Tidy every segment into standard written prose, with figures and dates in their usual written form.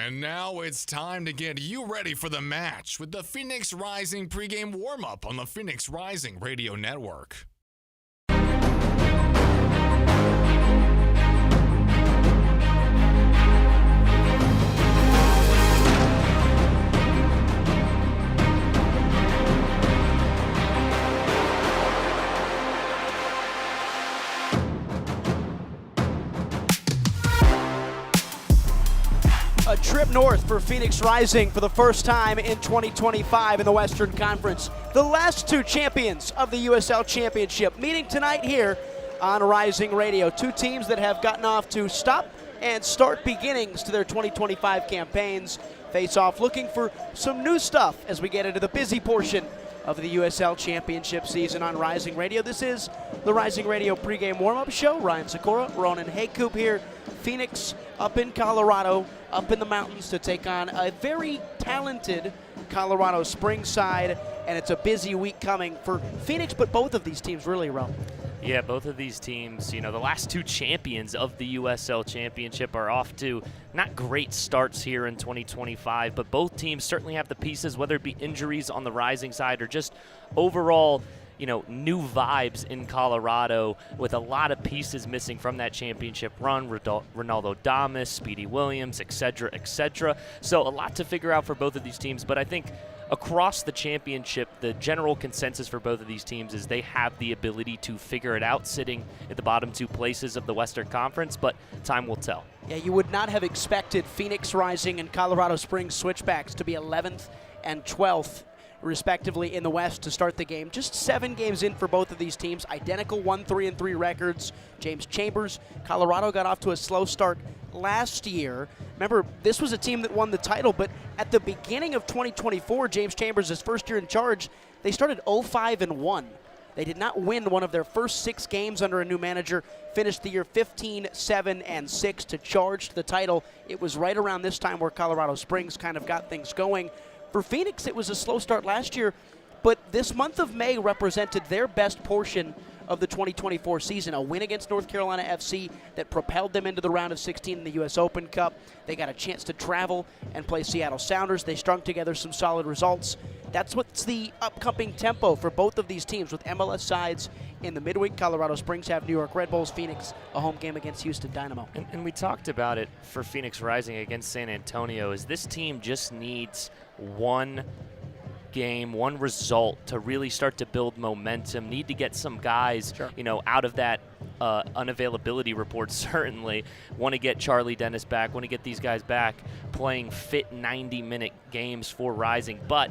And now it's time to get you ready for the match with the Phoenix Rising pregame warm-up on the Phoenix Rising Radio Network. A trip north for Phoenix Rising for the first time in 2025 in the Western Conference. The last two champions of the USL Championship meeting tonight here on Rising Radio. Two teams that have gotten off to stop and start beginnings to their 2025 campaigns. Face off looking for some new stuff as we get into the busy portion of the USL Championship season on Rising Radio. This is the Rising Radio pregame warm-up show. Ryan Sikora, Ronan Haycoop here. Phoenix up in Colorado, up in the mountains to take on a very talented Colorado Springs side, and it's a busy week coming for Phoenix, but both of these teams really, Ro. Yeah, both of these teams, the last two champions of the USL Championship are off to not great starts here in 2025, but both teams certainly have the pieces, whether it be injuries on the Rising side or just overall, new vibes in Colorado with a lot of pieces missing from that championship run. Ronaldo Damas, Speedy Williams, et cetera. So a lot to figure out for both of these teams, but I think across the championship, the general consensus for both of these teams is they have the ability to figure it out sitting at the bottom two places of the Western Conference, but time will tell. Yeah, you would not have expected Phoenix Rising and Colorado Springs Switchbacks to be 11th and 12th respectively in the West to start the game. Just 7 games in for both of these teams. Identical 1-3-3 records. James Chambers, Colorado got off to a slow start last year. Remember, this was a team that won the title, but at the beginning of 2024, James Chambers, his first year in charge, they started 0-5-1. They did not win one of their first 6 games under a new manager, finished the year 15-7-6 to charge the title. It was right around this time where Colorado Springs kind of got things going. For Phoenix, it was a slow start last year, but this month of May represented their best portion of the 2024 season. A win against North Carolina FC that propelled them into the round of 16 in the U.S. Open Cup. They got a chance to travel and play Seattle Sounders. They strung together some solid results. That's what's the upcoming tempo for both of these teams with MLS sides in the midweek. Colorado Springs have New York Red Bulls, Phoenix a home game against Houston Dynamo. And we talked about it for Phoenix Rising against San Antonio, is this team just needs one game, one result to really start to build momentum. Need to get some guys, out of that unavailability report, certainly. Want to get Charlie Dennis back, want to get these guys back playing fit 90-minute games for Rising. But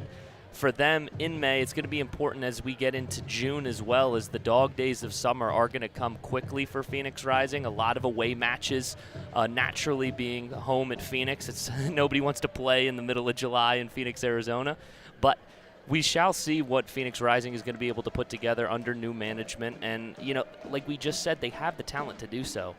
for them in May, it's going to be important as we get into June as well, as the dog days of summer are going to come quickly for Phoenix Rising. A lot of away matches, naturally being home at Phoenix. It's nobody wants to play in the middle of July in Phoenix, Arizona. But we shall see what Phoenix Rising is going to be able to put together under new management. And, like we just said, they have the talent to do so.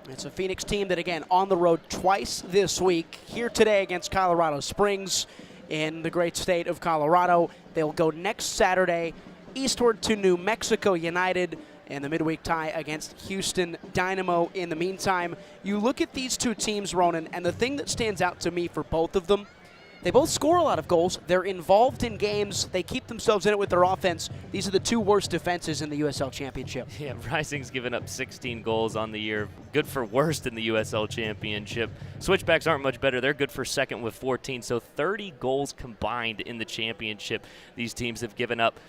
It's a Phoenix team that, again, on the road twice this week. Here today against Colorado Springs in the great state of Colorado. They'll go next Saturday eastward to New Mexico United and the midweek tie against Houston Dynamo. In the meantime, you look at these two teams, Ronan, and the thing that stands out to me for both of them, they both score a lot of goals. They're involved in games. They keep themselves in it with their offense. These are the two worst defenses in the USL Championship. Yeah, Rising's given up 16 goals on the year. Good for worst in the USL Championship. Switchbacks aren't much better. They're good for second with 14. So 30 goals combined in the championship these teams have given up.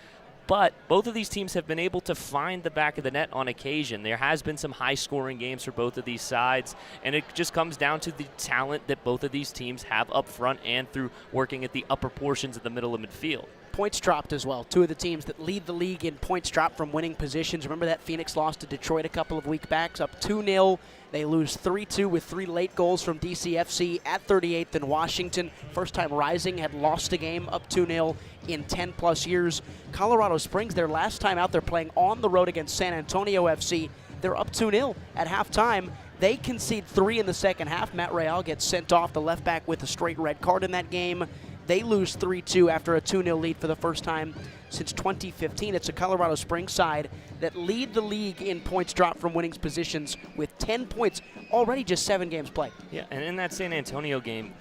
But both of these teams have been able to find the back of the net on occasion. There has been some high-scoring games for both of these sides, and it just comes down to the talent that both of these teams have up front and through working at the upper portions of the middle of midfield. Points dropped as well. Two of the teams that lead the league in points dropped from winning positions. Remember that Phoenix lost to Detroit a couple of weeks back, up 2-0. They lose 3-2 with 3 late goals from DCFC at 38th in Washington. First time Rising had lost a game up 2-0 in 10-plus years. Colorado Springs, their last time out there playing on the road against San Antonio FC, they're up 2-0 at halftime. They concede 3 in the second half. Matt Real gets sent off, the left back, with a straight red card in that game. They lose 3-2 after a 2-0 lead for the first time since 2015. It's a Colorado Springs side that lead the league in points dropped from winning positions with 10 points, already just 7 games played. Yeah, and in that San Antonio game,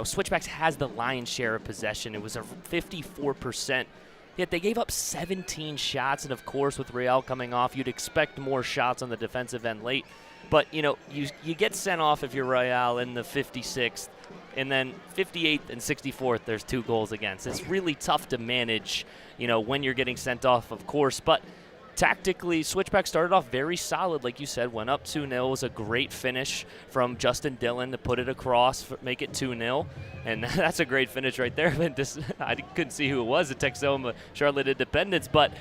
Switchbacks has the lion's share of possession. It was a 54%. Yet they gave up 17 shots, and of course, with Real coming off, you'd expect more shots on the defensive end late. But, you get sent off if you're Real in the 56th, and then 58th and 64th, there's 2 goals against. It's really tough to manage, when you're getting sent off, of course. But tactically, Switchback started off very solid, like you said, went up 2-0. It was a great finish from Justin Dillon to put it across, make it 2-0. And that's a great finish right there. I couldn't see who it was. It Texoma Charlotte Independence. But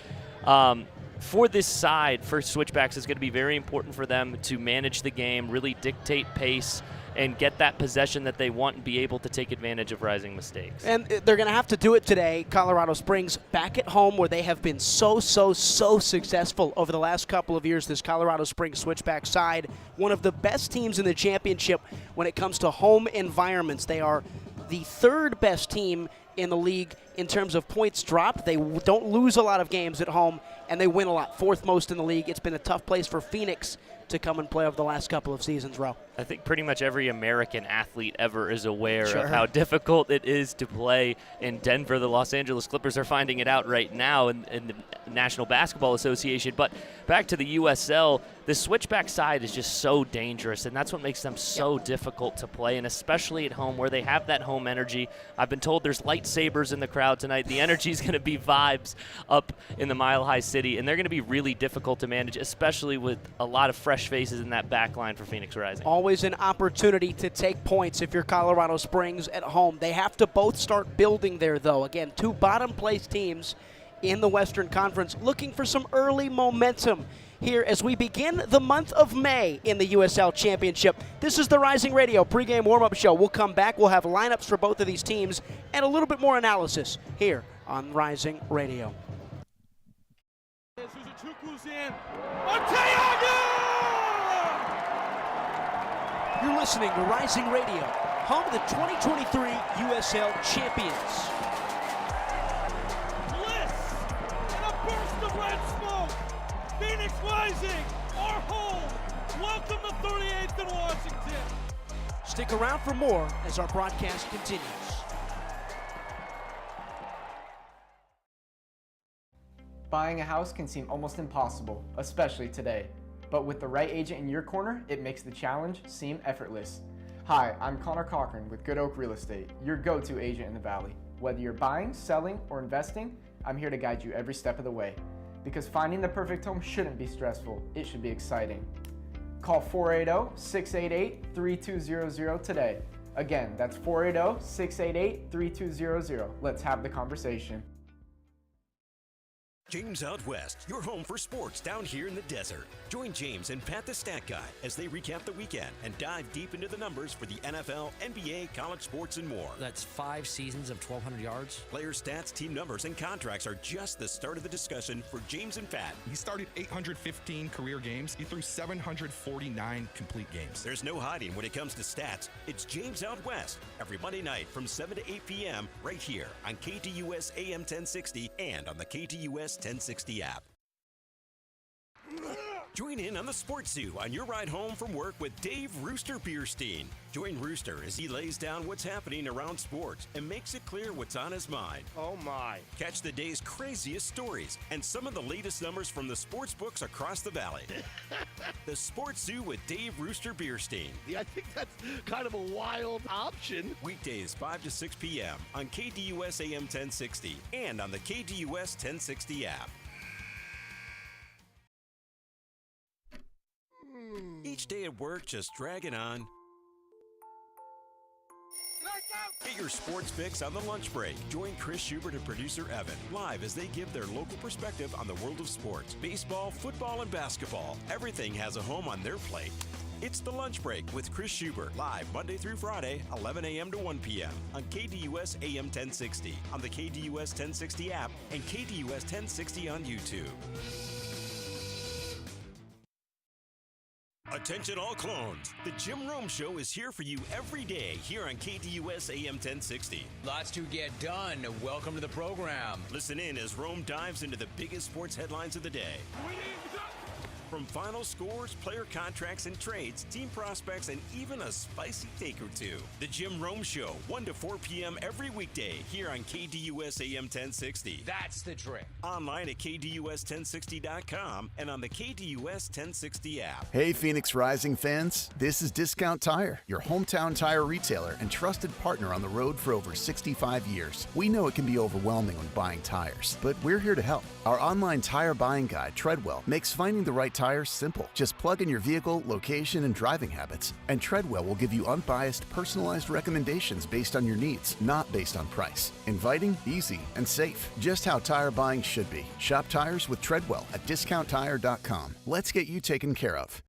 for this side, for Switchbacks, it's going to be very important for them to manage the game, really dictate pace, and get that possession that they want and be able to take advantage of Rising mistakes. And they're going to have to do it today. Colorado Springs back at home, where they have been so successful over the last couple of years. This Colorado Springs Switchback side, one of the best teams in the championship when it comes to home environments. They are the 3rd best team in the league in terms of points dropped. They don't lose a lot of games at home, and they win a lot. 4th most in the league. It's been a tough place for Phoenix to come and play over the last couple of seasons, Ro. I think pretty much every American athlete ever is aware of how difficult it is to play in Denver. The Los Angeles Clippers are finding it out right now in the National Basketball Association. But back to the USL, the Switchback side is just so dangerous, and that's what makes them so difficult to play, and especially at home where they have that home energy. I've been told there's lightsabers in the crowd tonight. The energy is going to be vibes up in the Mile High City, and they're going to be really difficult to manage, especially with a lot of fresh faces in that back line for Phoenix Rising. Always an opportunity to take points if you're Colorado Springs at home. They have to both start building there, though. Again, 2 bottom-place teams in the Western Conference looking for some early momentum here as we begin the month of May in the USL Championship. This is the Rising Radio pregame warm-up show. We'll come back. We'll have lineups for both of these teams and a little bit more analysis here on Rising Radio. You're listening to Rising Radio, home of the 2023 USL Champions. Bliss and a burst of red smoke. Phoenix Rising, our home. Welcome to 38th and Washington. Stick around for more as our broadcast continues. Buying a house can seem almost impossible, especially today. But with the right agent in your corner, it makes the challenge seem effortless. Hi, I'm Connor Cochran with Good Oak Real Estate, your go-to agent in the Valley. Whether you're buying, selling, or investing, I'm here to guide you every step of the way. Because finding the perfect home shouldn't be stressful, it should be exciting. Call 480-688-3200 today. Again, that's 480-688-3200. Let's have the conversation. James Out West, your home for sports down here in the desert. Join James and Pat the Stat Guy as they recap the weekend and dive deep into the numbers for the NFL, NBA, college sports, and more. That's 5 seasons of 1,200 yards. Player stats, team numbers, and contracts are just the start of the discussion for James and Pat. He started 815 career games. He threw 749 complete games. There's no hiding when it comes to stats. It's James Out West every Monday night from 7 to 8 p.m. right here on KTUS AM 1060 and on the KTUS 1060 app. Join in on the Sports Zoo on your ride home from work with Dave Rooster Bierstein. Join Rooster as he lays down what's happening around sports and makes it clear what's on his mind. Oh my. Catch the day's craziest stories and some of the latest numbers from the sports books across the valley. The Sports Zoo with Dave Rooster Bierstein. Yeah, I think that's kind of a wild option. Weekdays 5 to 6 p.m. on KTUS AM 1060 and on the KTUS 1060 app. Each day at work just dragging on. Get your sports fix on the lunch break. Join Chris Schubert and producer Evan live as they give their local perspective on the world of sports. Baseball, football, and basketball. Everything has a home on their plate. It's the lunch break with Chris Schubert, live Monday through Friday, 11 a.m. to 1 p.m. on KTUS AM 1060, on the KTUS 1060 app, and KTUS 1060 on YouTube. Attention all clones. The Jim Rome Show is here for you every day here on KTUS AM 1060. Lots to get done. Welcome to the program. Listen in as Rome dives into the biggest sports headlines of the day. From final scores, player contracts and trades, team prospects, and even a spicy take or two. The Jim Rome Show, 1 to 4 p.m. every weekday here on KDUS AM 1060. That's the trick. Online at KDUS1060.com and on the KDUS 1060 app. Hey, Phoenix Rising fans. This is Discount Tire, your hometown tire retailer and trusted partner on the road for over 65 years. We know it can be overwhelming when buying tires, but we're here to help. Our online tire buying guide, Treadwell, makes finding the right tires simple. Just plug in your vehicle, location, and driving habits, and Treadwell will give you unbiased, personalized recommendations based on your needs, not based on price. Inviting, easy, and safe. Just how tire buying should be. Shop tires with Treadwell at discounttire.com. Let's get you taken care of.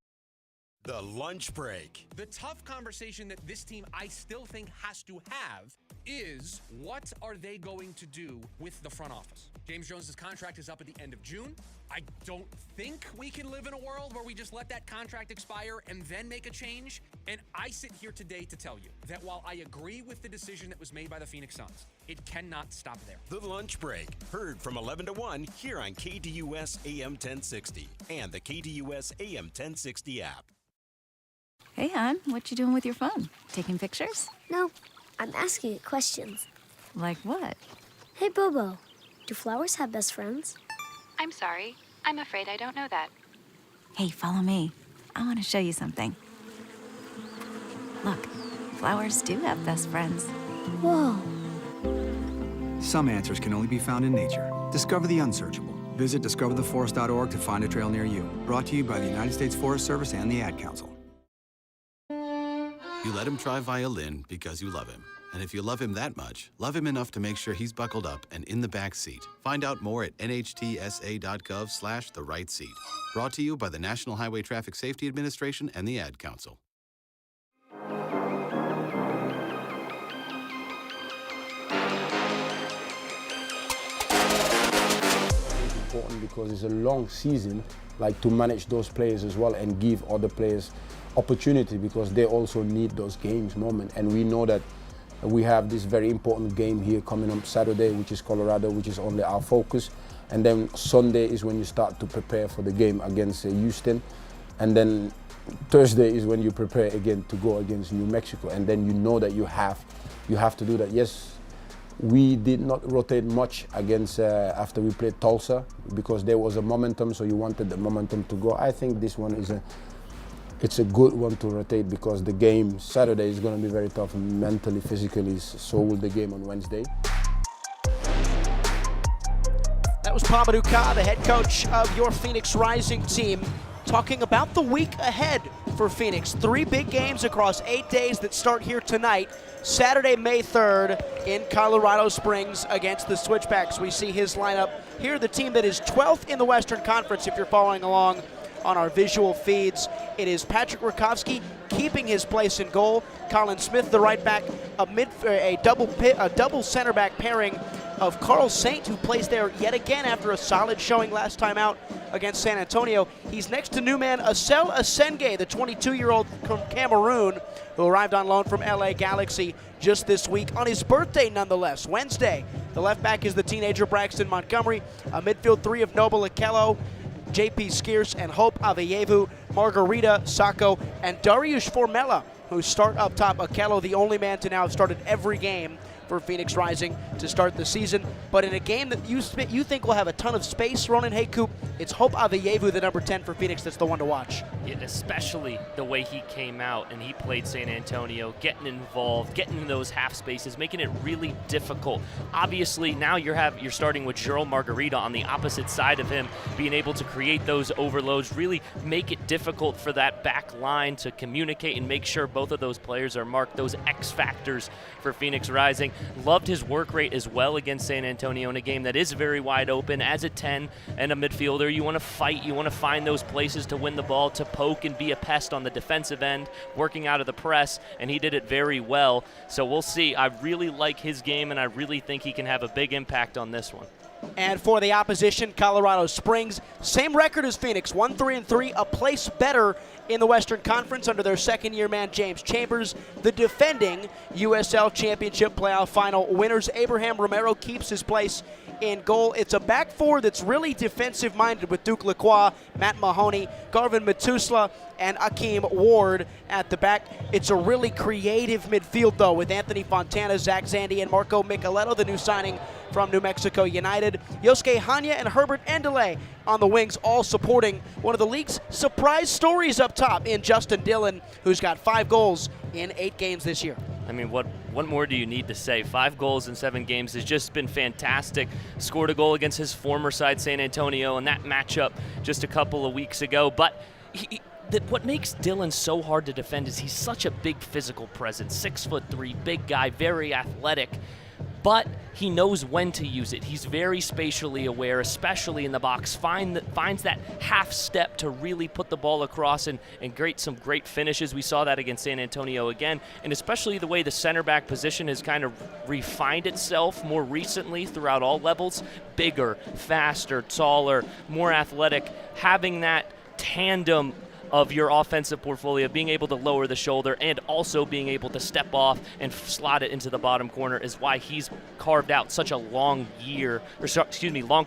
The Lunch Break. The tough conversation that this team, I still think, has to have is what are they going to do with the front office? James Jones' contract is up at the end of June. I don't think we can live in a world where we just let that contract expire and then make a change. And I sit here today to tell you that while I agree with the decision that was made by the Phoenix Suns, it cannot stop there. The Lunch Break. Heard from 11 to 1 here on KDUS AM 1060 and the KDUS AM 1060 app. Hey, hon, what you doing with your phone? Taking pictures? No, I'm asking it questions. Like what? Hey, Bobo, do flowers have best friends? I'm sorry. I'm afraid I don't know that. Hey, follow me. I want to show you something. Look, flowers do have best friends. Whoa. Some answers can only be found in nature. Discover the unsearchable. Visit discovertheforest.org to find a trail near you. Brought to you by the United States Forest Service and the Ad Council. You let him try violin because you love him. And if you love him that much, love him enough to make sure he's buckled up and in the back seat. Find out more at nhtsa.gov/the right seat. Brought to you by the National Highway Traffic Safety Administration and the Ad Council. It's important because it's a long season, like to manage those players as well and give other players opportunity because they also need those games moment. And we know that we have this very important game here coming up Saturday, which is Colorado, which is only our focus. And then Sunday is when you start to prepare for the game against Houston. And then Thursday is when you prepare again to go against New Mexico. And then you know that you have to do that. Yes, we did not rotate much against after we played Tulsa because there was a momentum, so you wanted the momentum to go. I think this one is it's a good one to rotate because the game Saturday is going to be very tough mentally, physically, so will the game on Wednesday. That was Pamadou Ka, the head coach of your Phoenix Rising team, talking about the week ahead for Phoenix. 3 big games across 8 days that start here tonight. Saturday, May 3rd in Colorado Springs against the Switchbacks. We see his lineup here, the team that is 12th in the Western Conference if you're following along on our visual feeds. It is Patrick Rakowski keeping his place in goal. Colin Smith, the right back, a double center back pairing of Carl Saint, who plays there yet again after a solid showing last time out against San Antonio. He's next to new man Asel Asenge, the 22-year-old from Cameroon, who arrived on loan from LA Galaxy just this week on his birthday nonetheless, Wednesday. The left back is the teenager Braxton Montgomery. A midfield 3 of Noble Okello, JP Skierce, and Hope Aveyevu, Margarita Sacco, and Dariush Formella, who start up top. Okello, the only man to now have started every game for Phoenix Rising to start the season. But in a game that you think will have a ton of space, Ronan Haycoop, it's Hope Aveyevu, the number 10 for Phoenix, that's the one to watch. Yeah, especially the way he came out and he played San Antonio, getting involved, getting in those half spaces, making it really difficult. Obviously, now you're starting with Gerald Margarita on the opposite side of him, being able to create those overloads, really make it difficult for that back line to communicate and make sure both of those players are marked, those X factors for Phoenix Rising. Loved his work rate as well against San Antonio in a game that is very wide open. As a 10 and a midfielder, you want to fight, you want to find those places to win the ball, to poke and be a pest on the defensive end, working out of the press, and he did it very well. So we'll see. I really like his game, and I really think he can have a big impact on this one. And for the opposition, Colorado Springs, same record as Phoenix, 1-3-3, a place better in the Western Conference under their second-year man James Chambers. The defending USL Championship playoff final winners. Abraham Romero keeps his place in goal. It's a back four that's really defensive-minded with Duke Lacroix, Matt Mahoney, Garvin Matusla, and Akeem Ward at the back. It's a really creative midfield, though, with Anthony Fontana, Zach Zandy, and Marco Micheletto, the new signing from New Mexico United. Yosuke Hanya and Herbert Endeley on the wings, all supporting one of the league's surprise stories up top in Justin Dillon, who's got 5 goals in 8 games this year. I mean, what more do you need to say? 5 goals in 7 games has just been fantastic. Scored a goal against his former side, San Antonio, in that matchup just a couple of weeks ago. But what makes Dillon so hard to defend is he's such a big physical presence. 6'3", big guy, very athletic. But he knows when to use it. He's very spatially aware, especially in the box. Finds that half step to really put the ball across and some great finishes. We saw that against San Antonio again, and especially the way the center back position has kind of refined itself more recently throughout all levels. Bigger, faster, taller, more athletic. Having that tandem of your offensive portfolio, being able to lower the shoulder and also being able to step off and slot it into the bottom corner is why he's carved out such a long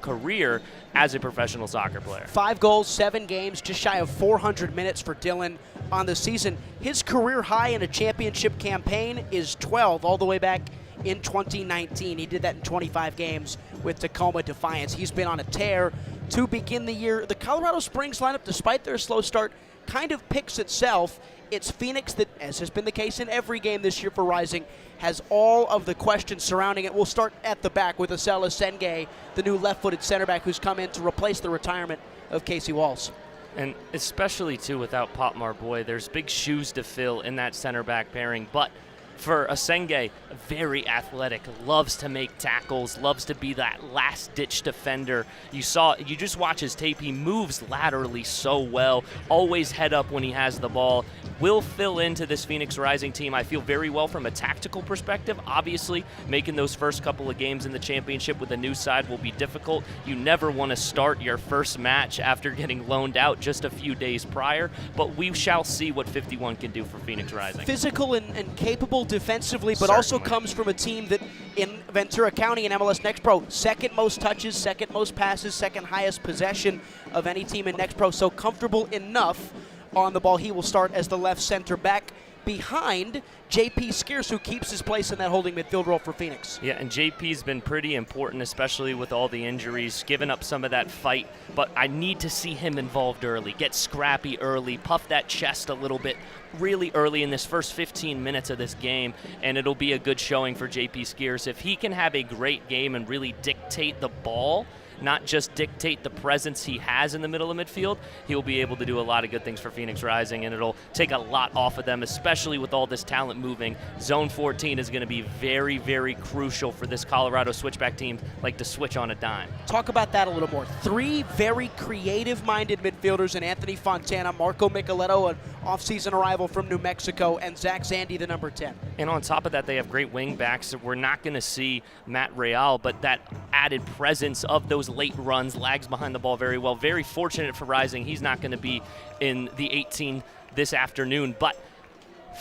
career as a professional soccer player. 5 goals, 7 games, just shy of 400 minutes for Dillon on the season. His career high in a championship campaign is 12, all the way back in 2019. He did that in 25 games with Tacoma Defiance. He's been on a tear to begin the year. The Colorado Springs lineup, despite their slow start, kind of picks itself. It's Phoenix that, as has been the case in every game this year for Rising, has all of the questions surrounding it. We'll start at the back with Asela Senge, the new left-footed center back who's come in to replace the retirement of Casey Walls. And especially, too, without Pop Marboy, there's big shoes to fill in that center back pairing. But for Asenge, very athletic, loves to make tackles, loves to be that last-ditch defender. You just watch his tape. He moves laterally so well, always head up when he has the ball. Will fill into this Phoenix Rising team, I feel, very well from a tactical perspective. Obviously, making those first couple of games in the championship with a new side will be difficult. You never want to start your first match after getting loaned out just a few days prior, but we shall see what 51 can do for Phoenix Rising. Physical and capable defensively, but also comes from a team that in Ventura County and MLS Next Pro, second most touches, second most passes, second highest possession of any team in Next Pro, so comfortable enough on the ball. He will start as the left center back behind JP Skeers, who keeps his place in that holding midfield role for Phoenix. Yeah, and JP's been pretty important, especially with all the injuries, giving up some of that fight, but I need to see him involved early, get scrappy early, puff that chest a little bit really early in this first 15 minutes of this game, and it'll be a good showing for JP Skeers. If he can have a great game and really dictate the ball, not just dictate the presence he has in the middle of midfield, he'll be able to do a lot of good things for Phoenix Rising, and it'll take a lot off of them, especially with all this talent moving. Zone 14 is going to be very, very crucial for this Colorado switchback team, like to switch on a dime. Talk about that a little more. 3 very creative-minded midfielders in Anthony Fontana, Marco Micheletto, an off-season arrival from New Mexico, and Zach Zandy, the number 10. And on top of that, they have great wing backs. We're not going to see Matt Real, but that added presence of those late runs, lags behind the ball very well. Very fortunate for Rising. He's not going to be in the 18 this afternoon, but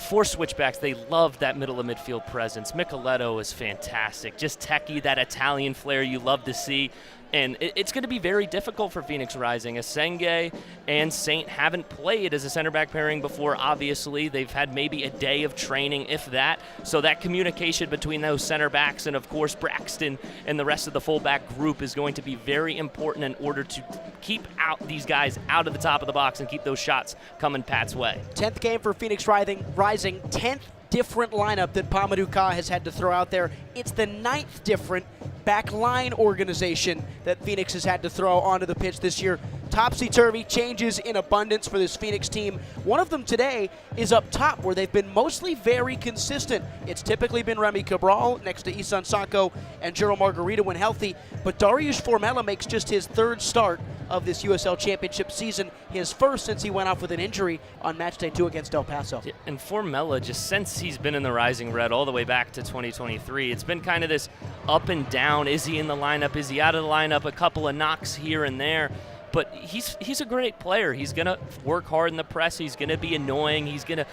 for switchbacks, they love that middle of midfield presence. Micheletto is fantastic. Just techie, that Italian flair you love to see. And it's going to be very difficult for Phoenix Rising. Asenge and Saint haven't played as a center back pairing before, obviously. They've had maybe a day of training, if that. So that communication between those center backs and, of course, Braxton and the rest of the fullback group is going to be very important in order to keep these guys out of the top of the box and keep those shots coming Pat's way. 10th game for Phoenix Rising, 10th different lineup that Pamadou Ka has had to throw out there. It's the 9th different back line organization that Phoenix has had to throw onto the pitch this year. Topsy-turvy, changes in abundance for this Phoenix team. One of them today is up top, where they've been mostly very consistent. It's typically been Remy Cabral next to Isan Sanko and Gerald Margarita when healthy, but Darius Formella makes just his 3rd start of this USL Championship season, his first since he went off with an injury on match day 2 against El Paso. And Formella, just since he's been in the Rising Red all the way back to 2023, it's been kind of this up and down. Is he in the lineup? Is he out of the lineup? A couple of knocks here and there. but he's a great player. He's going to work hard in the press. He's going to be annoying. He's going to,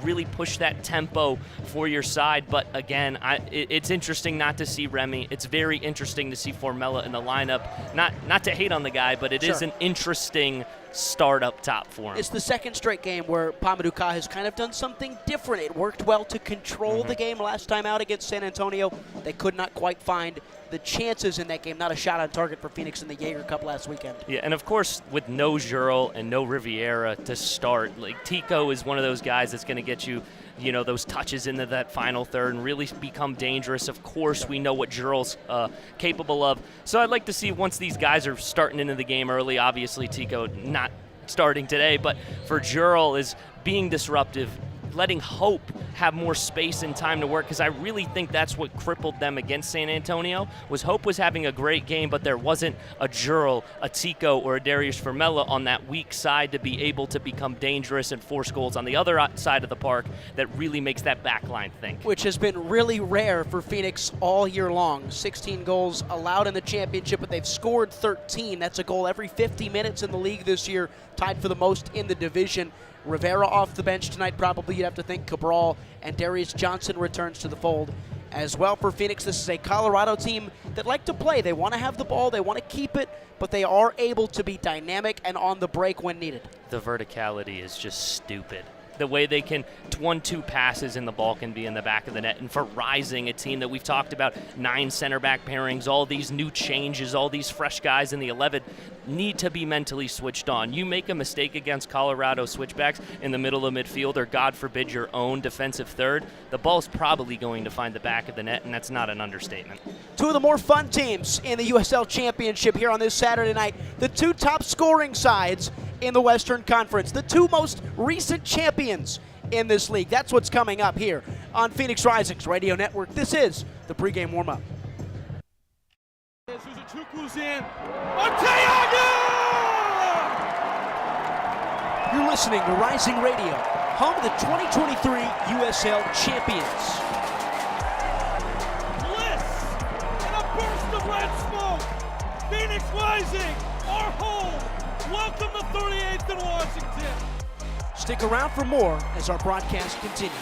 really push that tempo for your side. But again, it's interesting not to see Remy. It's very interesting to see Formella in the lineup. Not to hate on the guy, but it is an interesting start up top for him. It's the second straight game where Pamadouka has kind of done something different. It worked well to control the game last time out against San Antonio. They could not quite find the chances in that game. Not a shot on target for Phoenix in the Jaeger Cup last weekend. Yeah, and of course, with no Jurl and no Riviera to start, like Tico is one of those guys that's going to get you, those touches into that final third and really become dangerous. Of course, we know what Jurl's capable of. So I'd like to see once these guys are starting into the game early, obviously Tico not starting today, but for Jurl is being disruptive, letting Hope have more space and time to work, because I really think that's what crippled them against San Antonio. Was Hope was having a great game, but there wasn't a Jurl, a Tico, or a Darius Formella on that weak side to be able to become dangerous and force goals on the other side of the park that really makes that back line think. Which has been really rare for Phoenix all year long. 16 goals allowed in the championship, but they've scored 13. That's a goal every 50 minutes in the league this year, tied for the most in the division. Rivera off the bench tonight, probably you'd have to think Cabral, and Darius Johnson returns to the fold as well for Phoenix. This is a Colorado team that like to play. They want to have the ball, they want to keep it, but they are able to be dynamic and on the break when needed. The verticality is just stupid. The way they can 1-2 passes and the ball can be in the back of the net. And for Rising, a team that we've talked about, 9 center back pairings, all these new changes, all these fresh guys in the 11 need to be mentally switched on. You make a mistake against Colorado switchbacks in the middle of midfield, or God forbid your own defensive third, the ball's probably going to find the back of the net, and that's not an understatement. Two of the more fun teams in the USL Championship here on this Saturday night. The two top scoring sides in the Western Conference, the two most recent champions in this league. That's what's coming up here on Phoenix Rising's radio network. This is the pregame warm-up. Suzuchukwu's in. Arteaga! You're listening to Rising Radio, home of the 2023 USL champions. Bliss and a burst of red smoke. Phoenix Rising, our home. Welcome to 38th and Washington. Stick around for more as our broadcast continues.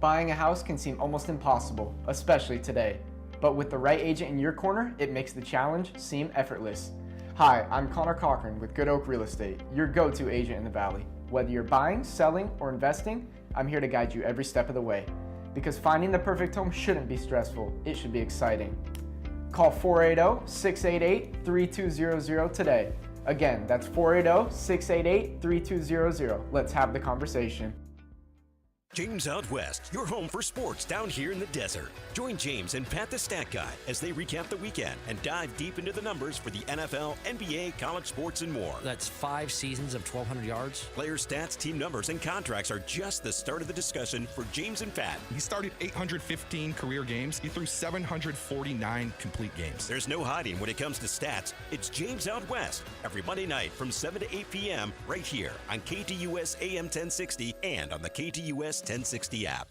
Buying a house can seem almost impossible, especially today. But with the right agent in your corner, it makes the challenge seem effortless. Hi, I'm Connor Cochran with Good Oak Real Estate, your go-to agent in the Valley. Whether you're buying, selling, or investing, I'm here to guide you every step of the way. Because finding the perfect home shouldn't be stressful, it should be exciting. Call 480-688-3200 today. Again, that's 480-688-3200. Let's have the conversation. James Out West, your home for sports down here in the desert. Join James and Pat the Stat Guy as they recap the weekend and dive deep into the numbers for the NFL, NBA, college sports, and more. That's 5 seasons of 1,200 yards. Player stats, team numbers, and contracts are just the start of the discussion for James and Pat. He started 815 career games. He threw 749 complete games. There's no hiding when it comes to stats. It's James Out West every Monday night from 7 to 8 p.m. right here on KTUS AM 1060 and on the KTUS 1060 app.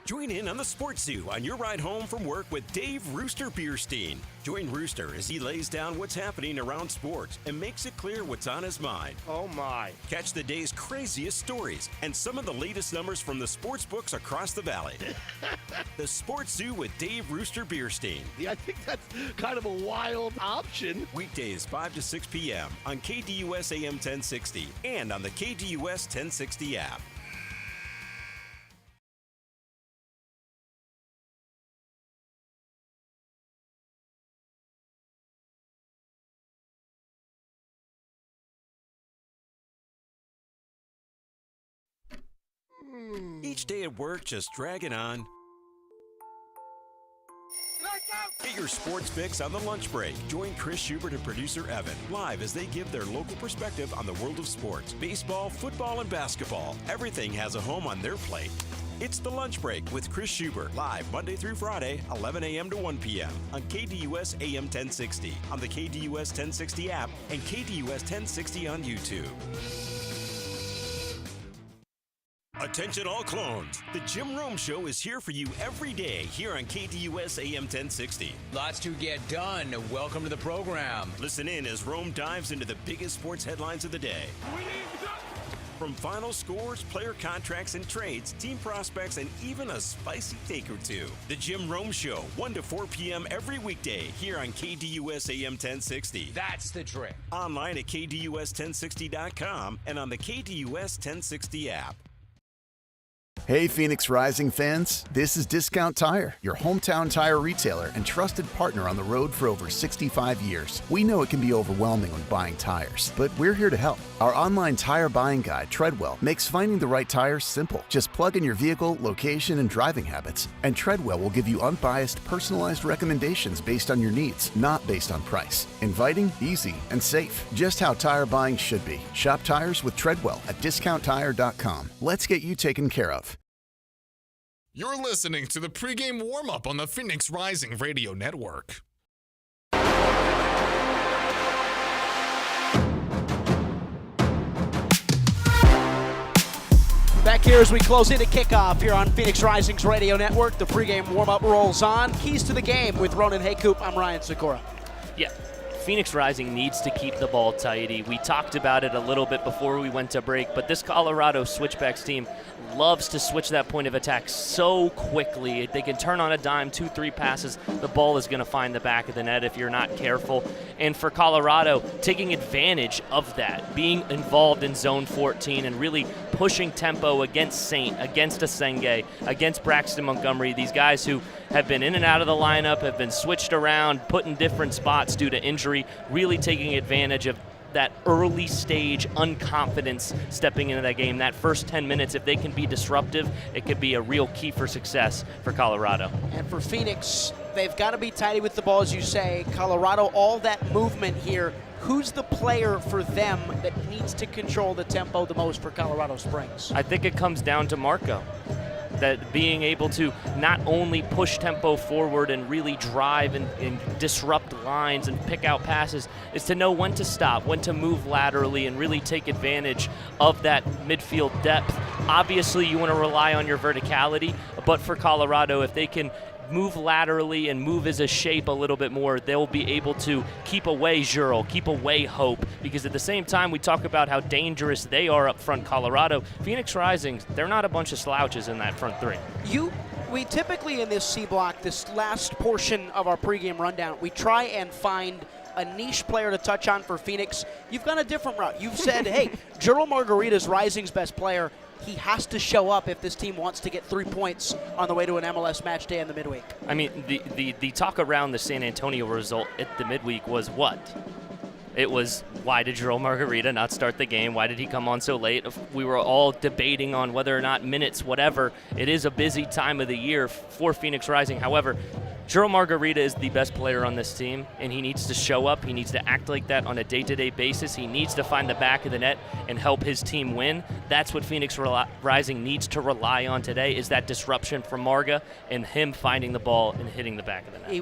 Join in on the Sports Zoo on your ride home from work with Dave Rooster Bierstein. Join Rooster as he lays down what's happening around sports and makes it clear what's on his mind. Oh my. Catch the day's craziest stories and some of the latest numbers from the sports books across the valley. The Sports Zoo with Dave Rooster Bierstein. Yeah, I think that's kind of a wild option. Weekdays 5 to 6 p.m. on KTUS AM 1060 and on the KTUS 1060 app. Each day at work just dragging on. Get your sports fix on the lunch break. Join Chris Schubert and producer Evan live as they give their local perspective on the world of sports. Baseball, football, and basketball. Everything has a home on their plate. It's The Lunch Break with Chris Schubert, live Monday through Friday, 11 a.m. to 1 p.m. on KTUS AM 1060, on the KTUS 1060 app, and KTUS 1060 on YouTube. A Attention all clones. The Jim Rome Show is here for you every day here on KDUS AM 1060. Lots to get done. Welcome to the program. Listen in as Rome dives into the biggest sports headlines of the day. From final scores, player contracts and trades, team prospects, and even a spicy take or two. The Jim Rome Show, 1 to 4 p.m. every weekday here on KDUS AM 1060. That's the trick. Online at KDUS1060.com and on the KDUS 1060 app. Hey Phoenix Rising fans, this is Discount Tire, your hometown tire retailer and trusted partner on the road for over 65 years. We know it can be overwhelming when buying tires, but we're here to help. Our online tire buying guide, Treadwell, makes finding the right tires simple. Just plug in your vehicle, location, and driving habits, and Treadwell will give you unbiased, personalized recommendations based on your needs, not based on price. Inviting, easy, and safe. Just how tire buying should be. Shop tires with Treadwell at discounttire.com. Let's get you taken care of. You're listening to the pregame warm-up on the Phoenix Rising Radio Network. Back here as we close into kickoff here on Phoenix Rising's Radio Network. The pregame warm-up rolls on. Keys to the game with Ronan Haycoop. I'm Ryan Sikora. Yeah. Phoenix Rising needs to keep the ball tidy. We talked about it a little bit before we went to break, but this Colorado switchbacks team loves to switch that point of attack so quickly. They can turn on a dime, 2-3 passes, the ball is going to find the back of the net if you're not careful. And for Colorado, taking advantage of that, being involved in zone 14 and really pushing tempo against Saint, against Asenge, against Braxton Montgomery, these guys who have been in and out of the lineup, have been switched around, put in different spots due to injury, really taking advantage of that early stage unconfidence stepping into that game. That first 10 minutes, if they can be disruptive, it could be a real key for success for Colorado. And for Phoenix, they've got to be tidy with the ball, as you say. Colorado, all that movement here. Who's the player for them that needs to control the tempo the most for Colorado Springs? I think it comes down to Marco. That being able to not only push tempo forward and really drive and disrupt lines and pick out passes, is to know when to stop, when to move laterally and really take advantage of that midfield depth. Obviously, you want to rely on your verticality, but for Colorado, if they can move laterally and move as a shape a little bit more, they'll be able to keep away Jurel, keep away Hope, because at the same time we talk about how dangerous they are up front, Colorado. Phoenix Rising, they're not a bunch of slouches in that front three. We typically in this C block, this last portion of our pregame rundown, we try and find a niche player to touch on for Phoenix. You've gone a different route. You've said, hey, Jurel Margarita's Rising's best player. He has to show up if this team wants to get 3 points on the way to an MLS match day in the midweek. I mean, the talk around the San Antonio result at the midweek was what? It was, why did Jurel Margarita not start the game? Why did he come on so late? We were all debating on whether or not minutes, whatever. It is a busy time of the year for Phoenix Rising. However, Jurel Margarita is the best player on this team, and he needs to show up. He needs to act like that on a day-to-day basis. He needs to find the back of the net and help his team win. That's what Phoenix Rising needs to rely on today, is that disruption from Marga and him finding the ball and hitting the back of the net. He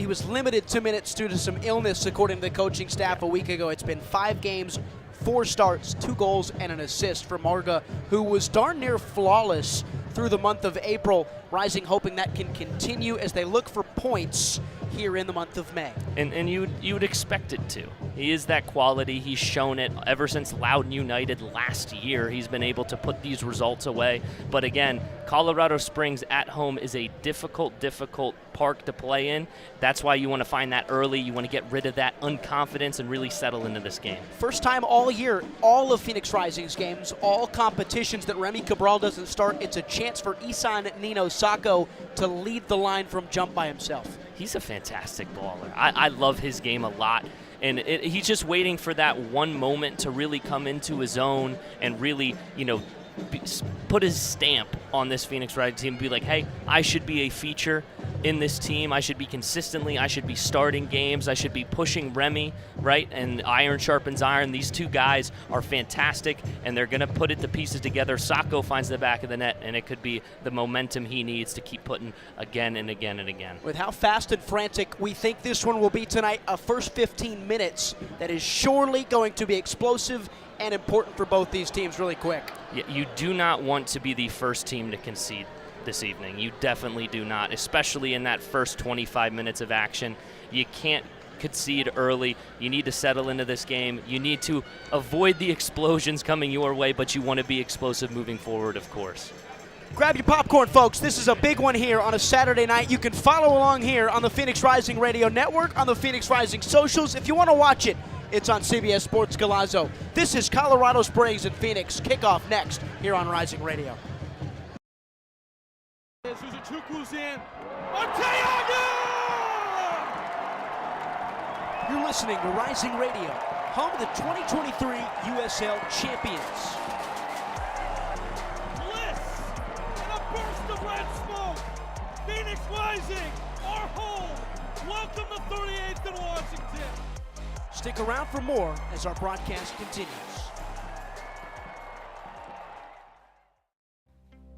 was limited 2 minutes due to some illness, according to the coaching staff a week ago. It's been 5 games, 4 starts, 2 goals, and an assist for Marga, who was darn near flawless through the month of April. Rising hoping that can continue as they look for points here in the month of May. And you would expect it to. He is that quality. He's shown it ever since Loudoun United last year. He's been able to put these results away. But again, Colorado Springs at home is a difficult park to play in. That's why you want to find that early. You want to get rid of that unconfidence and really settle into this game. First time all year, all of Phoenix Rising's games, all competitions that Remy Cabral doesn't start, it's a chance for Isan Nino Sacco to lead the line from jump by himself. He's a fantastic baller. I love his game a lot. And he's just waiting for that one moment to really come into his own and really, put his stamp on this Phoenix Rising team and be like, hey, I should be a feature in this team. I should be I should be starting games. I should be pushing Remy, right? And iron sharpens iron. These two guys are fantastic, and they're going to put the pieces together. Sacco finds the back of the net, and it could be the momentum he needs to keep putting again and again and again. With how fast and frantic we think this one will be tonight, a first 15 minutes that is surely going to be explosive and important for both these teams really quick. You do not want to be the first team to concede this evening. You definitely do not, especially in that first 25 minutes of action. You can't concede early. You need to settle into this game. You need to avoid the explosions coming your way, but you want to be explosive moving forward, of course. Grab your popcorn, folks. This is a big one here on a Saturday night. You can follow along here on the Phoenix Rising Radio Network, on the Phoenix Rising socials. If you want to watch it, it's on CBS Sports Golazo. This is Colorado Springs and Phoenix. Kickoff next here on Rising Radio. Suzuku's in. Arteaga! You're listening to Rising Radio, home of the 2023 USL champions. And a burst of red smoke. Phoenix Rising, our home. Welcome to 38th and Washington. Stick around for more as our broadcast continues.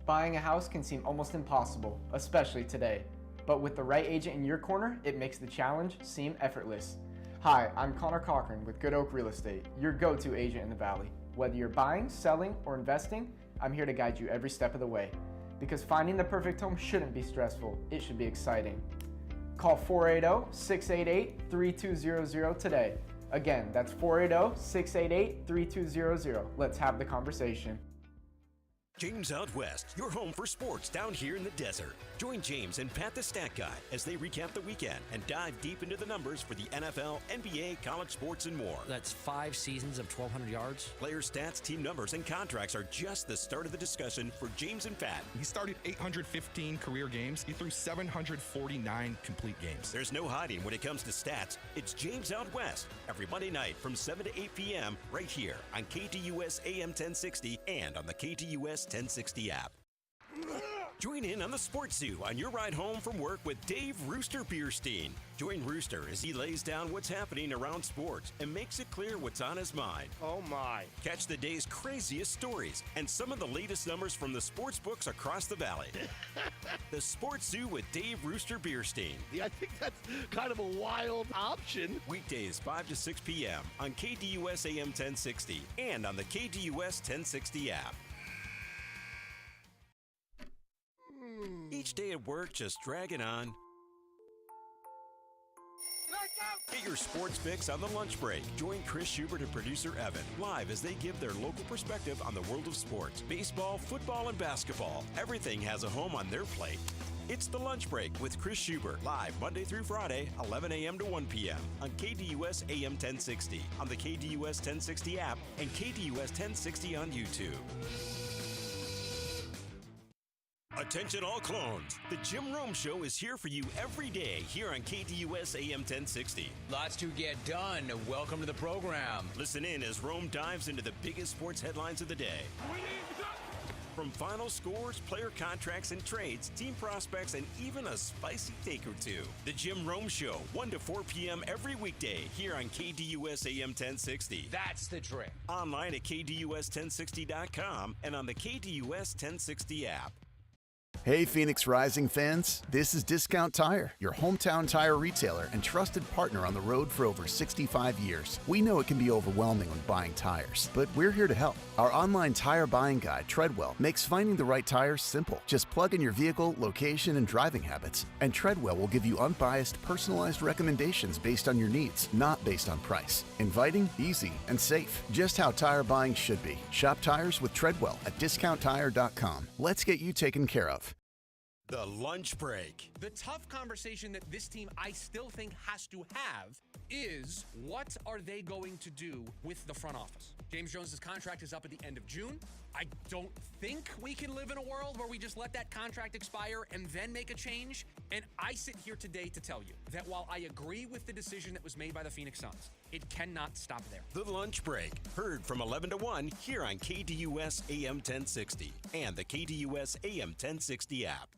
Buying a house can seem almost impossible, especially today. But with the right agent in your corner, it makes the challenge seem effortless. Hi, I'm Connor Cochran with Good Oak Real Estate, your go-to agent in the Valley. Whether you're buying, selling, or investing, I'm here to guide you every step of the way. Because finding the perfect home shouldn't be stressful, it should be exciting. Call 480-688-3200 today. Again, that's 480-688-3200. Let's have the conversation. James Out West, your home for sports down here in the desert. Join James and Pat the Stat Guy as they recap the weekend and dive deep into the numbers for the NFL, NBA, college sports, and more. That's 5 seasons of 1,200 yards. Player stats, team numbers, and contracts are just the start of the discussion for James and Pat. He started 815 career games. He threw 749 complete games. There's no hiding when it comes to stats. It's James Out West every Monday night from 7 to 8 p.m. right here on KTUS AM 1060 and on the KTUS 1060 app. Join in on the Sports Zoo on your ride home from work with Dave Rooster Bierstein. Join Rooster as he lays down what's happening around sports and makes it clear what's on his mind. Oh my. Catch the day's craziest stories and some of the latest numbers from the sports books across the valley. The Sports Zoo with Dave Rooster Bierstein. Yeah, I think that's kind of a wild option. Weekdays 5 to 6 p.m. on KTUS AM 1060 and on the KTUS 1060 app. Each day at work just dragging on. Get your sports fix on the lunch break. Join Chris Schubert and producer Evan live as they give their local perspective on the world of sports. Baseball, football, and basketball. Everything has a home on their plate. It's the Lunch Break with Chris Schubert, live Monday through Friday, 11 a.m. to 1 p.m. on KTUS AM 1060, on the KTUS 1060 app, and KTUS 1060 on YouTube. Attention all clones. The Jim Rome Show is here for you every day here on KTUS AM 1060. Lots to get done. Welcome to the program. Listen in as Rome dives into the biggest sports headlines of the day. From final scores, player contracts and trades, team prospects, and even a spicy take or two. The Jim Rome Show, 1 to 4 p.m. every weekday here on KTUS AM 1060. That's the trick. Online at KTUS1060.com and on the KTUS 1060 app. Hey, Phoenix Rising fans. This is Discount Tire, your hometown tire retailer and trusted partner on the road for over 65 years. We know it can be overwhelming when buying tires, but we're here to help. Our online tire buying guide, Treadwell, makes finding the right tires simple. Just plug in your vehicle, location, and driving habits, and Treadwell will give you unbiased, personalized recommendations based on your needs, not based on price. Inviting, easy, and safe. Just how tire buying should be. Shop tires with Treadwell at discounttire.com. Let's get you taken care of. The Lunch Break. The tough conversation that this team, I still think, has to have is what are they going to do with the front office? James Jones' contract is up at the end of June. I don't think we can live in a world where we just let that contract expire and then make a change. And I sit here today to tell you that while I agree with the decision that was made by the Phoenix Suns, it cannot stop there. The Lunch Break, heard from 11 to 1 here on KTUS AM 1060 and the KTUS AM 1060 app.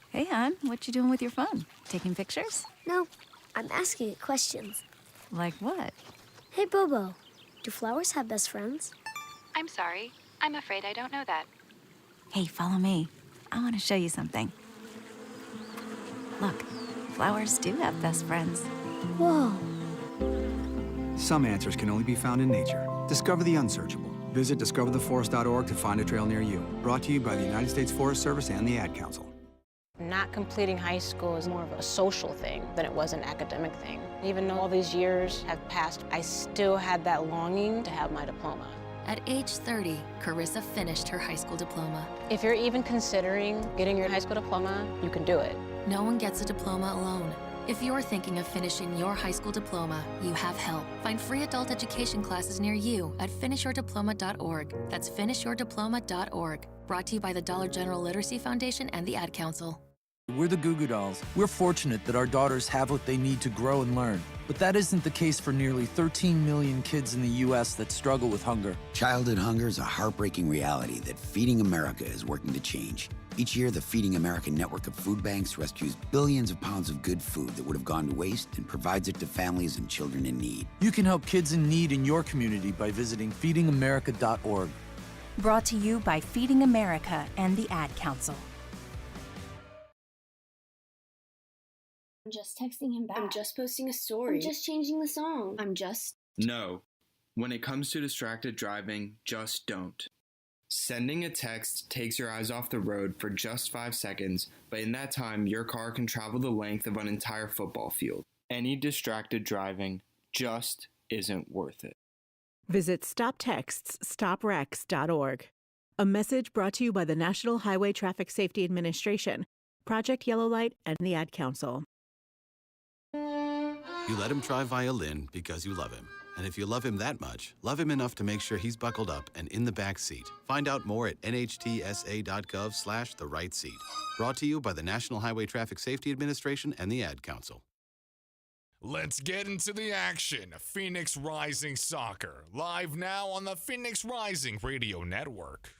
Hey, hon, what you doing with your phone? Taking pictures? No, I'm asking it questions. Like what? Hey, Bobo, do flowers have best friends? I'm sorry. I'm afraid I don't know that. Hey, follow me. I want to show you something. Look, flowers do have best friends. Whoa. Some answers can only be found in nature. Discover the unsearchable. Visit discovertheforest.org to find a trail near you. Brought to you by the United States Forest Service and the Ad Council. Not completing high school is more of a social thing than it was an academic thing. Even though all these years have passed, I still had that longing to have my diploma. At age 30, Carissa finished her high school diploma. If you're even considering getting your high school diploma, you can do it. No one gets a diploma alone. If you're thinking of finishing your high school diploma, you have help. Find free adult education classes near you at finishyourdiploma.org. That's finishyourdiploma.org. Brought to you by the Dollar General Literacy Foundation and the Ad Council. We're the Goo Goo Dolls. We're fortunate that our daughters have what they need to grow and learn. But that isn't the case for nearly 13 million kids in the U.S. that struggle with hunger. Childhood hunger is a heartbreaking reality that Feeding America is working to change. Each year, the Feeding America network of food banks rescues billions of pounds of good food that would have gone to waste and provides it to families and children in need. You can help kids in need in your community by visiting feedingamerica.org. Brought to you by Feeding America and the Ad Council. I'm just texting him back. I'm just posting a story. I'm just changing the song. I'm just... No. When it comes to distracted driving, just don't. Sending a text takes your eyes off the road for just 5 seconds, but in that time, your car can travel the length of an entire football field. Any distracted driving just isn't worth it. Visit StopTextsStopWrecks.org. A message brought to you by the National Highway Traffic Safety Administration, Project Yellow Light, and the Ad Council. You let him try violin because you love him. And if you love him that much, love him enough to make sure he's buckled up and in the back seat. Find out more at nhtsa.gov/the right seat. Brought to you by the National Highway Traffic Safety Administration and the Ad Council. Let's get into the action. Phoenix Rising Soccer, live now on the Phoenix Rising Radio Network.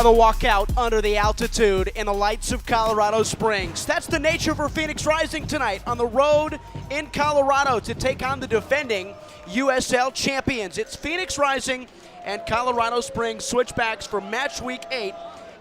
The walkout under the altitude in the lights of Colorado Springs. That's the nature for Phoenix Rising tonight on the road in Colorado to take on the defending USL champions. It's Phoenix Rising and Colorado Springs Switchbacks for match week 8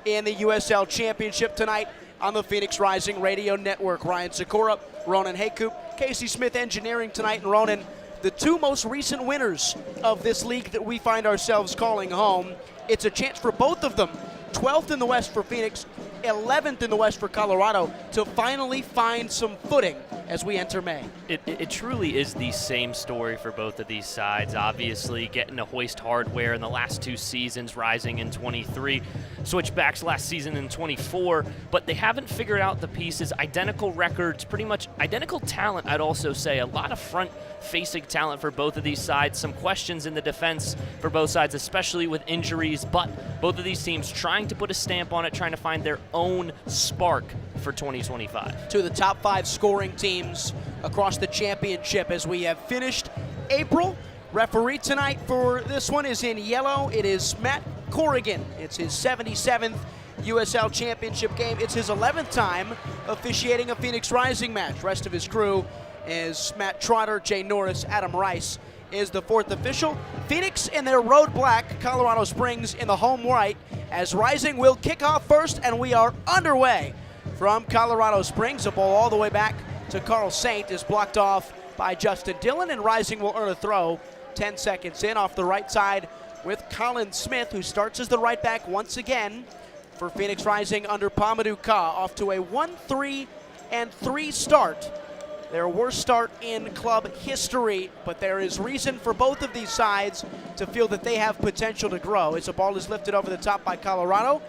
in the USL Championship tonight on the Phoenix Rising Radio Network. Ryan Sikora, Ronan Haycoop, Casey Smith Engineering tonight. And Ronan, the two most recent winners of this league that we find ourselves calling home. It's a chance for both of them, 12th in the West for Phoenix, 11th in the West for Colorado, to finally find some footing as we enter May. It truly is the same story for both of these sides. Obviously, getting to hoist hardware in the last 2 seasons, Rising in 23, Switchbacks last season in 24, but they haven't figured out the pieces. Identical records, pretty much identical talent, I'd also say. A lot of front-facing talent for both of these sides. Some questions in the defense for both sides, especially with injuries, but both of these teams trying to put a stamp on it, trying to find their own spark for 2025. To the top 5 scoring teams across the championship as we have finished April. Referee tonight for this one is in yellow. It is Matt Corrigan. It's his 77th USL Championship game. It's his 11th time officiating a Phoenix Rising match. Rest of his crew is Matt Trotter, Jay Norris, Adam Rice is the 4th official. Phoenix in their road black, Colorado Springs in the home white, as Rising will kick off first, and we are underway from Colorado Springs. A ball all the way back to Carl Saint is blocked off by Justin Dillon, and Rising will earn a throw 10 seconds in off the right side with Colin Smith, who starts as the right back once again for Phoenix Rising under Pamadou Ka, off to a 1-3-3 start. Their worst start in club history, but there is reason for both of these sides to feel that they have potential to grow as the ball is lifted over the top by Colorado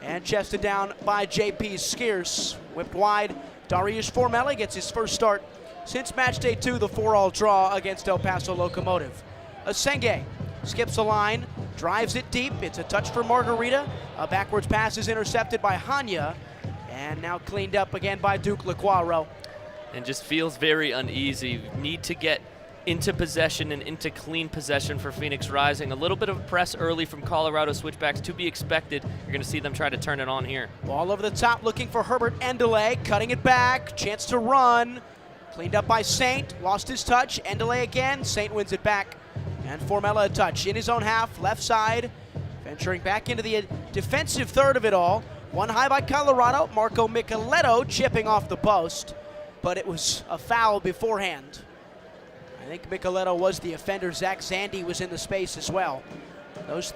and chested down by J.P. Skeers. Whipped wide, Dariusz Formella gets his first start since match day 2, the 4-4 draw against El Paso Locomotive. Asenge skips a line, drives it deep. It's a touch for Margarita. A backwards pass is intercepted by Hanya, and now cleaned up again by Duke Lequaro. And just feels very uneasy. Need to get into possession and into clean possession for Phoenix Rising. A little bit of press early from Colorado Switchbacks to be expected. You're going to see them try to turn it on here. Ball over the top, looking for Herbert Endelay, cutting it back, chance to run. Cleaned up by Saint, lost his touch, Endeley again, Saint wins it back. And Formella a touch in his own half, left side, venturing back into the defensive third of it all. One high by Colorado, Marco Micheletto chipping off the post, but it was a foul beforehand. I think Micheletto was the offender. Zach Zandy was in the space as well. Those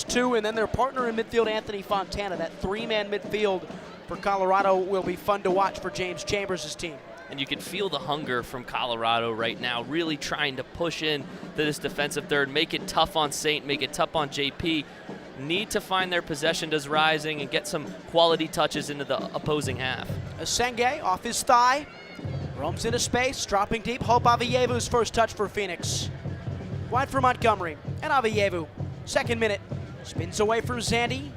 two, and then their partner in midfield, Anthony Fontana. That three-man midfield for Colorado will be fun to watch for James Chambers' team. And you can feel the hunger from Colorado right now, really trying to push in to this defensive third, make it tough on Saint, make it tough on JP. Need to find their possession, does Rising, and get some quality touches into the opposing half. Asenge off his thigh, roams into space, dropping deep. Hope Avievu's first touch for Phoenix. Wide for Montgomery, and Avievu, second minute, spins away from Zandy,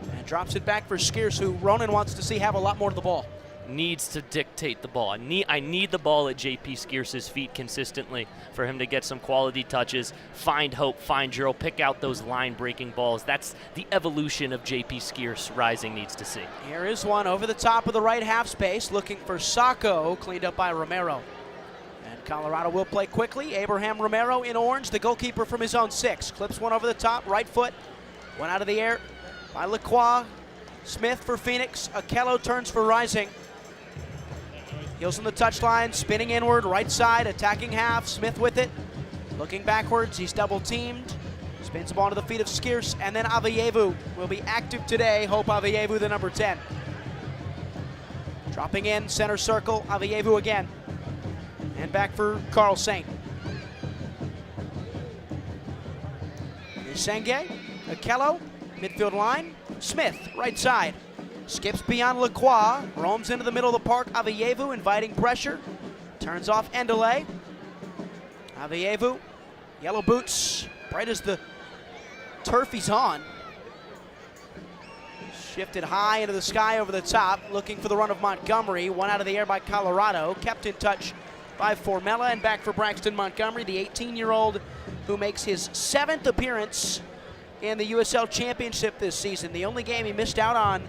and drops it back for Skeers, who Ronan wants to see have a lot more to the ball. Needs to dictate the ball. I need the ball at JP Skeers' feet consistently for him to get some quality touches, find Hope, find Gerald, pick out those line-breaking balls. That's the evolution of JP Skeers Rising needs to see. Here is one over the top of the right half space, looking for Sacco, cleaned up by Romero. And Colorado will play quickly. Abraham Romero in orange, the goalkeeper from his own 6. Clips one over the top, right foot, one out of the air by Lacroix. Smith for Phoenix, Akello turns for Rising. Heels on the touchline, spinning inward, right side, attacking half. Smith with it, looking backwards. He's double teamed. Spins the ball to the feet of Skeers, and then Avievu will be active today. Hope Avievu, the number 10. Dropping in, center circle, Avievu again. And back for Carl Saint. Senge, Akello, midfield line. Smith, right side. Skips beyond Lacroix, roams into the middle of the park. Avievu inviting pressure. Turns off Endeley. Avievu, yellow boots, bright as the turf he's on. Shifted high into the sky over the top, looking for the run of Montgomery. One out of the air by Colorado. Kept in touch by Formella, and back for Braxton Montgomery, the 18-year-old who makes his 7th appearance in the USL Championship this season. The only game he missed out on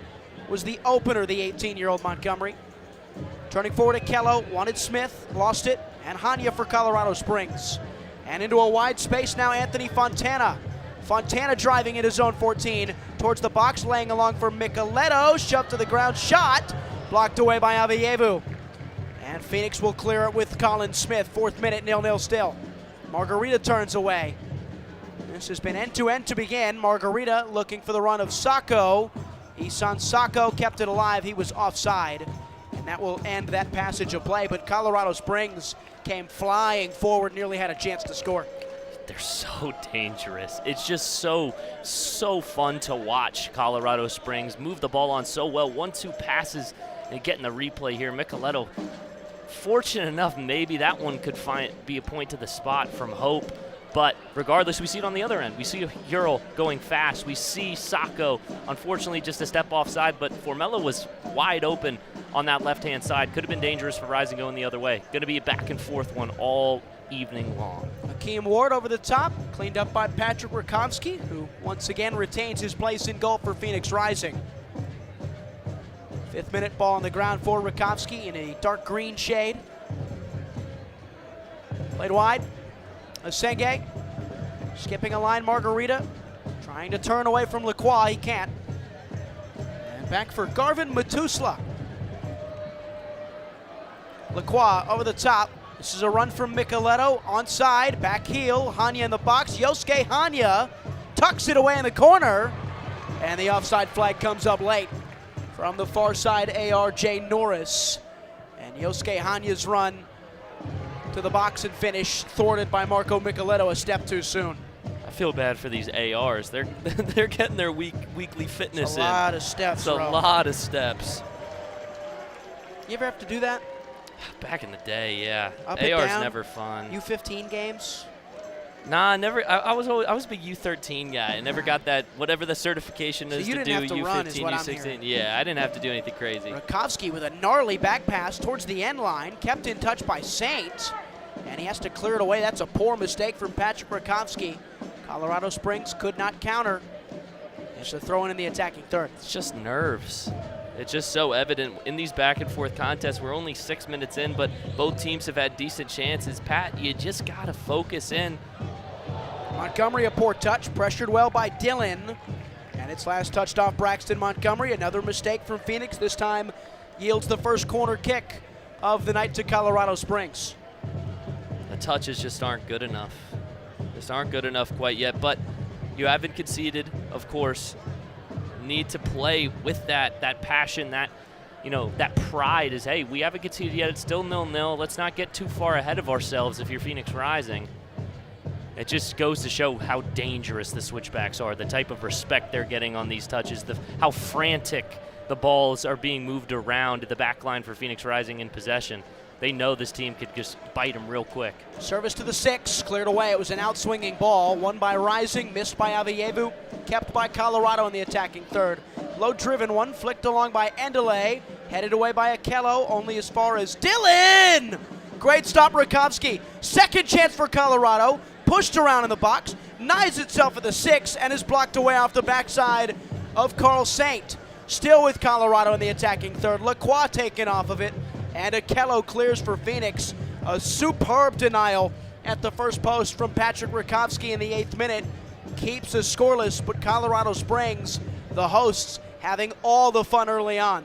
was the opener, the 18-year-old Montgomery. Turning forward at Kello, wanted Smith, lost it, and Hanya for Colorado Springs. And into a wide space now, Anthony Fontana. Fontana driving into zone 14, towards the box, laying along for Micheletto, shoved to the ground, shot, blocked away by Avievu. And Phoenix will clear it with Colin Smith, 4th minute, 0-0 still. Margarita turns away. This has been end-to-end to begin. Margarita looking for the run of Sacco. Isan Sacco kept it alive. He was offside, and that will end that passage of play. But Colorado Springs came flying forward, nearly had a chance to score. They're so dangerous. It's just so fun to watch Colorado Springs move the ball on so well. 1-2 passes and getting the replay here. Micheletto, fortunate enough, maybe that one could be a point to the spot from Hope. But regardless, we see it on the other end. We see Ural going fast. We see Sacco, unfortunately, just a step offside, but Formella was wide open on that left-hand side. Could have been dangerous for Rising going the other way. Going to be a back-and-forth one all evening long. Akeem Ward over the top, cleaned up by Patrick Rakowski, who once again retains his place in goal for Phoenix Rising. 5th minute, ball on the ground for Rakowski in a dark green shade. Played wide. Asenge, skipping a line, Margarita, trying to turn away from Lacroix, he can't. And back for Garvin Matusla. Lacroix over the top. This is a run from Micheletto, onside, back heel, Hanya in the box. Yosuke Hanya tucks it away in the corner, and the offside flag comes up late from the far side, ARJ Norris. And Yosuke Hanya's run to the box and finish, thwarted by Marco Micheletto a step too soon. I feel bad for these ARs. They're getting their weekly fitness in. A lot of steps. It's a lot of steps. You ever have to do that? Back in the day, yeah. Up AR's and down, never fun. U15 games? Nah, never. I was a big U13 guy. I never got that, whatever the certification is to do U15, U16. Yeah, I didn't have to do anything crazy. Rakowski with a gnarly back pass towards the end line, kept in touch by Saint, and he has to clear it away. That's a poor mistake from Patrick Rakowski. Colorado Springs could not counter. It's a throw in the attacking third. It's just nerves. It's just so evident in these back and forth contests. We're only 6 minutes in, but both teams have had decent chances. Pat, you just got to focus in. Montgomery, a poor touch, pressured well by Dillon. And it's last touched off Braxton Montgomery. Another mistake from Phoenix. This time yields the first corner kick of the night to Colorado Springs. The touches just aren't good enough. Just aren't good enough quite yet, but you haven't conceded, of course. Need to play with that passion, that pride is, hey, we haven't conceded yet. It's still 0-0. Let's not get too far ahead of ourselves if you're Phoenix Rising. It just goes to show how dangerous the switchbacks are, the type of respect they're getting on these touches, how frantic the balls are being moved around the back line for Phoenix Rising in possession. They know this team could just bite them real quick. Service to the 6, cleared away. It was an outswinging ball, won by Rising, missed by Avievu, kept by Colorado in the attacking third. Low-driven one, flicked along by Endelay, headed away by Akello, only as far as Dillon! Great stop, Rakowski. Second chance for Colorado, pushed around in the box, knives itself at the 6, and is blocked away off the backside of Carl Saint. Still with Colorado in the attacking third. Lacroix taken off of it, and Akello clears for Phoenix. A superb denial at the first post from Patrick Rakowski in the 8th minute. Keeps us scoreless, but Colorado Springs, the hosts, having all the fun early on.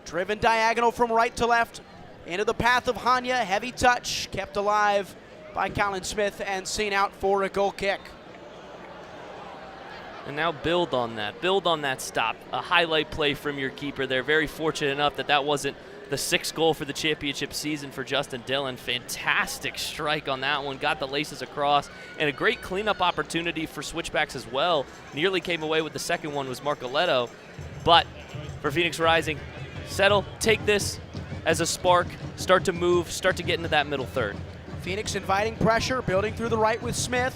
Driven diagonal from right to left into the path of Hanya. Heavy touch, kept alive by Colin Smith and seen out for a goal kick. And now build on that stop. A highlight play from your keeper there. Very fortunate enough that wasn't the 6th goal for the championship season for Justin Dillon. Fantastic strike on that one. Got the laces across. And a great cleanup opportunity for switchbacks as well. Nearly came away with the second one was Marcoletto. But for Phoenix Rising, settle, take this as a spark, start to move, start to get into that middle third. Phoenix inviting pressure, building through the right with Smith.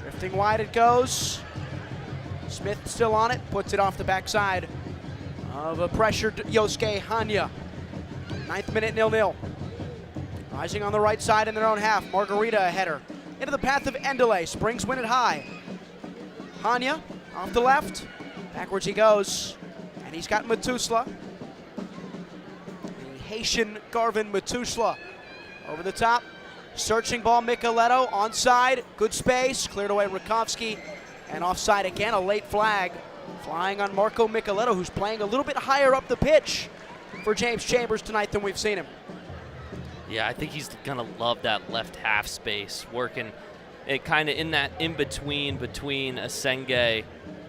Drifting wide it goes. Smith still on it, puts it off the backside of a pressured Yosuke Hanya. 9th minute, 0-0. Rising on the right side in their own half. Margarita a header. Into the path of Endelay. Springs win it high. Hanya off the left. Backwards he goes. And he's got Matusla. The Haitian Garvin Matusla over the top. Searching ball, Micheletto onside. Good space. Cleared away Rakowski. And offside again, a late flag. Flying on Marco Micheletto, who's playing a little bit higher up the pitch for James Chambers tonight than we've seen him. Yeah, I think he's going to love that left half space, working it kind of in that in-between between Asenge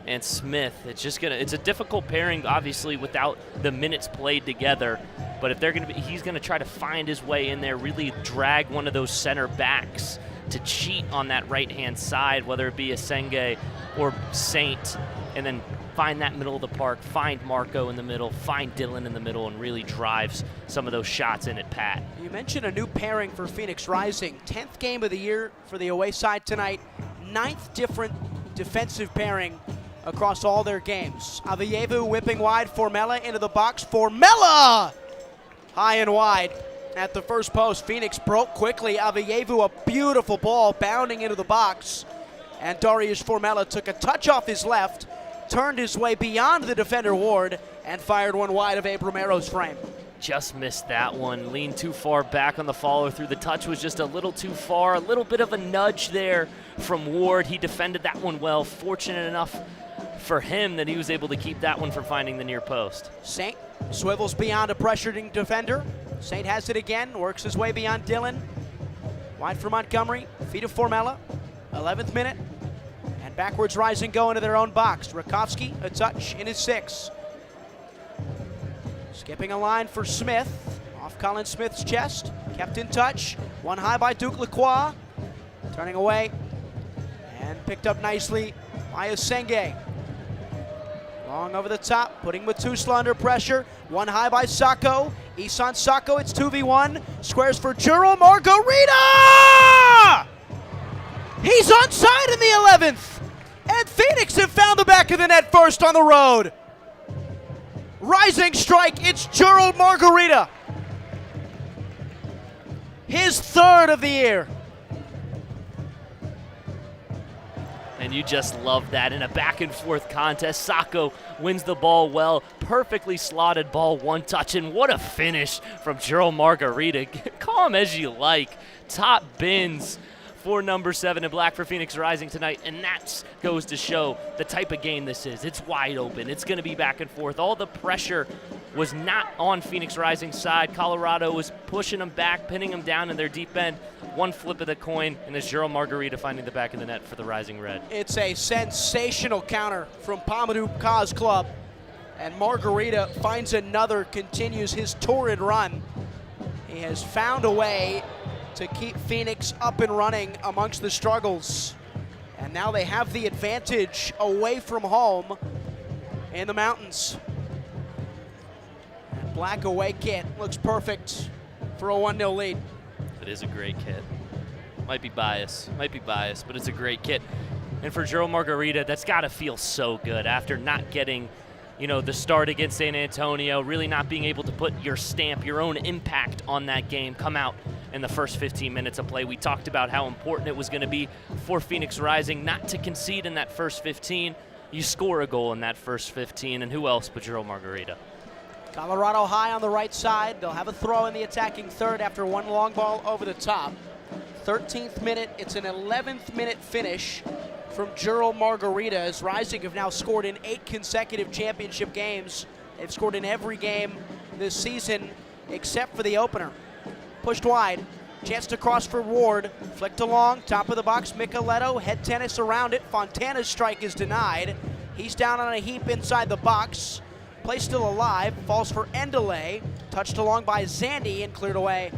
and Smith. It's a difficult pairing, obviously, without the minutes played together. But if he's going to try to find his way in there, really drag one of those center backs to cheat on that right-hand side, whether it be Asenge or Saint, and then find that middle of the park, find Marco in the middle, find Dillon in the middle, and really drives some of those shots in at Pat. You mentioned a new pairing for Phoenix Rising. 10th game of the year for the away side tonight. 9th different defensive pairing across all their games. Avievu whipping wide, Formella into the box. Formella! High and wide at the first post. Phoenix broke quickly. Avievu, a beautiful ball bounding into the box. And Darius Formella took a touch off his left, turned his way beyond the defender Ward, and fired one wide of Abramero's frame. Just missed that one. Leaned too far back on the follow through. The touch was just a little too far. A little bit of a nudge there from Ward. He defended that one well. Fortunate enough for him that he was able to keep that one from finding the near post. Saint swivels beyond a pressuring defender. Saint has it again, works his way beyond Dillon. Wide for Montgomery, feet of Formella. 11th minute, and backwards Rising go into their own box. Rakowski, a touch in his 6. Skipping a line for Smith, off Colin Smith's chest, kept in touch. One high by Duke Lacroix, turning away, and picked up nicely by Asenge. Long over the top, putting Matusla under pressure. One high by Sacco. Isan Sacco, it's 2v1. Squares for Jurel Margarita! He's onside in the 11th. And Phoenix have found the back of the net first on the road. Rising strike, it's Jurel Margarita. His 3rd of the year. And you just love that. In a back-and-forth contest, Sacco wins the ball well. Perfectly slotted ball, one touch, and what a finish from Gerald Margarita. Call him as you like. Top bins for number 7 in black for Phoenix Rising tonight, and that goes to show the type of game this is. It's wide open. It's going to be back and forth. All the pressure was not on Phoenix Rising's side. Colorado was pushing them back, pinning them down in their deep end. One flip of the coin, and it's Gerald Margarita finding the back of the net for the Rising Red. It's a sensational counter from Pamadou Kaz Club, and Margarita finds another, continues his torrid run. He has found a way to keep Phoenix up and running amongst the struggles. And now they have the advantage away from home in the mountains. And black away kit looks perfect for a 1-0 lead. It is a great kit. Might be biased, but it's a great kit. And for Gerald Margarita, that's got to feel so good after not getting, the start against San Antonio, really not being able to put your stamp, your own impact on that game, come out in the first 15 minutes of play. We talked about how important it was going to be for Phoenix Rising not to concede in that first 15. You score a goal in that first 15, and who else but Gerald Margarita? Colorado high on the right side. They'll have a throw in the attacking third after one long ball over the top. 13th minute, it's an 11th minute finish from Gerald Margarita, as Rising have now scored in 8 consecutive championship games. They've scored in every game this season except for the opener. Pushed wide, chance to cross for Ward, flicked along, top of the box, Micheletto, head tennis around it. Fontana's strike is denied. He's down on a heap inside the box. Play still alive, falls for Endelay, touched along by Zandy and cleared away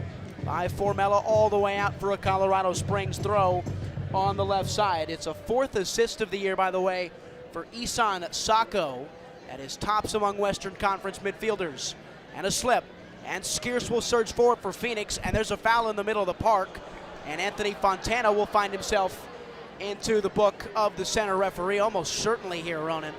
by Formella all the way out for a Colorado Springs throw on the left side. It's a 4th assist of the year, by the way, for Isan Sacco at his tops among Western Conference midfielders. And a slip. And Skierce will surge forward for Phoenix, and there's a foul in the middle of the park. And Anthony Fontana will find himself into the book of the center referee, almost certainly here, Ronan.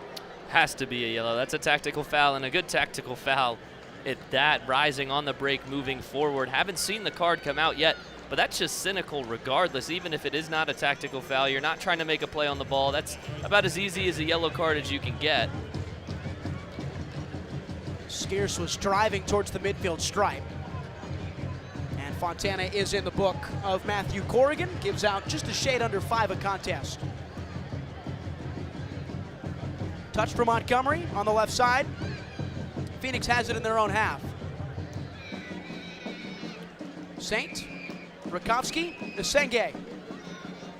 Has to be a yellow. That's a tactical foul, and a good tactical foul at that. Rising on the break, moving forward. Haven't seen the card come out yet, but that's just cynical regardless. Even if it is not a tactical foul, you're not trying to make a play on the ball. That's about as easy as a yellow card as you can get. Skierce was driving towards the midfield stripe. And Fontana is in the book of Matthew Corrigan. Gives out just a shade under 5 a contest. Touch for Montgomery on the left side. Phoenix has it in their own half. Saint, Rakowski, Nesenge.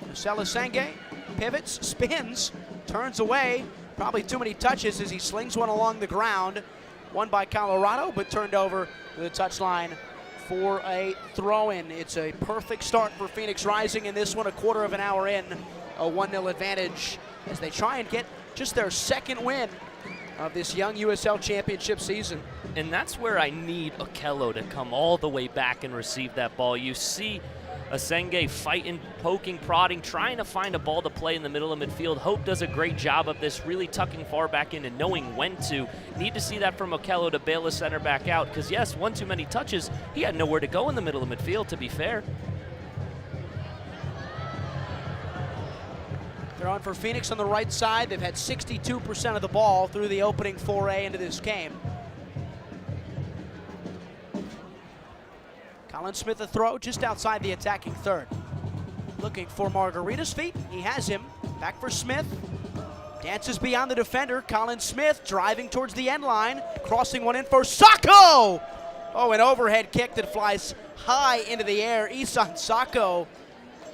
Nusela Senge pivots, spins, turns away. Probably too many touches as he slings one along the ground. Won by Colorado, but turned over to the touchline for a throw-in. It's a perfect start for Phoenix Rising in this one, a quarter of an hour in, a 1-0 advantage as they try and get just their second win of this young USL Championship season. And that's where I need Okello to come all the way back and receive that ball. You see Asenge fighting, poking, prodding, trying to find a ball to play in the middle of midfield. Hope does a great job of this, really tucking far back in and knowing when to. Need to see that from Okello to bail his center back out, because yes, one too many touches. He had nowhere to go in the middle of midfield, to be fair. They're on for Phoenix on the right side. They've had 62% of the ball through the opening foray into this game. Colin Smith a throw just outside the attacking third. Looking for Margarita's feet. He has him. Back for Smith. Dances beyond the defender. Colin Smith driving towards the end line. Crossing one in for Sacco! Oh, an overhead kick that flies high into the air. Isan Sacco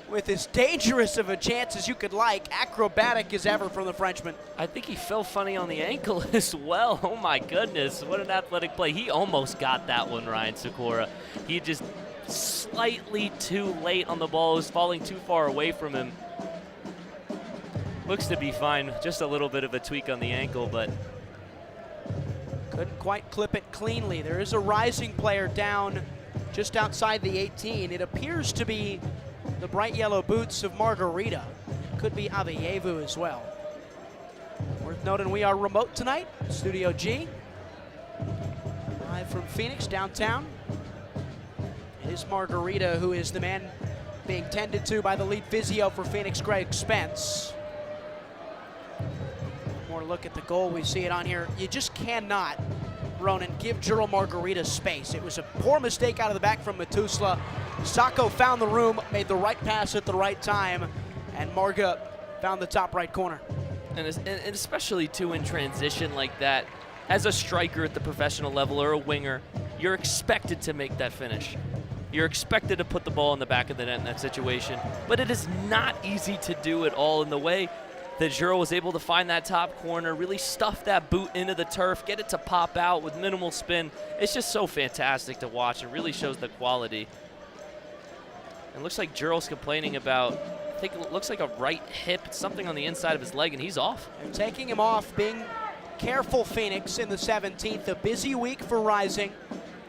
with as dangerous of a chance as you could like. Acrobatic as ever from the Frenchman. I think he fell funny on the ankle as well. Oh my goodness, what an athletic play. He almost got that one, Ryan Sikora. He just slightly too late on the ball. It was falling too far away from him. Looks to be fine. Just a little bit of a tweak on the ankle, but couldn't quite clip it cleanly. There is a Rising player down just outside the 18. It appears to be the bright yellow boots of Margarita. Could be Aveyevu as well. Worth noting we are remote tonight, Studio G. Live from Phoenix, downtown. It is Margarita who is the man being tended to by the lead physio for Phoenix, Greg Spence. look at the goal. We see it on here. You just cannot, Ronan, give Gerald Margarita space. It was a poor mistake out of the back from Matusla. Sacco found the room, made the right pass at the right time, and Marga found the top right corner. And especially, too, in transition like that, as a striker at the professional level or a winger, you're expected to make that finish. You're expected to put the ball in the back of the net in that situation, but it is not easy to do it all in the way that Giroux was able to find that top corner, really stuff that boot into the turf, get it to pop out with minimal spin. It's just so fantastic to watch. It really shows the quality. It looks like Giroux's complaining about, I think it looks like a right hip, something on the inside of his leg, and he's off. And taking him off, being careful, Phoenix in the 17th. A busy week for Rising.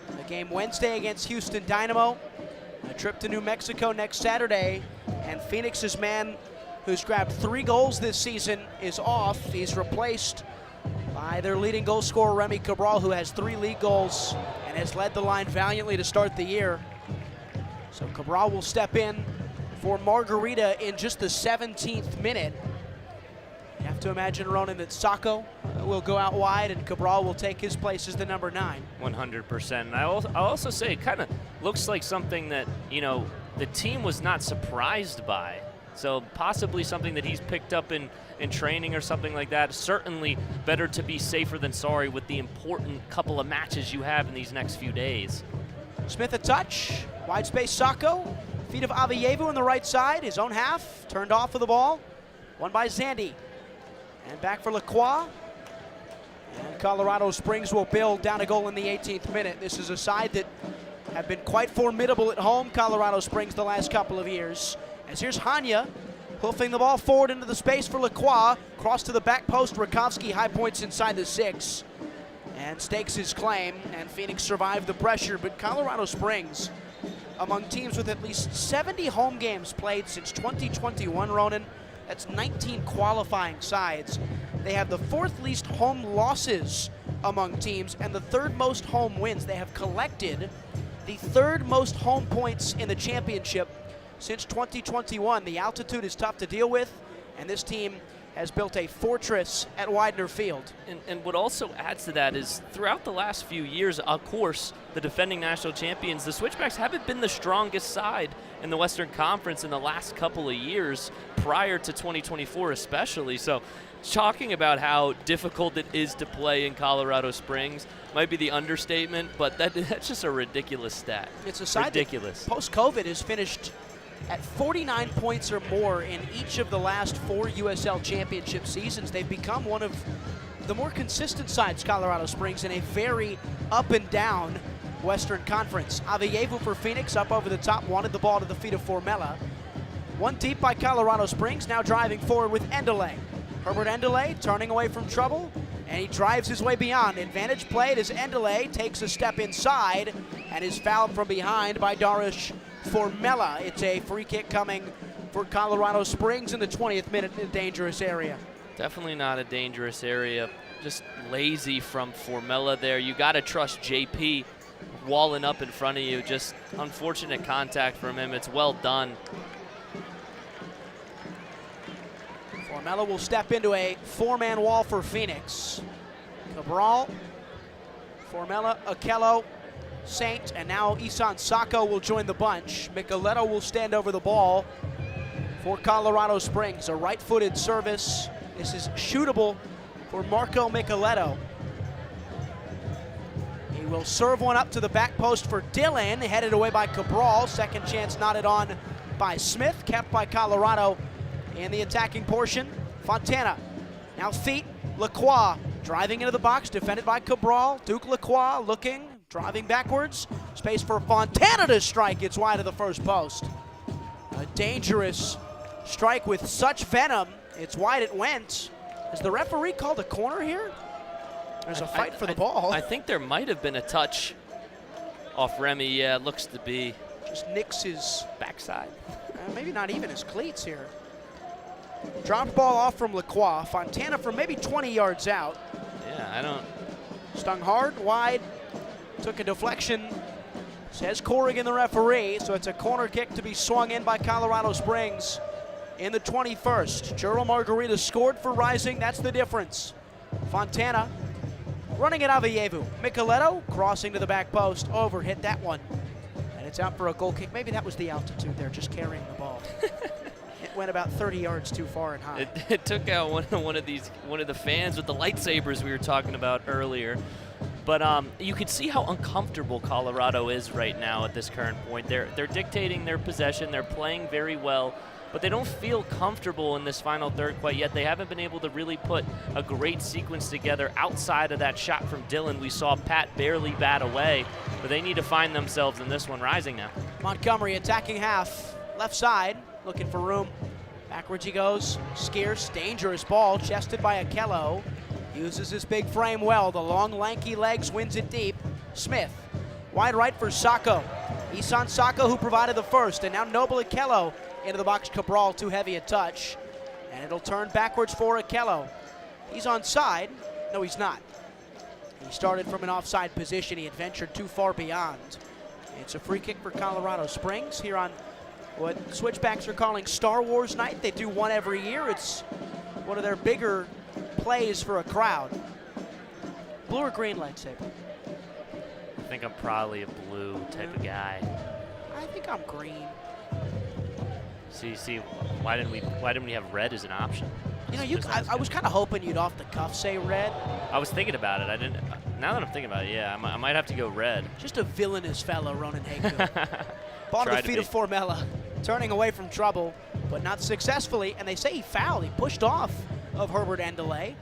The game Wednesday against Houston Dynamo. A trip to New Mexico next Saturday. And Phoenix's man who's grabbed 3 goals this season is off. He's replaced by their leading goal scorer, Remy Cabral, who has 3 league goals and has led the line valiantly to start the year. So Cabral will step in for Margarita in just the 17th minute. You have to imagine, Ronan, that Sacco will go out wide and Cabral will take his place as the number 9. 100%. And I'll also say it kind of looks like something that, you know, the team was not surprised by. So possibly something that he's picked up in training or something like that. Certainly better to be safer than sorry with the important couple of matches you have in these next few days. Smith a touch, wide space Sacco. Feet of Avayevu on the right side, his own half, turned off of the ball. Won by Zandy. And back for Lacroix. And Colorado Springs will build down a goal in the 18th minute. This is a side that have been quite formidable at home, Colorado Springs, the last couple of years. As here's Hanya, hoofing the ball forward into the space for Lacroix. Cross to the back post, Rakowski high points inside the 6. And stakes his claim, and Phoenix survived the pressure, but Colorado Springs, among teams with at least 70 home games played since 2021, Ronan, that's 19 qualifying sides. They have the 4th least home losses among teams and the 3rd most home wins. They have collected the 3rd most home points in the championship since 2021. The altitude is tough to deal with, and this team has built a fortress at Widener Field. And what also adds to that is throughout the last few years, of course, the defending national champions, the Switchbacks haven't been the strongest side in the Western Conference in the last couple of years, prior to 2024 especially. So talking about how difficult it is to play in Colorado Springs might be the understatement, but that's just a ridiculous stat. It's a side ridiculous. That post-COVID has finished at 49 points or more in each of the last 4 USL championship seasons. They've become one of the more consistent sides, Colorado Springs, in a very up and down Western Conference. Avayevu for Phoenix, up over the top, wanted the ball to the feet of Formella. One deep by Colorado Springs, now driving forward with Endeley. Herbert Endeley turning away from trouble, and he drives his way beyond. Advantage played as Endeley takes a step inside and is fouled from behind by Darius Formella. It's a free kick coming for Colorado Springs in the 20th minute in a dangerous area. Definitely not a dangerous area. Just lazy from Formella there. You got to trust JP walling up in front of you. Just unfortunate contact from him. It's well done. Formella will step into a 4-man wall for Phoenix. Cabral, Formella, Okello, Saint, and now Isan Sacco will join the bunch. Micheletto will stand over the ball for Colorado Springs. A right-footed service. This is shootable for Marco Micheletto. He will serve one up to the back post for Dillon, headed away by Cabral. Second chance knotted on by Smith, kept by Colorado in the attacking portion. Fontana, now feet, Lacroix driving into the box, defended by Cabral. Duke Lacroix looking, driving backwards. Space for Fontana to strike. It's wide of the first post. A dangerous strike with such venom. It's wide it went. Has the referee called a corner here? There's a fight for the ball. I think there might have been a touch off Remy. Yeah, it looks to be. Just nicks his backside. Maybe not even his cleats here. Dropped ball off from Lacroix. Fontana from maybe 20 yards out. Yeah, I don't. Stung hard, wide. Took a deflection. Says Corrigan, the referee. So it's a corner kick to be swung in by Colorado Springs in the 21st. Gerald Margarita scored for Rising. That's the difference. Fontana running at Avievu. Micheletto crossing to the back post. Over, hit that one. And it's out for a goal kick. Maybe that was the altitude there, just carrying the ball. It went about 30 yards too far and high. It took out one of the fans with the lightsabers we were talking about earlier. But you can see how uncomfortable Colorado is right now at this current point. They're dictating their possession. They're playing very well, but they don't feel comfortable in this final third quite yet. They haven't been able to really put a great sequence together outside of that shot from Dillon. We saw Pat barely bat away, but they need to find themselves in this one. Rising now. Montgomery attacking half, left side, looking for room. Backwards he goes. Skierce, dangerous ball, chested by Akello. Uses his big frame well. The long, lanky legs wins it deep. Smith, wide right for Sacco. Isan Sacco who provided the first, and now Noble Akello into the box. Cabral too heavy a touch, and it'll turn backwards for Akello. He's onside. No, he's not. He started from an offside position. He had ventured too far beyond. It's a free kick for Colorado Springs here on what Switchbacks are calling Star Wars Night. They do one every year. It's one of their bigger plays for a crowd. Blue or green lightsaber? I think I'm probably a blue type of guy. I think I'm green. See, why didn't we have red as an option? You know, I was kind of hoping you'd off the cuff say red. I was thinking about it. I didn't. Now that I'm thinking about it, yeah, I might have to go red. Just a villainous fellow, Ronan Haku. Ball to the feet of Formella, turning away from trouble, but not successfully. And they say he fouled. He pushed off of Herbert Endeley,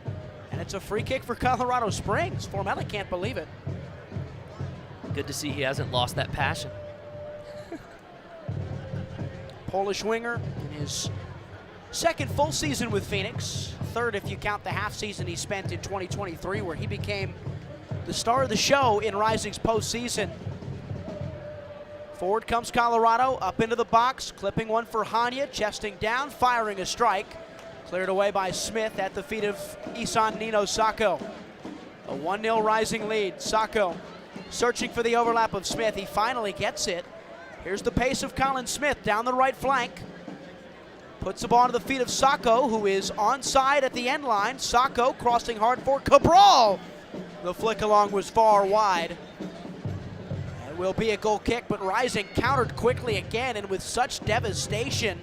and it's a free kick for Colorado Springs. Formella can't believe it. Good to see he hasn't lost that passion. Polish winger in his second full season with Phoenix, third if you count the half season he spent in 2023, where he became the star of the show in Rising's postseason. Forward comes Colorado, up into the box, clipping one for Hanya, chesting down, firing a strike. Cleared away by Smith at the feet of Isan Nino Sacco. A 1-0 Rising lead. Sacco searching for the overlap of Smith. He finally gets it. Here's the pace of Colin Smith down the right flank. Puts the ball to the feet of Sacco, who is onside at the end line. Sacco crossing hard for Cabral. The flick along was far wide. It will be a goal kick, but Rising countered quickly again, and with such devastation,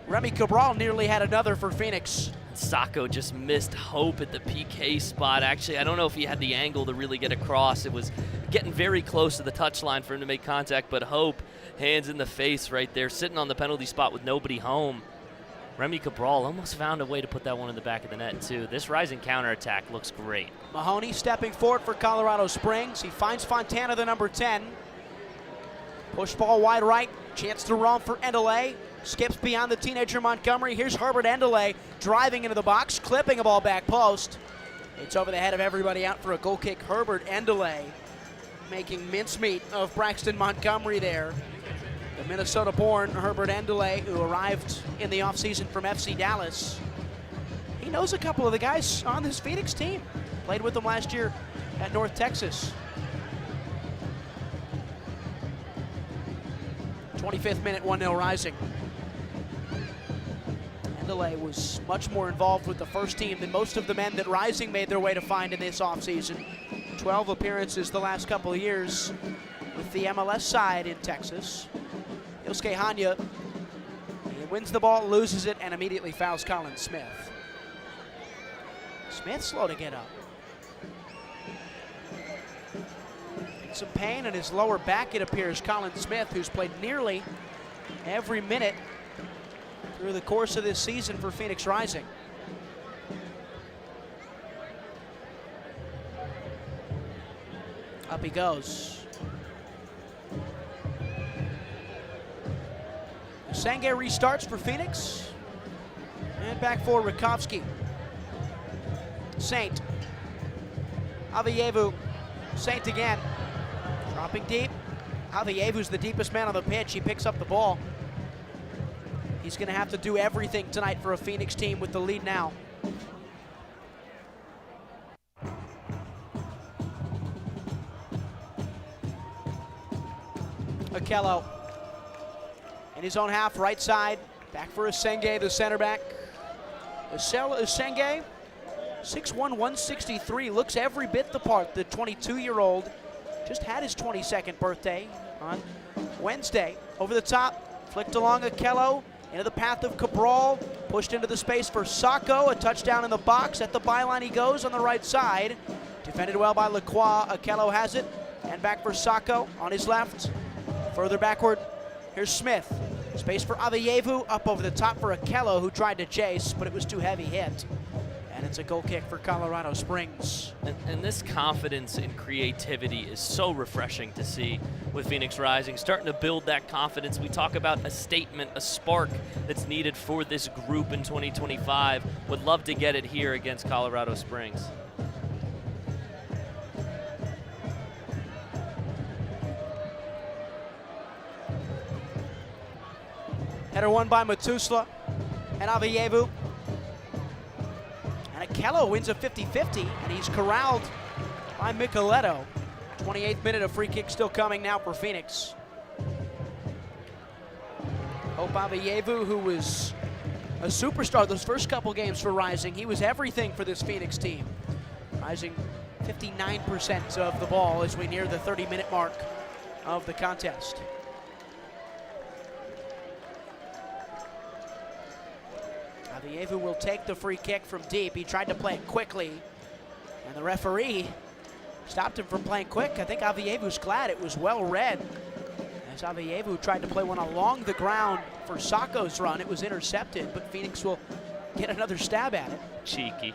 Remy Cabral nearly had another for Phoenix. Sacco just missed Hope at the PK spot. Actually, I don't know if he had the angle to really get across. It was getting very close to the touchline for him to make contact, but Hope, hands in the face right there, sitting on the penalty spot with nobody home. Remy Cabral almost found a way to put that one in the back of the net, too. This Rising counterattack looks great. Mahoney stepping forward for Colorado Springs. He finds Fontana, the number 10. Push ball wide right. Chance to roam for Endeley. Skips beyond the teenager Montgomery. Here's Herbert Endeley driving into the box, clipping a ball back post. It's over the head of everybody, out for a goal kick. Herbert Endeley making mincemeat of Braxton Montgomery there. The Minnesota-born Herbert Endeley, who arrived in the offseason from FC Dallas. He knows a couple of the guys on this Phoenix team. Played with them last year at North Texas. 25th minute, 1-0 Rising. Endeley was much more involved with the first team than most of the men that Rising made their way to find in this offseason. 12 appearances the last couple of years with the MLS side in Texas. Yosuke Hanya, he wins the ball, loses it, and immediately fouls Colin Smith. Smith slow to get up. In some pain in his lower back, it appears. Colin Smith, who's played nearly every minute through the course of this season for Phoenix Rising. Up he goes. Senge restarts for Phoenix. And back for Rakovsky. Saint. Avievu. Saint again. Dropping deep. Avievu's the deepest man on the pitch. He picks up the ball. He's going to have to do everything tonight for a Phoenix team with the lead now. Akello in his own half, right side. Back for Senge, the center back. Senge 6'1", 163, looks every bit the part. The 22-year-old just had his 22nd birthday on Wednesday. Over the top, flicked along Okello, into the path of Cabral, pushed into the space for Sacco, a touchdown in the box. At the byline he goes on the right side. Defended well by Lacroix. Okello has it, and back for Sacco on his left. Further backward, here's Smith. Space for Avievu, up over the top for Okello, who tried to chase, but it was too heavy hit. And it's a goal kick for Colorado Springs. And this confidence and creativity is so refreshing to see with Phoenix Rising, starting to build that confidence. We talk about a statement, a spark that's needed for this group in 2025. Would love to get it here against Colorado Springs. Header won by Matusla and Avievu. And Okello wins a 50-50, and he's corralled by Micheletto. 28th minute, a free kick still coming now for Phoenix. Hope Avievu, who was a superstar those first couple games for Rising, he was everything for this Phoenix team. Rising 59% of the ball as we near the 30-minute mark of the contest. Avievu will take the free kick from deep. He tried to play it quickly, and the referee stopped him from playing quick. I think Avievu's glad it was well read, as Avievu tried to play one along the ground for Sacco's run. It was intercepted, but Phoenix will get another stab at it. Cheeky.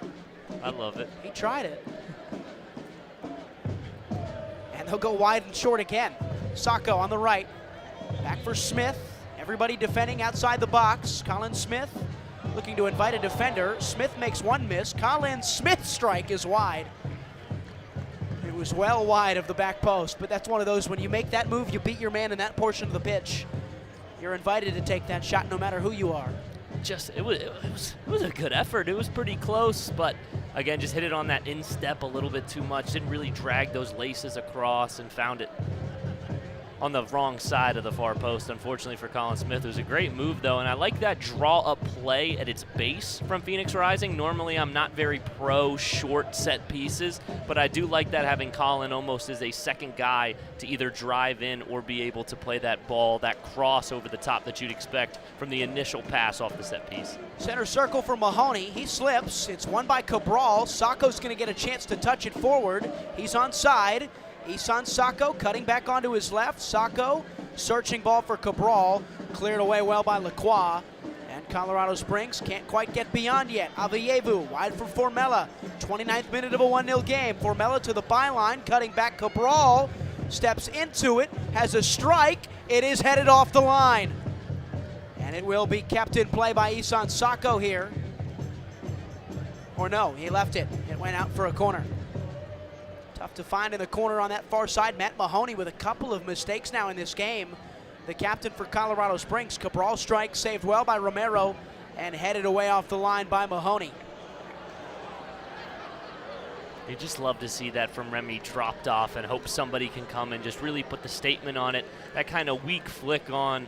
I love it. He tried it. And they'll go wide and short again. Sacco on the right. Back for Smith. Everybody defending outside the box. Colin Smith looking to invite a defender. Smith makes one miss. Colin Smith's strike is wide. It was well wide of the back post, but that's one of those, when you make that move, you beat your man in that portion of the pitch. You're invited to take that shot no matter who you are. It was a good effort. It was pretty close, but again, just hit it on that instep a little bit too much. Didn't really drag those laces across and found it on the wrong side of the far post, unfortunately for Colin Smith. It was a great move, though, and I like that draw-up play at its base from Phoenix Rising. Normally, I'm not very pro short set pieces, but I do like that, having Colin almost as a second guy to either drive in or be able to play that ball, that cross over the top that you'd expect from the initial pass off the set piece. Center circle for Mahoney. He slips. It's won by Cabral. Sacco's going to get a chance to touch it forward. He's onside. Isan Sacco cutting back onto his left. Sacco searching ball for Cabral. Cleared away well by Lacroix. And Colorado Springs can't quite get beyond yet. Avievu wide for Formella. 29th minute of a 1-0 game. Formella to the byline, cutting back. Cabral steps into it, has a strike. It is headed off the line. And it will be kept in play by Isan Sacco here. Or no, he left it. It went out for a corner. Tough to find in the corner on that far side. Matt Mahoney with a couple of mistakes now in this game. The captain for Colorado Springs. Cabral strike saved well by Romero and headed away off the line by Mahoney. You just love to see that from Remy dropped off and hope somebody can come and just really put the statement on it. That kind of weak flick on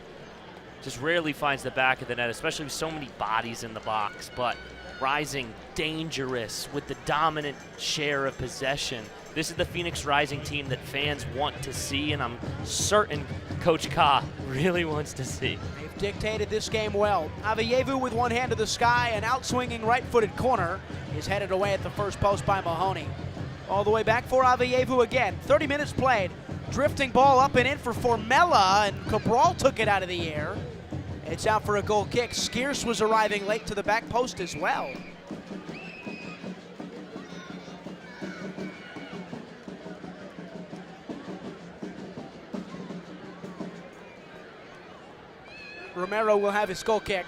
just rarely finds the back of the net, especially with so many bodies in the box. But Rising dangerous with the dominant share of possession. This is the Phoenix Rising team that fans want to see, and I'm certain Coach Ka really wants to see. They've dictated this game well. Avievu with one hand to the sky, an out-swinging right-footed corner is headed away at the first post by Mahoney. All the way back for Avievu again. 30 minutes played. Drifting ball up and in for Formella, and Cabral took it out of the air. It's out for a goal kick. Skierce was arriving late to the back post as well. Romero will have his goal kick.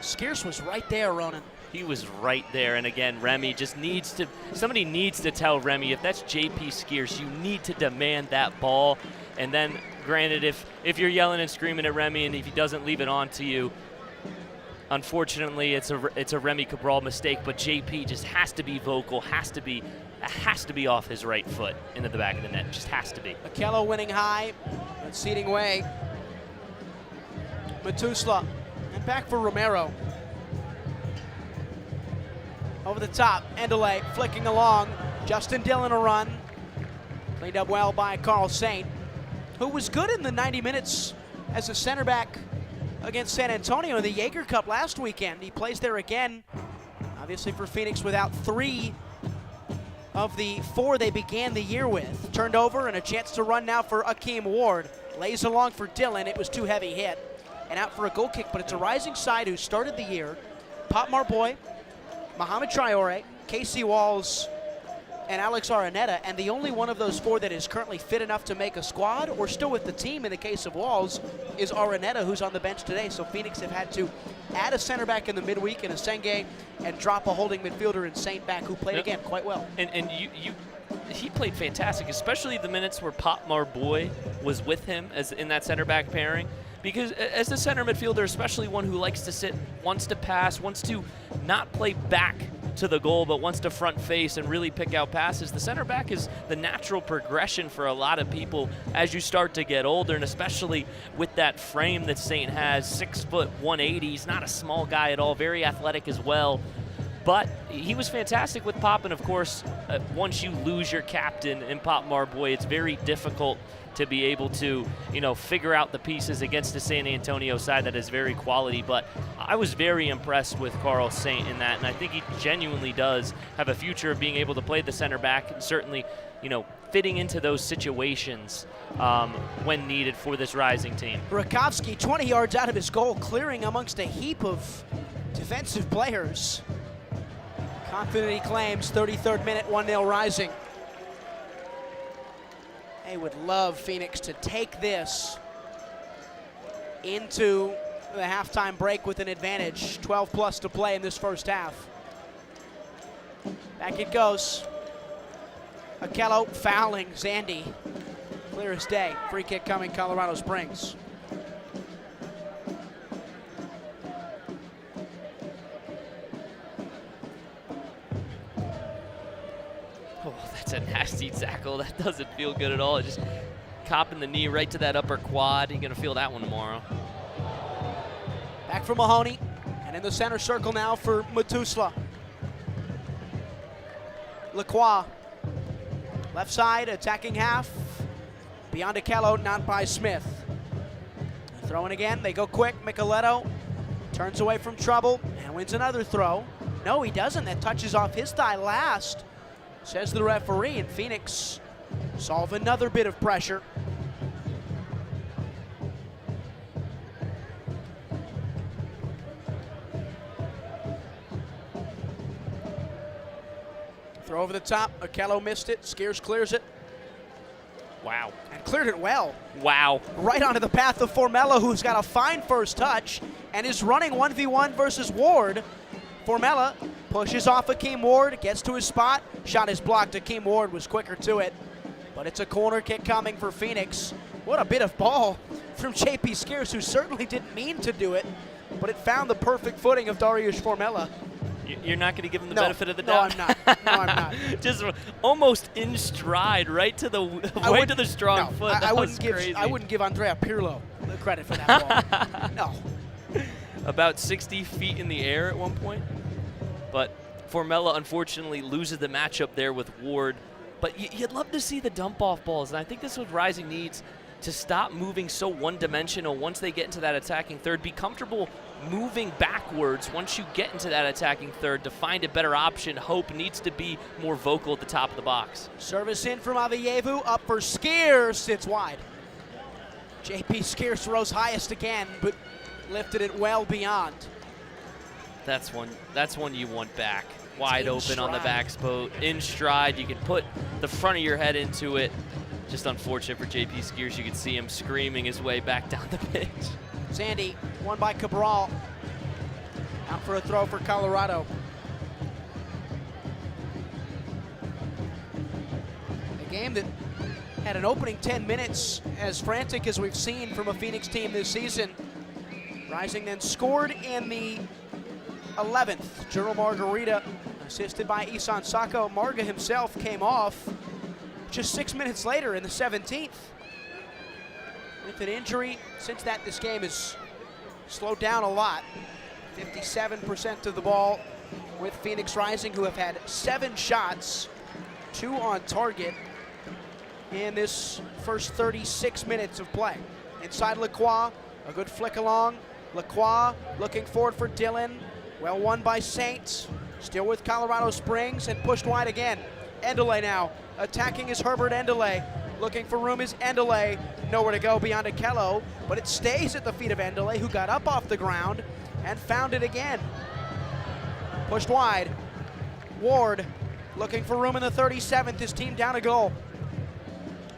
Skierce was right there, Ronan. He was right there, and again, Remy just needs to, somebody needs to tell Remy, if that's JP Skierce, you need to demand that ball. And then, granted, if you're yelling and screaming at Remy and if he doesn't leave it on to you, unfortunately, it's a Remy Cabral mistake, but JP just has to be vocal, has to be off his right foot into the back of the net, just has to be. Okello winning high, but ceding way. Matusla, and back for Romero. Over the top, Endelay flicking along. Justin Dillon a run. Cleaned up well by Carl Saint, who was good in the 90 minutes as a center back against San Antonio in the Jaeger Cup last weekend. He plays there again, obviously for Phoenix without 3 of the 4 they began the year with. Turned over and a chance to run now for Akeem Ward. Lays along for Dillon. It was too heavy hit and out for a goal kick, but it's a rising side who started the year. Pop Marboy, Mohamed Traore, Casey Walls, and Alex Araneta, and the only one of those 4 that is currently fit enough to make a squad or still with the team in the case of Walls is Araneta, who's on the bench today. So Phoenix have had to add a center back in the midweek in Asenge and drop a holding midfielder in Saint back, who played again quite well. And he played fantastic, especially the minutes where Pop Marboy was with him as in that center back pairing. Because as a center midfielder, especially one who likes to sit, wants to pass, wants to not play back to the goal, but wants to front face and really pick out passes, the center back is the natural progression for a lot of people as you start to get older, and especially with that frame that Saint has, 6 foot 180. He's not a small guy at all, very athletic as well. But he was fantastic with Pop, and of course, once you lose your captain in Pop Marboy, it's very difficult to be able to, figure out the pieces against the San Antonio side that is very quality. But I was very impressed with Carl Saint in that, and I think he genuinely does have a future of being able to play the center back and certainly, fitting into those situations when needed for this Rising team. Rakovsky 20 yards out of his goal, clearing amongst a heap of defensive players. Confident he claims, 33rd minute, 1-0 Rising. They would love Phoenix to take this into the halftime break with an advantage. 12 plus to play in this first half. Back it goes. Akello fouling Zandy. Clear as day. Free kick coming, Colorado Springs. That's a nasty tackle. That doesn't feel good at all. Just copping the knee right to that upper quad. You're going to feel that one tomorrow. Back for Mahoney. And in the center circle now for Matusla. Lacroix. Left side, attacking half. Beyond Akello, not by Smith. Throwing again. They go quick. Micheletto turns away from trouble and wins another throw. No, he doesn't. That touches off his thigh last, says the referee, and Phoenix solve another bit of pressure. Throw over the top. Akello missed it. Skiers clears it. Wow. And cleared it well. Wow. Right onto the path of Formella, who's got a fine first touch and is running 1v1 versus Ward. Formella pushes off Akeem Ward, gets to his spot. Shot is blocked. Akeem Ward was quicker to it. But it's a corner kick coming for Phoenix. What a bit of ball from JP Skiers, who certainly didn't mean to do it, but it found the perfect footing of Dariusz Formella. You're not going to give him the benefit of the doubt? No, I'm not. No, I'm not. Just almost in stride, right to the strong foot. I wouldn't give Andrea Pirlo the credit for that ball. No. About 60 feet in the air at one point. But Formella, unfortunately, loses the matchup there with Ward. But you'd love to see the dump-off balls, and I think this is what Rising needs, to stop moving so one-dimensional once they get into that attacking third. Be comfortable moving backwards once you get into that attacking third to find a better option. Hope needs to be more vocal at the top of the box. Service in from Avievu, up for Skiers. It's wide. JP Skiers throws highest again, but lifted it well beyond. That's one you want back. Wide open on the back spoke. In stride, you can put the front of your head into it. Just unfortunate for JP Skiers. You can see him screaming his way back down the pitch. Zandy, won by Cabral. Out for a throw for Colorado. A game that had an opening 10 minutes as frantic as we've seen from a Phoenix team this season. Rising then scored in the 11th. Gerald Margarita, assisted by Isan Sako. Marga himself came off just 6 minutes later in the 17th. With an injury, since that this game has slowed down a lot. 57% of the ball with Phoenix Rising, who have had 7 shots, 2 on target in this first 36 minutes of play. Inside Lacroix, a good flick along. Lacroix looking forward for Dillon. Well won by Saint. Still with Colorado Springs and pushed wide again. Endeley now attacking is Herbert Endeley. Looking for room is Endeley. Nowhere to go beyond Akello, but it stays at the feet of Endeley, who got up off the ground and found it again. Pushed wide. Ward looking for room in the 37th. His team down a goal.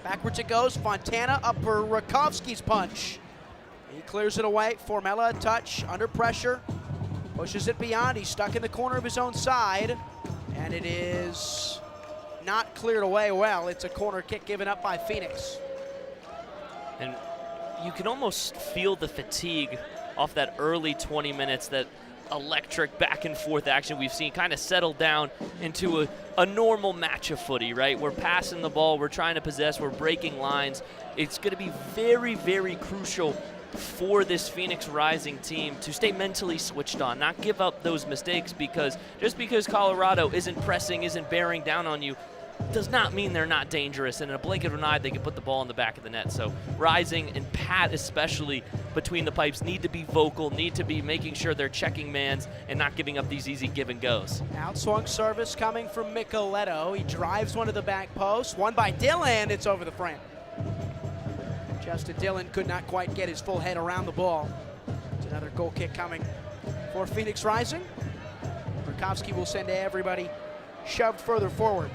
Backwards it goes. Fontana up for Rakowski's punch. He clears it away. Formella a touch under pressure. Pushes it beyond. He's stuck in the corner of his own side. And it is not cleared away well. It's a corner kick given up by Phoenix. And you can almost feel the fatigue off that early 20 minutes, that electric back and forth action we've seen kind of settle down into a normal match of footy, right? We're passing the ball, we're trying to possess, we're breaking lines. It's going to be very, very crucial for this Phoenix Rising team to stay mentally switched on, not give up those mistakes, because just because Colorado isn't pressing, isn't bearing down on you, does not mean they're not dangerous, and in a blink of an eye they can put the ball in the back of the net. So Rising and Pat especially between the pipes need to be vocal, need to be making sure they're checking mans and not giving up these easy give and goes. Outswung service coming from Micheletto. He drives one to the back post, won by Dillon. It's over the frame. Justin Dillon could not quite get his full head around the ball. It's another goal kick coming for Phoenix Rising. Rakowski will send everybody shoved further forward.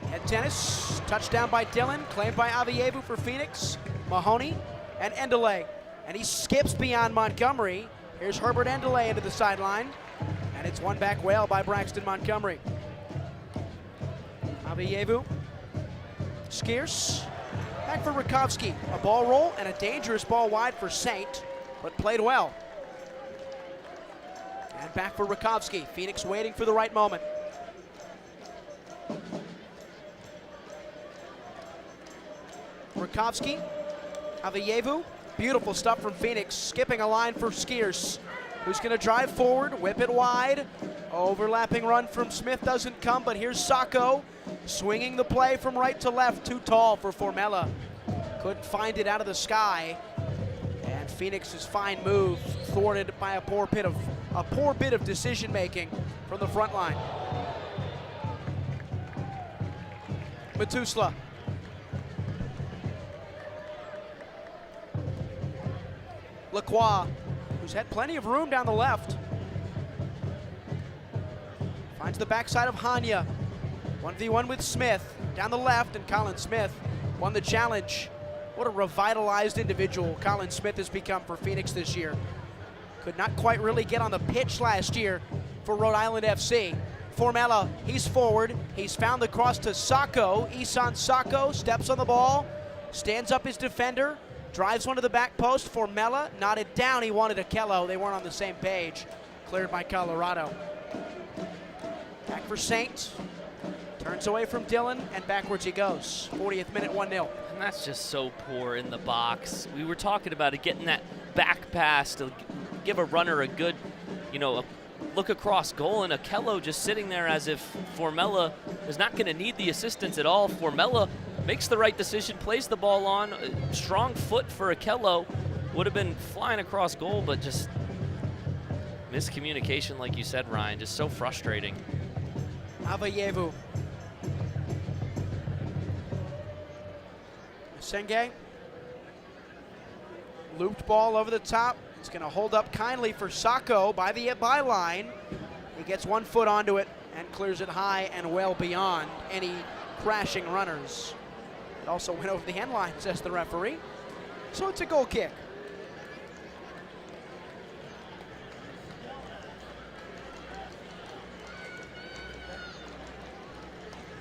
Head tennis, touchdown by Dillon, claimed by Avievu for Phoenix, Mahoney, and Endeley. And he skips beyond Montgomery. Here's Herbert Endeley into the sideline. And it's won back well by Braxton Montgomery. Avievu. Skeers. Back for Rakowski. A ball roll and a dangerous ball wide for Saint, but played well. And back for Rakowski. Phoenix waiting for the right moment. Rakowski. Avievu. Beautiful stuff from Phoenix. Skipping a line for Skeers, who's going to drive forward, whip it wide. Overlapping run from Smith doesn't come, but here's Sacco swinging the play from right to left. Too tall for Formella. Couldn't find it out of the sky. And Phoenix's fine move thwarted by a poor bit of decision making from the front line. Matusla. Lacroix, who's had plenty of room down the left. Finds the backside of Hanya. 1v1 with Smith down the left, and Colin Smith won the challenge. What a revitalized individual Colin Smith has become for Phoenix this year. Could not quite really get on the pitch last year for Rhode Island FC. Formella, he's forward. He's found the cross to Sacco. Isan Sacco steps on the ball, stands up his defender, drives one to the back post. Formella nodded down. He wanted Akello. They weren't on the same page. Cleared by Colorado. Back for Saint. Turns away from Dillon, and backwards he goes. 40th minute, 1-0. And that's just so poor in the box. We were talking about it, getting that back pass to give a runner a good, a look across goal, and Akello just sitting there as if Formella is not going to need the assistance at all. Formella makes the right decision, plays the ball on. A strong foot for Akello. Would have been flying across goal, but just miscommunication, like you said, Ryan. Just so frustrating. Avievu. Senge. Looped ball over the top. It's going to hold up kindly for Sacco by the byline. He gets 1 foot onto it and clears it high and well beyond any crashing runners. It also went over the end line, says the referee. So it's a goal kick.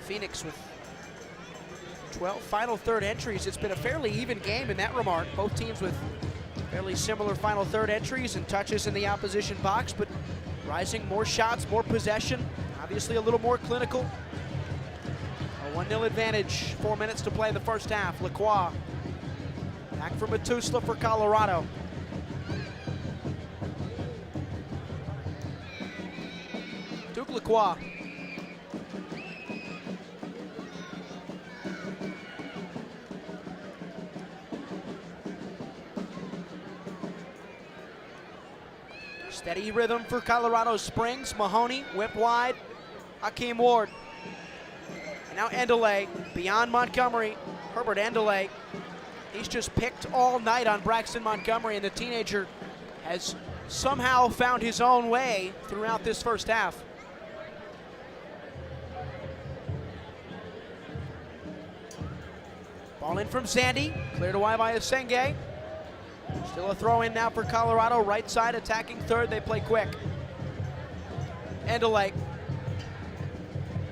Phoenix with 12 final third entries. It's been a fairly even game in that remark. Both teams with fairly similar final third entries and touches in the opposition box, but Rising more shots, more possession, obviously a little more clinical. A 1-0 advantage, 4 minutes to play in the first half. Lacroix Back for Matusla for Colorado. Duke Lacroix. Steady rhythm for Colorado Springs. Mahoney, whip wide. Hakeem Ward. And now Endelay, beyond Montgomery. Herbert Endelay. He's just picked all night on Braxton Montgomery, and the teenager has somehow found his own way throughout this first half. Ball in from Zandy, cleared away by Asenge. Still a throw in now for Colorado, right side attacking third, they play quick. Endelay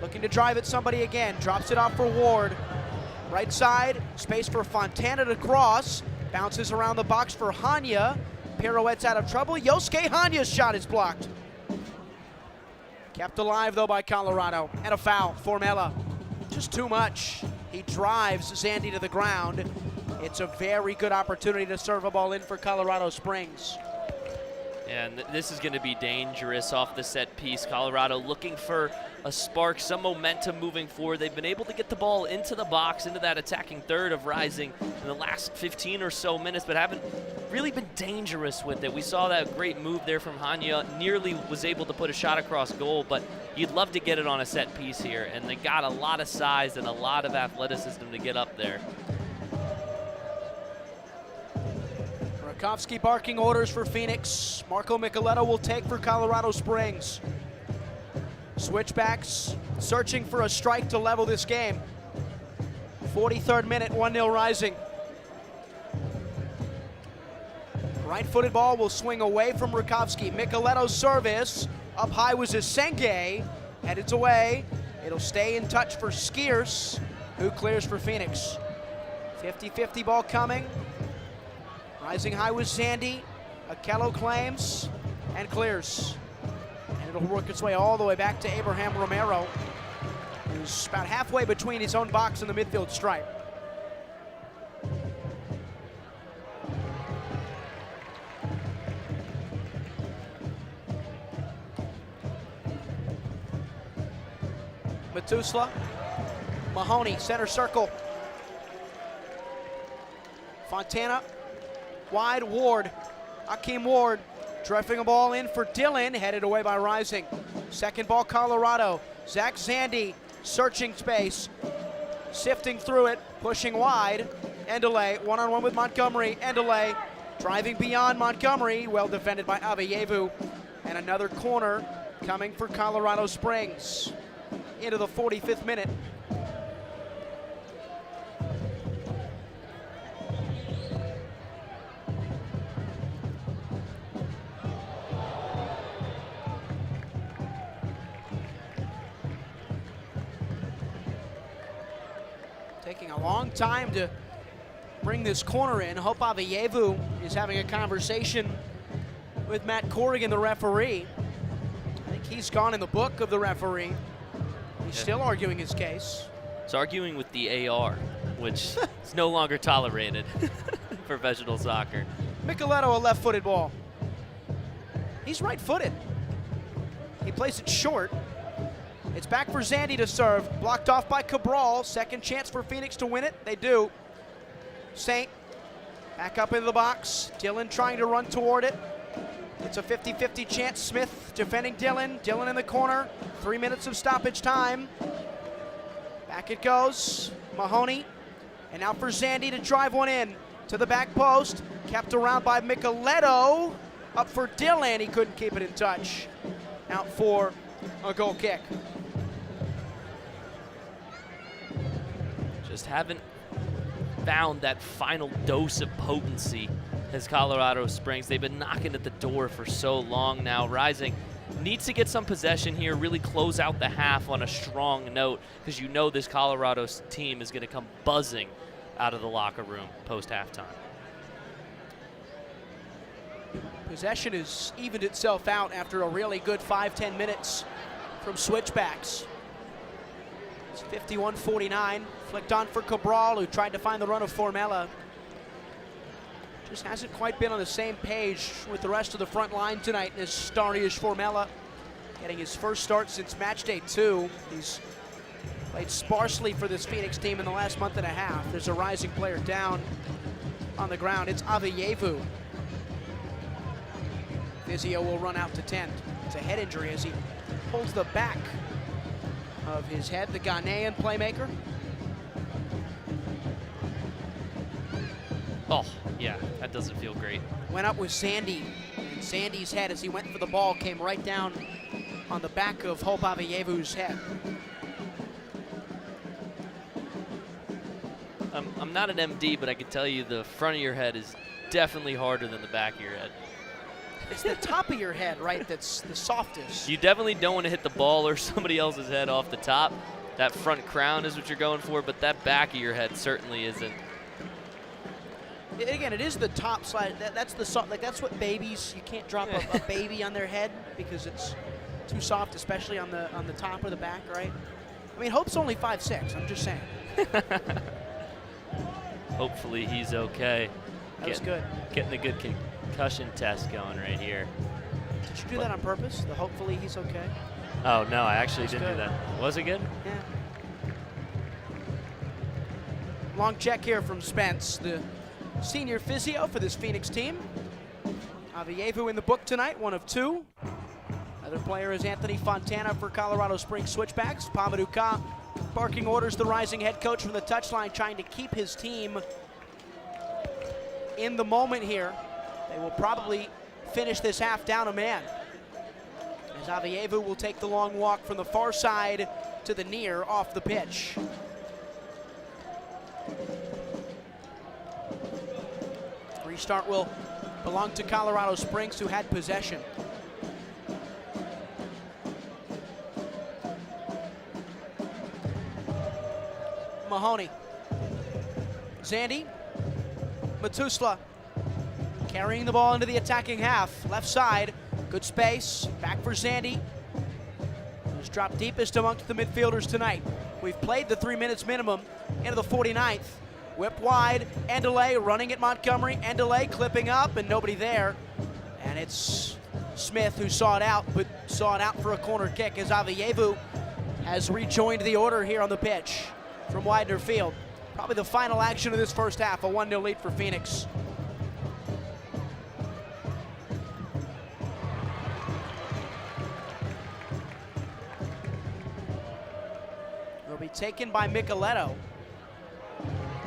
looking to drive at somebody again, drops it off for Ward. Right side, space for Fontana to cross, bounces around the box for Hanya. Pirouette's out of trouble, Yosuke Hanya's shot is blocked. Kept alive though by Colorado, and a foul, Formella. Just too much. He drives Zandy to the ground. It's a very good opportunity to serve a ball in for Colorado Springs. And this is going to be dangerous off the set piece. Colorado looking for a spark, some momentum moving forward. They've been able to get the ball into the box, into that attacking third of Rising in the last 15 or so minutes, but haven't really been dangerous with it. We saw that great move there from Hanya. Nearly was able to put a shot across goal, but you'd love to get it on a set piece here. And they got a lot of size and a lot of athleticism to get up there. Rakowski barking orders for Phoenix. Marco Micheletto will take for Colorado Springs. Switchbacks searching for a strike to level this game. 43rd minute, 1-0 Rising. Right-footed ball will swing away from Rakowski. Micheletto's service. Up high was Asenge. Headed away. It'll stay in touch for Skeers, who clears for Phoenix. 50-50 ball coming. Rising high with Zandy. Akello claims and clears. And it'll work its way all the way back to Abraham Romero, who's about halfway between his own box and the midfield stripe. Matusla. Mahoney, center circle. Fontana. Wide, Ward. Hakeem Ward drifting a ball in for Dillon, headed away by Rising. Second ball, Colorado. Zach Zandy searching space, sifting through it, pushing wide. Endelay, one-on-one with Montgomery. Endelay driving beyond Montgomery, well defended by Aveyevu. And another corner coming for Colorado Springs into the 45th minute. Taking a long time to bring this corner in. Hope Aveyevu is having a conversation with Matt Corrigan, the referee. I think he's gone in the book of the referee. He's still arguing his case. He's arguing with the AR, which is no longer tolerated in professional soccer. Micheletto, a left-footed ball. He's right-footed. He plays it short. It's back for Zandy to serve. Blocked off by Cabral. Second chance for Phoenix to win it. They do. Saint back up into the box. Dillon trying to run toward it. It's a 50-50 chance. Smith defending Dillon. Dillon in the corner. 3 minutes of stoppage time. Back it goes. Mahoney. And now for Zandy to drive one in to the back post. Kept around by Micheletto. Up for Dillon. He couldn't keep it in touch. Out for a goal kick. Just haven't found that final dose of potency as Colorado Springs. They've been knocking at the door for so long now. Rising needs to get some possession here, really close out the half on a strong note, because you know this Colorado team is going to come buzzing out of the locker room post-halftime. Possession has evened itself out after a really good 5-10 minutes from switchbacks. It's 51-49, flicked on for Cabral, who tried to find the run of Formella. just hasn't quite been on the same page with the rest of the front line tonight as Stariusz Formella, getting his first start since match day 2. He's played sparsely for this Phoenix team in the last month and a half. There's a rising player down on the ground. It's Avayevu. Vizio will run out to tend. It's a head injury as he pulls the back of his head, the Ghanaian playmaker. Oh, yeah, that doesn't feel great. Went up with Sandy, and Sandy's head as he went for the ball came right down on the back of Hope Avayevu's head. I'm not an MD, but I can tell you the front of your head is definitely harder than the back of your head. It's the top of your head, right, that's the softest. You definitely don't want to hit the ball or somebody else's head off the top. That front crown is what you're going for, but that back of your head certainly isn't. Again, it is the top side. That's the soft. Like that's what babies. You can't drop a baby on their head because it's too soft, especially on the top or the back, right? I mean, Hope's only 5'6". I'm just saying. Hopefully he's okay. That was good. Getting a good concussion test going right here. Did you do that on purpose? The hopefully he's okay? Oh, no, I actually didn't do that. Was it good? Yeah. Long check here from Spence, the senior physio for this Phoenix team. Avayevu in the book tonight, 1 of 2. Other player is Anthony Fontana for Colorado Springs Switchbacks. Pamadou Ka barking orders, the rising head coach from the touchline, trying to keep his team in the moment here. They will probably finish this half down a man, as Avayevu will take the long walk from the far side to the near off the pitch. Restart will belong to Colorado Springs, who had possession. Mahoney, Zandy, Matusla carrying the ball into the attacking half. Left side, good space, back for Zandy, who's dropped deepest amongst the midfielders tonight. We've played the 3 minutes minimum into the 49th. Whip wide, Endelay running at Montgomery, Endelay clipping up and nobody there. And it's Smith who saw it out, but saw it out for a corner kick as Avayevu has rejoined the order here on the pitch from Widener Field. Probably the final action of this first half, a 1-0 lead for Phoenix. Will be taken by Micheletto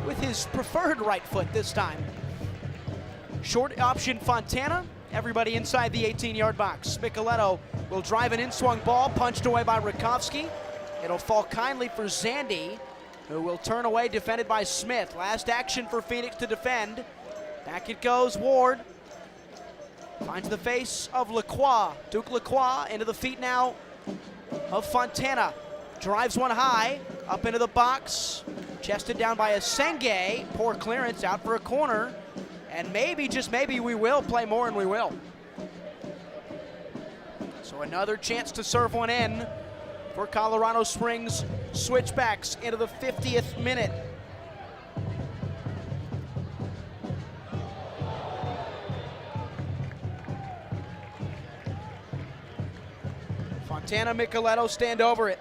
with his preferred right foot this time. Short option Fontana, everybody inside the 18-yard box. Micheletto will drive an in-swung ball, punched away by Rakovsky. It'll fall kindly for Zandy, who will turn away, defended by Smith. Last action for Phoenix to defend. Back it goes, Ward. Finds the face of Lacroix. Duke Lacroix into the feet now of Fontana. Drives one high, up into the box. Chested down by Asenge. Poor clearance, out for a corner. And maybe, just maybe, we will play more, and we will. So another chance to serve one in for Colorado Springs Switchbacks into the 50th minute. Fontana, Micheletto stand over it.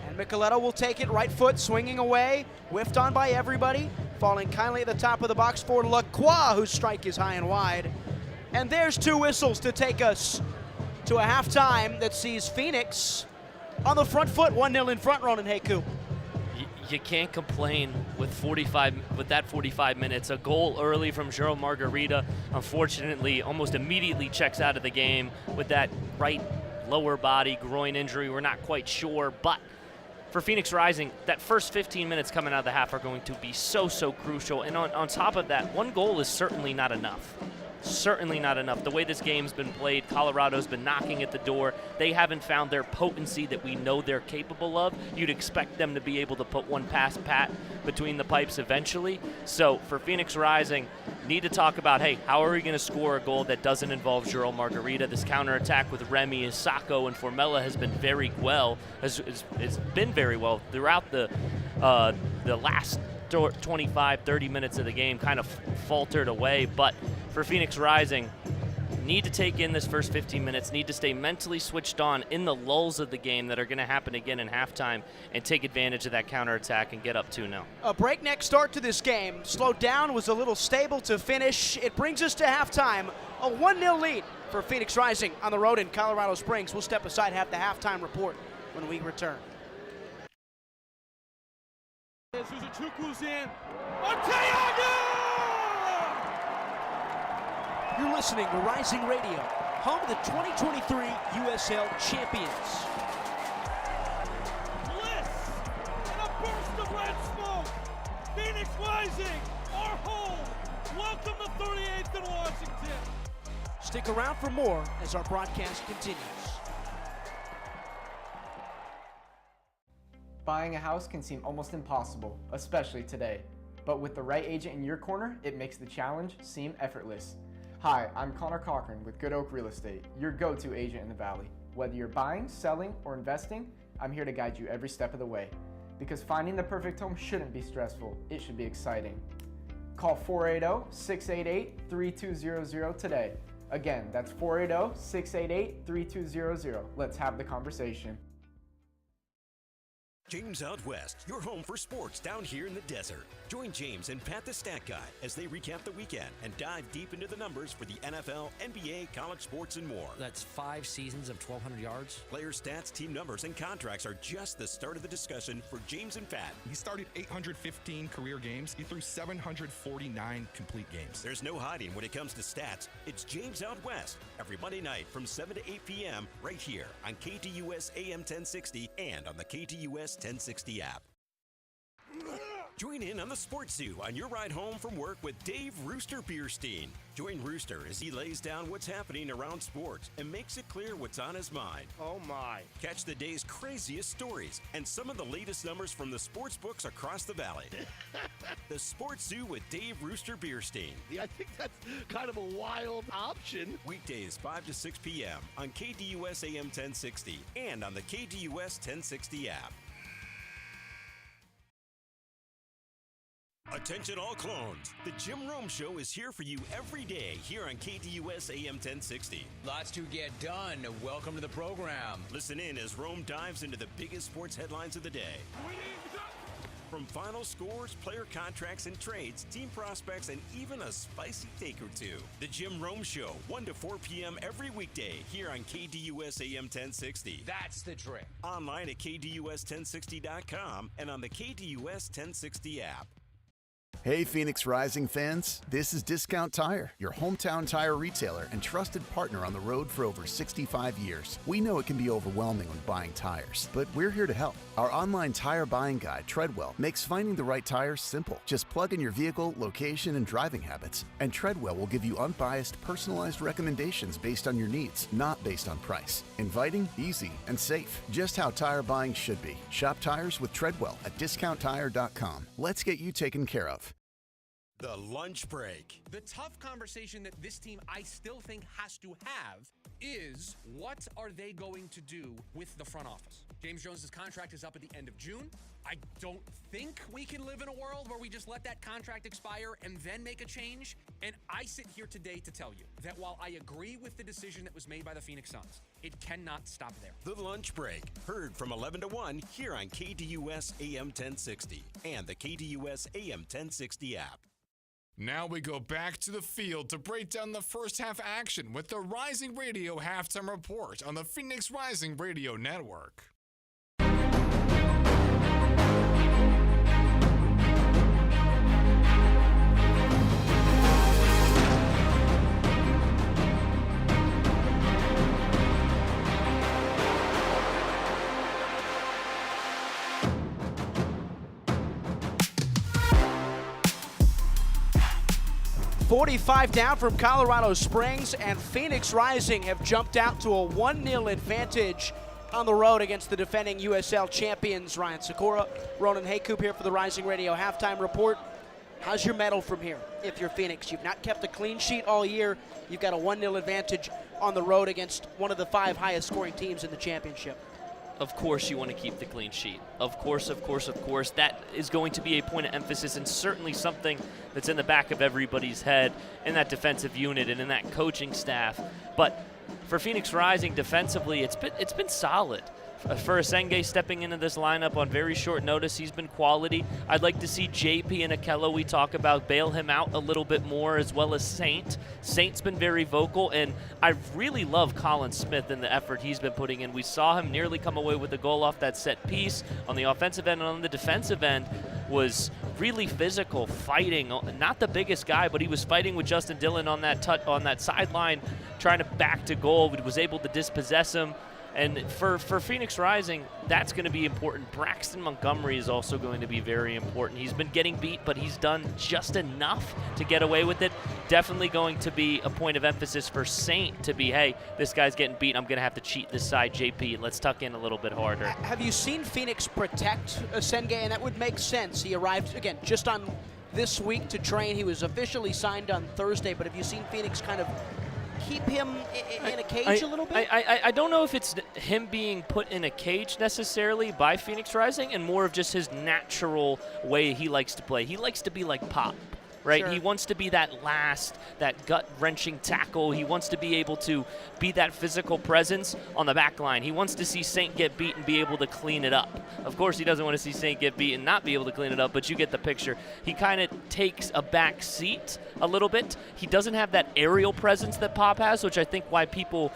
And Micheletto will take it, right foot swinging away, whiffed on by everybody, falling kindly at the top of the box for Lacroix, whose strike is high and wide. And there's 2 whistles to take us to a halftime that sees Phoenix on the front foot, 1-0 in front, Ronan Haku. You can't complain with that 45 minutes. A goal early from Gerald Margarita, unfortunately, almost immediately checks out of the game with that right lower body groin injury. We're not quite sure, but for Phoenix Rising, that first 15 minutes coming out of the half are going to be so crucial. And on top of that, 1 goal is certainly not enough. Certainly not enough. The way this game's been played, Colorado's been knocking at the door. They haven't found their potency that we know they're capable of. You'd expect them to be able to put one past Pat between the pipes eventually. So for Phoenix Rising, need to talk about, hey, how are we going to score a goal that doesn't involve Gerald Margarita? This counterattack with Remy, Isako, and Formella has been very well. Has been very well throughout the last 25, 30 minutes of the game kind of faltered away. But for Phoenix Rising, need to take in this first 15 minutes, need to stay mentally switched on in the lulls of the game that are going to happen again in halftime and take advantage of that counterattack and get up 2-0. A breakneck start to this game. Slowed down, was a little stable to finish. It brings us to halftime, a 1-0 lead for Phoenix Rising on the road in Colorado Springs. We'll step aside, have the halftime report when we return. Suzuku's in. Arteaga! You're listening to Rising Radio, home of the 2023 USL champions. Bliss and a burst of red smoke. Phoenix Rising, our home. Welcome to 38th and Washington. Stick around for more as our broadcast continues. Buying a house can seem almost impossible, especially today. But with the right agent in your corner, it makes the challenge seem effortless. Hi, I'm Connor Cochran with Good Oak Real Estate, your go-to agent in the Valley. Whether you're buying, selling, or investing, I'm here to guide you every step of the way. Because finding the perfect home shouldn't be stressful, it should be exciting. Call 480-688-3200 today. Again, that's 480-688-3200. Let's have the conversation. James Out West, your home for sports down here in the desert. Join James and Pat the Stat Guy as they recap the weekend and dive deep into the numbers for the NFL, NBA, college sports, and more. That's 5 seasons of 1,200 yards. Player stats, team numbers, and contracts are just the start of the discussion for James and Pat. He started 815 career games. He threw 749 complete games. There's no hiding when it comes to stats. It's James Out West every Monday night from 7 to 8 p.m. right here on KTUS AM 1060 and on the KTUS 1060 app. Join in on the Sports Zoo on your ride home from work with Dave Rooster Bierstein. Join Rooster as he lays down what's happening around sports and makes it clear what's on his mind. Oh my. Catch the day's craziest stories and some of the latest numbers from the sports books across the valley. The Sports Zoo with Dave Rooster Bierstein. Yeah, I think that's kind of a wild option. Weekdays 5 to 6 p.m. on KTUS AM 1060 and on the KTUS 1060 app. Attention all clones, the Jim Rome Show is here for you every day here on KTUS AM 1060. Lots to get done. Welcome to the program. Listen in as Rome dives into the biggest sports headlines of the day. From final scores, player contracts and trades, team prospects, and even a spicy take or two. The Jim Rome Show, 1 to 4 p.m. every weekday here on KTUS AM 1060. That's the trick. Online at KTUS1060.com and on the KTUS 1060 app. Hey Phoenix Rising fans, this is Discount Tire, your hometown tire retailer and trusted partner on the road for over 65 years. We know it can be overwhelming when buying tires, but we're here to help. Our online tire buying guide, Treadwell, makes finding the right tires simple. Just plug in your vehicle, location, and driving habits, and Treadwell will give you unbiased, personalized recommendations based on your needs, not based on price. Inviting, easy, and safe. Just how tire buying should be. Shop tires with Treadwell at discounttire.com. Let's get you taken care of. The lunch break. The tough conversation that this team, I still think, has to have is what are they going to do with the front office? James Jones' contract is up at the end of June. I don't think we can live in a world where we just let that contract expire and then make a change. And I sit here today to tell you that while I agree with the decision that was made by the Phoenix Suns, it cannot stop there. The lunch break, heard from 11 to 1 here on KTUS AM 1060 and the KTUS AM 1060 app. Now we go back to the field to break down the first half action with the Rising Radio halftime report on the Phoenix Rising Radio Network. .45 down from Colorado Springs, and Phoenix Rising have jumped out to a 1-0 advantage on the road against the defending USL champions. Ryan Sikora, Ronan Haycoop here for the Rising Radio halftime report. How's your mettle from here if you're Phoenix? You've not kept a clean sheet all year. You've got a 1-0 advantage on the road against one of the 5 highest scoring teams in the championship. of course you want to keep the clean sheet. Of course. That is going to be a point of emphasis and certainly something that's in the back of everybody's head in that defensive unit and in that coaching staff. But for Phoenix Rising defensively, it's been solid. For Asenge stepping into this lineup on very short notice, he's been quality. I'd like to see JP and Akello, we talk about, bail him out a little bit more, as well as Saint. Saint's been very vocal, and I really love Colin Smith and the effort he's been putting in. We saw him nearly come away with a goal off that set piece on the offensive end, and on the defensive end was really physical, fighting. Not the biggest guy, but he was fighting with Justin Dillon on that sideline, trying to back to goal. He was able to dispossess him. And for Phoenix Rising, that's going to be important. Braxton Montgomery is also going to be very important. He's been getting beat, but he's done just enough to get away with it. Definitely going to be a point of emphasis for Saint to be, hey, this guy's getting beat. I'm going to have to cheat this side, JP. Let's tuck in a little bit harder. Have you seen Phoenix protect Asenge? And that would make sense. He arrived, again, just on this week to train. He was officially signed on Thursday, but have you seen Phoenix kind of keep him in a cage a little bit? I don't know if it's him being put in a cage necessarily by Phoenix Rising, and more of just his natural way he likes to play. He likes to be like Pop, right? Sure. He wants to be that gut-wrenching tackle. He wants to be able to be that physical presence on the back line. He wants to see Saint get beat and be able to clean it up. Of course, he doesn't want to see Saint get beat and not be able to clean it up, but you get the picture. He kind of takes a back seat a little bit. He doesn't have that aerial presence that Pop has, which I think why people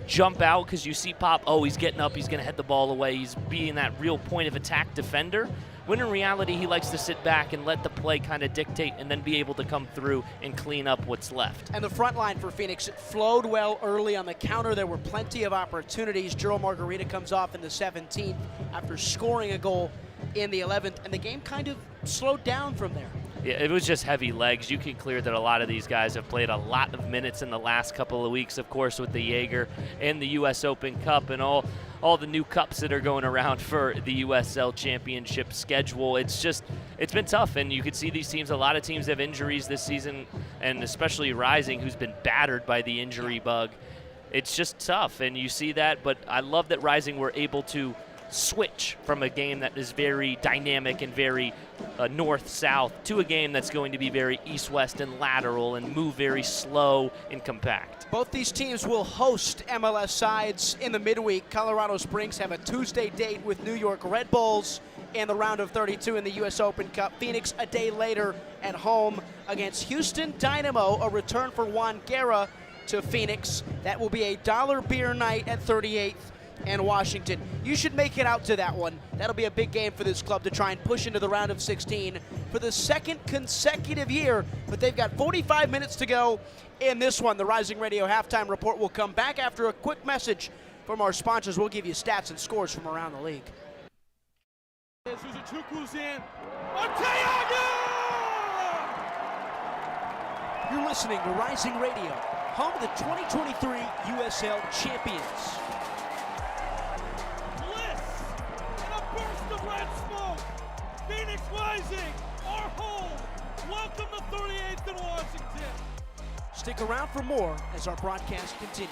jump out, because you see Pop, oh, he's getting up, he's going to head the ball away, he's being that real point of attack defender. When in reality, he likes to sit back and let the play kind of dictate and then be able to come through and clean up what's left. And the front line for Phoenix, it flowed well early on the counter. There were plenty of opportunities. Gerald Margarita comes off in the 17th after scoring a goal in the 11th, and the game kind of slowed down from there. Yeah, it was just heavy legs. You can clear that a lot of these guys have played a lot of minutes in the last couple of weeks, of course, with the Jaeger and the U.S. Open Cup and all the new cups that are going around for the USL Championship schedule. It's been tough, and you can see these teams, a lot of teams have injuries this season, and especially Rising, who's been battered by the injury bug. It's just tough, and you see that, but I love that Rising were able to switch from a game that is very dynamic and very north-south to a game that's going to be very east-west and lateral and move very slow and compact. Both these teams will host MLS sides in the midweek. Colorado Springs have a Tuesday date with New York Red Bulls in the round of 32 in the U.S. Open Cup. Phoenix a day later at home against Houston Dynamo, a return for Juan Guerra to Phoenix. That will be a dollar beer night at 38th and Washington. You should make it out to that one. That'll be a big game for this club to try and push into the round of 16 for the second consecutive year, but they've got 45 minutes to go in this one. The Rising Radio halftime report will come back after a quick message from our sponsors. We'll give you stats and scores from around the league. Suzuchukwu's in. Arteaga! You're listening to Rising Radio, home of the 2023 USL champions. Red smoke! Phoenix Rising, our home! Welcome to 38th and Washington! Stick around for more as our broadcast continues.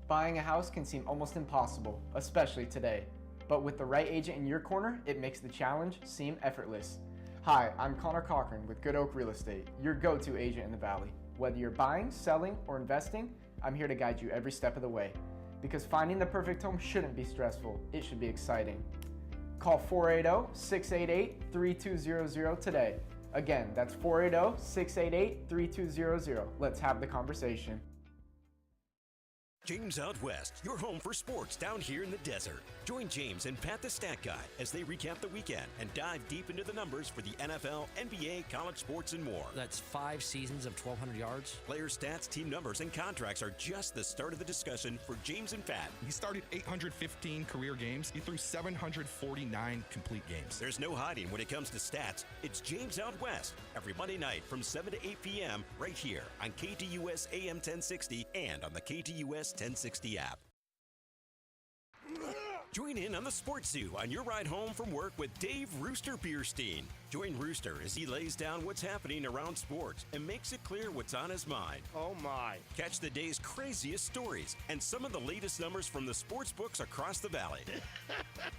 Buying a house can seem almost impossible, especially today. But with the right agent in your corner, it makes the challenge seem effortless. Hi, I'm Connor Cochran with Good Oak Real Estate, your go-to agent in the Valley. Whether you're buying, selling, or investing, I'm here to guide you every step of the way. Because finding the perfect home shouldn't be stressful, it should be exciting. Call 480-688-3200 today. Again, that's 480-688-3200. Let's have the conversation. James Out West, your home for sports down here in the desert. Join James and Pat the Stat Guy as they recap the weekend and dive deep into the numbers for the NFL, NBA, college sports, and more. That's 5 seasons of 1,200 yards. Player stats, team numbers, and contracts are just the start of the discussion for James and Pat. He started 815 career games. He threw 749 complete games. There's no hiding when it comes to stats. It's James Out West every Monday night from 7 to 8 p.m. right here on KTUS AM 1060 and on the KTUS 1060 app. Join in on the Sports Zoo on your ride home from work with Dave Rooster Bierstein. Join Rooster as he lays down what's happening around sports and makes it clear what's on his mind. Oh my. Catch the day's craziest stories and some of the latest numbers from the sports books across the valley.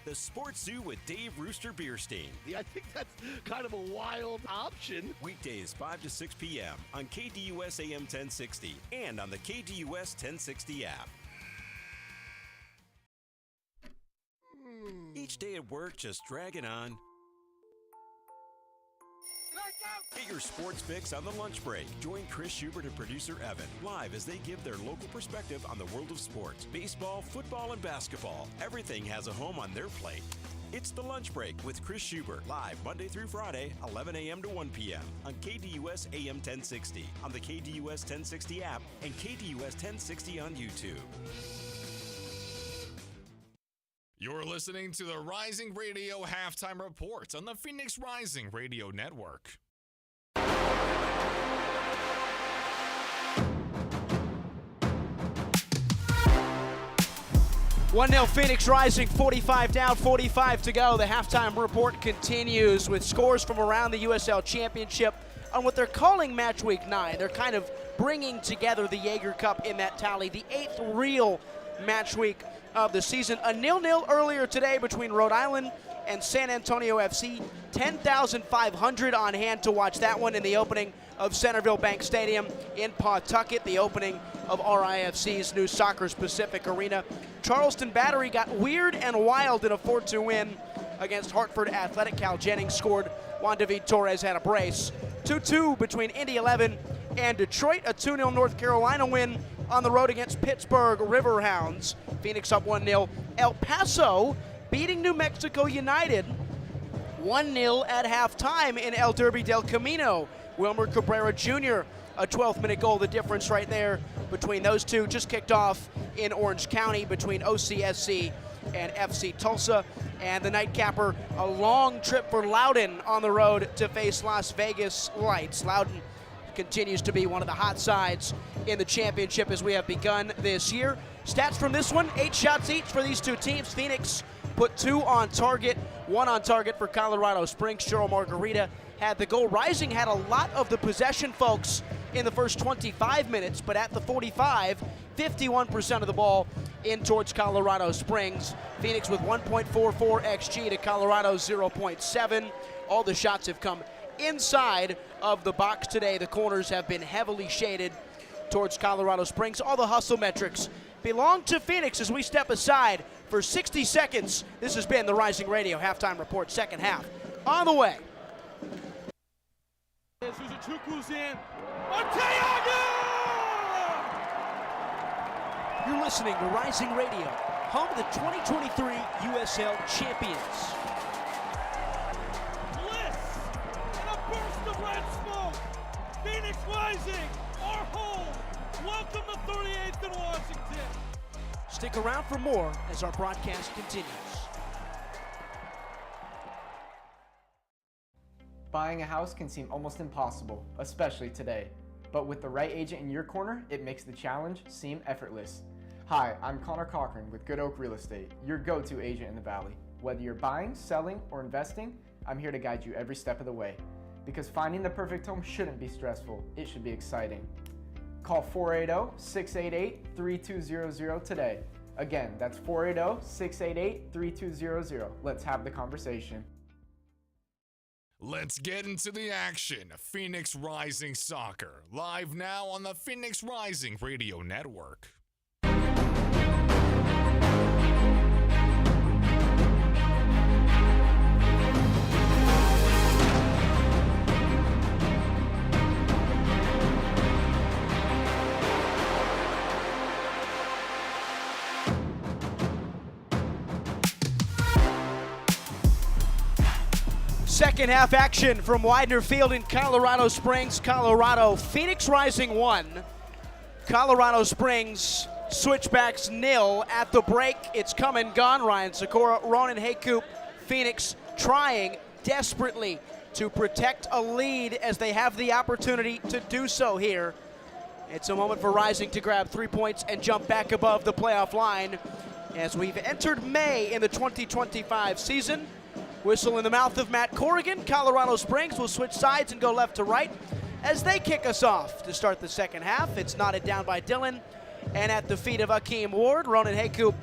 The Sports Zoo with Dave Rooster Bierstein. Yeah, I think that's kind of a wild option. Weekdays 5 to 6 p.m. on KDUS AM 1060 and on the KDUS 1060 app. Each day at work just dragging on. Get your sports fix on the lunch break. Join Chris Schubert and producer Evan live as they give their local perspective on the world of sports. Baseball, football, and basketball. Everything has a home on their plate. It's The Lunch Break with Chris Schubert, live Monday through Friday, 11 a.m. to 1 p.m. on KDUS AM 1060, on the KDUS 1060 app, and KDUS 1060 on YouTube. You're listening to the Rising Radio Halftime Report on the Phoenix Rising Radio Network. 1-0 Phoenix Rising, 45 down, 45 to go. The halftime report continues with scores from around the USL Championship on what they're calling Match Week 9. They're kind of bringing together the Jaeger Cup in that tally, the 8th real match week of the season. A 0-0 earlier today between Rhode Island and San Antonio FC. 10,500 on hand to watch that one in the opening of Centerville Bank Stadium in Pawtucket, the opening of RIFC's new Soccer Pacific Arena. Charleston Battery got weird and wild in a 4-2 win against Hartford Athletic. Cal Jennings scored. Juan David Torres had a brace. 2-2 between Indy 11 and Detroit. A 2-0 North Carolina win on the road against Pittsburgh Riverhounds. Phoenix up 1-0. El Paso beating New Mexico United 1-0 at halftime in El Derby del Camino. Wilmer Cabrera Jr., a 12th minute goal, the difference right there between those two. Just kicked off in Orange County between OCSC and FC Tulsa. And the nightcapper, a long trip for Loudoun on the road to face Las Vegas Lights. Loudoun continues to be one of the hot sides in the championship as we have begun this year. Stats from this one, 8 shots each for these two teams. Phoenix put 2 on target, 1 on target for Colorado Springs. Cheryl Margarita had the goal. Rising had a lot of the possession, folks, in the first 25 minutes, but at the 45, 51% of the ball in towards Colorado Springs. Phoenix with 1.44 XG to Colorado's 0.7. All the shots have come inside of the box today. The corners have been heavily shaded towards Colorado Springs. All the hustle metrics belong to Phoenix as we step aside for 60 seconds. This has been the Rising Radio Halftime Report, second half on the way. Suzuchuku's in. Arteaga! You're listening to Rising Radio, home of the 2023 USL Champions. Bliss and a burst of red smoke. Phoenix Rising, our home. Welcome to 38th and Washington. Stick around for more as our broadcast continues. Buying a house can seem almost impossible, especially today. But with the right agent in your corner, it makes the challenge seem effortless. Hi, I'm Connor Cochran with Good Oak Real Estate, your go-to agent in the Valley. Whether you're buying, selling, or investing, I'm here to guide you every step of the way. Because finding the perfect home shouldn't be stressful, it should be exciting. Call 480-688-3200 today. Again, that's 480-688-3200. Let's have the conversation. Let's get into the action. Phoenix Rising Soccer, live now on the Phoenix Rising Radio Network. Second half action from Widener Field in Colorado Springs, Colorado. Phoenix Rising 1, Colorado Springs Switchbacks 0 at the break. It's come and gone. Ryan Sikora, Ronan Haycoop, Phoenix trying desperately to protect a lead as they have the opportunity to do so here. It's a moment for Rising to grab 3 points and jump back above the playoff line. as we've entered May in the 2025 season. Whistle in the mouth of Matt Corrigan. Colorado Springs will switch sides and go left to right as they kick us off to start the second half. It's knotted down by Dylan, and at the feet of Akeem Ward, Ronan Haku.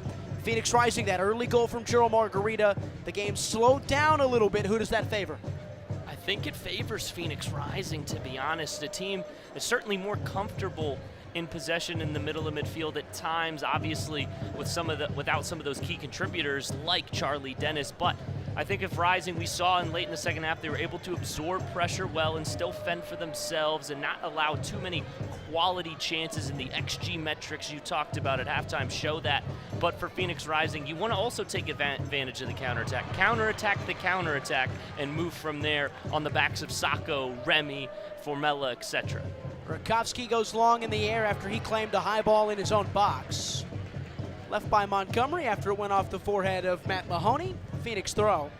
Phoenix Rising, that early goal from Gerald Margarita. The game slowed down a little bit. Who does that favor? I think it favors Phoenix Rising, to be honest. A team that's certainly more comfortable in possession in the middle of midfield at times, obviously without some of those key contributors like Charlie Dennis. But I think if Rising, we saw late in the second half, they were able to absorb pressure well and still fend for themselves and not allow too many quality chances, in the XG metrics you talked about at halftime show that. But for Phoenix Rising, you want to also take advantage of the counterattack, the counterattack, and move from there on the backs of Sacco, Remy, Formella, etc. Rakowski goes long in the air after he claimed a high ball in his own box. Left by Montgomery after it went off the forehead of Matt Mahoney. Phoenix throw.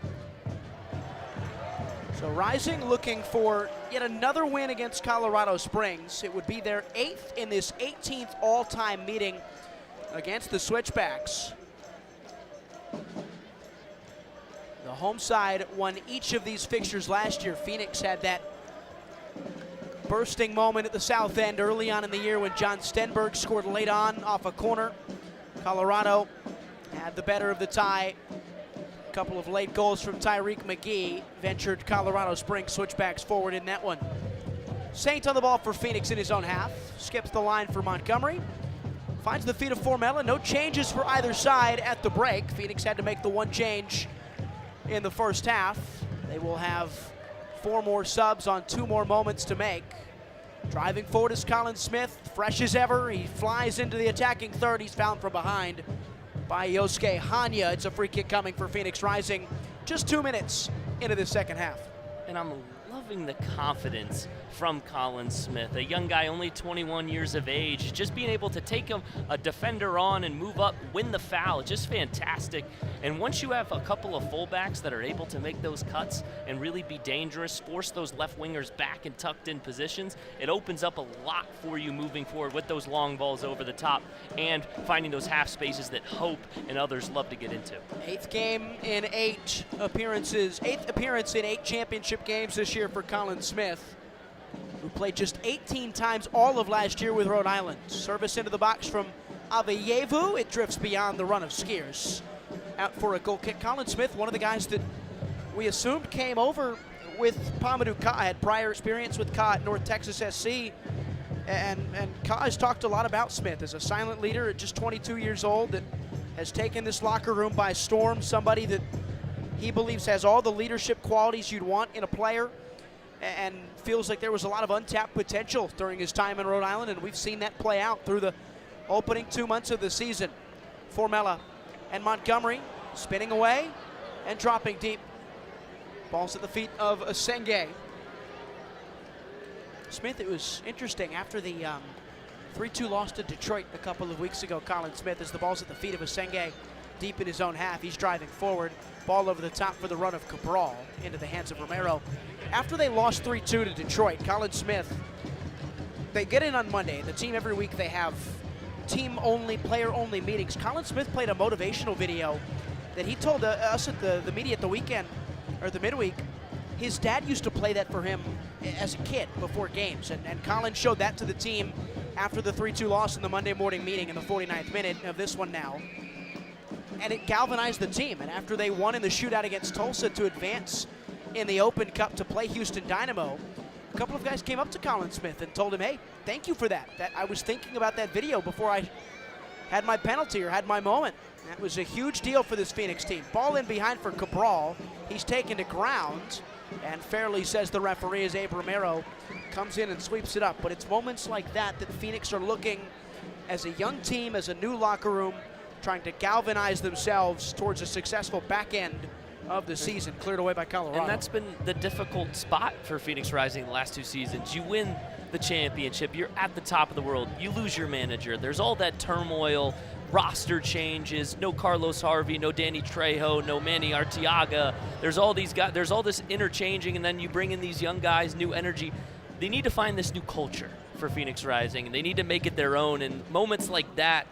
So Rising looking for yet another win against Colorado Springs. It would be their 8th in this 18th all-time meeting against the Switchbacks. The home side won each of these fixtures last year. Phoenix had that bursting moment at the south end early on in the year when John Stenberg scored late on off a corner. Colorado had the better of the tie. A couple of late goals from Tyreek McGee ventured Colorado Springs Switchbacks forward in that one. Saint on the ball for Phoenix in his own half. Skips the line for Montgomery. Finds the feet of Formella. No changes for either side at the break. Phoenix had to make the one change in the first half. They will have 4 more subs on 2 more moments to make. Driving forward is Colin Smith, fresh as ever. He flies into the attacking third. He's found from behind by Yosuke Hanya. It's a free kick coming for Phoenix Rising just 2 minutes into the second half. And I'm loving the confidence from Colin Smith, a young guy, only 21 years of age, just being able to take a defender on and move up, win the foul, just fantastic. And once you have a couple of fullbacks that are able to make those cuts and really be dangerous, force those left wingers back in tucked in positions, it opens up a lot for you moving forward with those long balls over the top and finding those half spaces that Hope and others love to get into. 8th game in 8 appearances, 8th appearance in 8 championship games this year for Colin Smith, who played just 18 times all of last year with Rhode Island. Service into the box from Aveyevu. It drifts beyond the run of skiers. Out for a goal kick. Colin Smith, one of the guys that we assumed came over with Pamadou Ka, had prior experience with Ka at North Texas SC. And Ka has talked a lot about Smith as a silent leader at just 22 years old that has taken this locker room by storm. Somebody that he believes has all the leadership qualities you'd want in a player, and feels like there was a lot of untapped potential during his time in Rhode Island, and we've seen that play out through the opening 2 months of the season. Formella and Montgomery spinning away and dropping deep. Ball's at the feet of Asenge. Smith, it was interesting after the 3-2 loss to Detroit a couple of weeks ago. Colin Smith, as the ball's at the feet of Asenge, deep in his own half. He's driving forward. Ball over the top for the run of Cabral into the hands of Romero. After they lost 3-2 to Detroit, Colin Smith, they get in on Monday. The team every week, they have team-only, player-only meetings. Colin Smith played a motivational video that he told us at the media at the weekend, or the midweek. His dad used to play that for him as a kid before games, and Colin showed that to the team after the 3-2 loss in the Monday morning meeting in the 49th minute of this one now. And it galvanized the team. And after they won in the shootout against Tulsa to advance in the Open Cup to play Houston Dynamo, a couple of guys came up to Colin Smith and told him, hey, thank you for that. I was thinking about that video before I had my penalty or had my moment. That was a huge deal for this Phoenix team. Ball in behind for Cabral. He's taken to ground, and fairly, says the referee, as Abe Romero comes in and sweeps it up. But it's moments like that that Phoenix are looking as a young team, as a new locker room, trying to galvanize themselves towards a successful back end of the season, cleared away by Colorado. And that's been the difficult spot for Phoenix Rising the last 2 seasons. You win the championship, you're at the top of the world, you lose your manager, there's all that turmoil, roster changes, no Carlos Harvey, no Danny Trejo, no Manny Arteaga, there's all these guys, there's all this interchanging, and then you bring in these young guys, new energy. They need to find this new culture for Phoenix Rising, and they need to make it their own, and moments like that,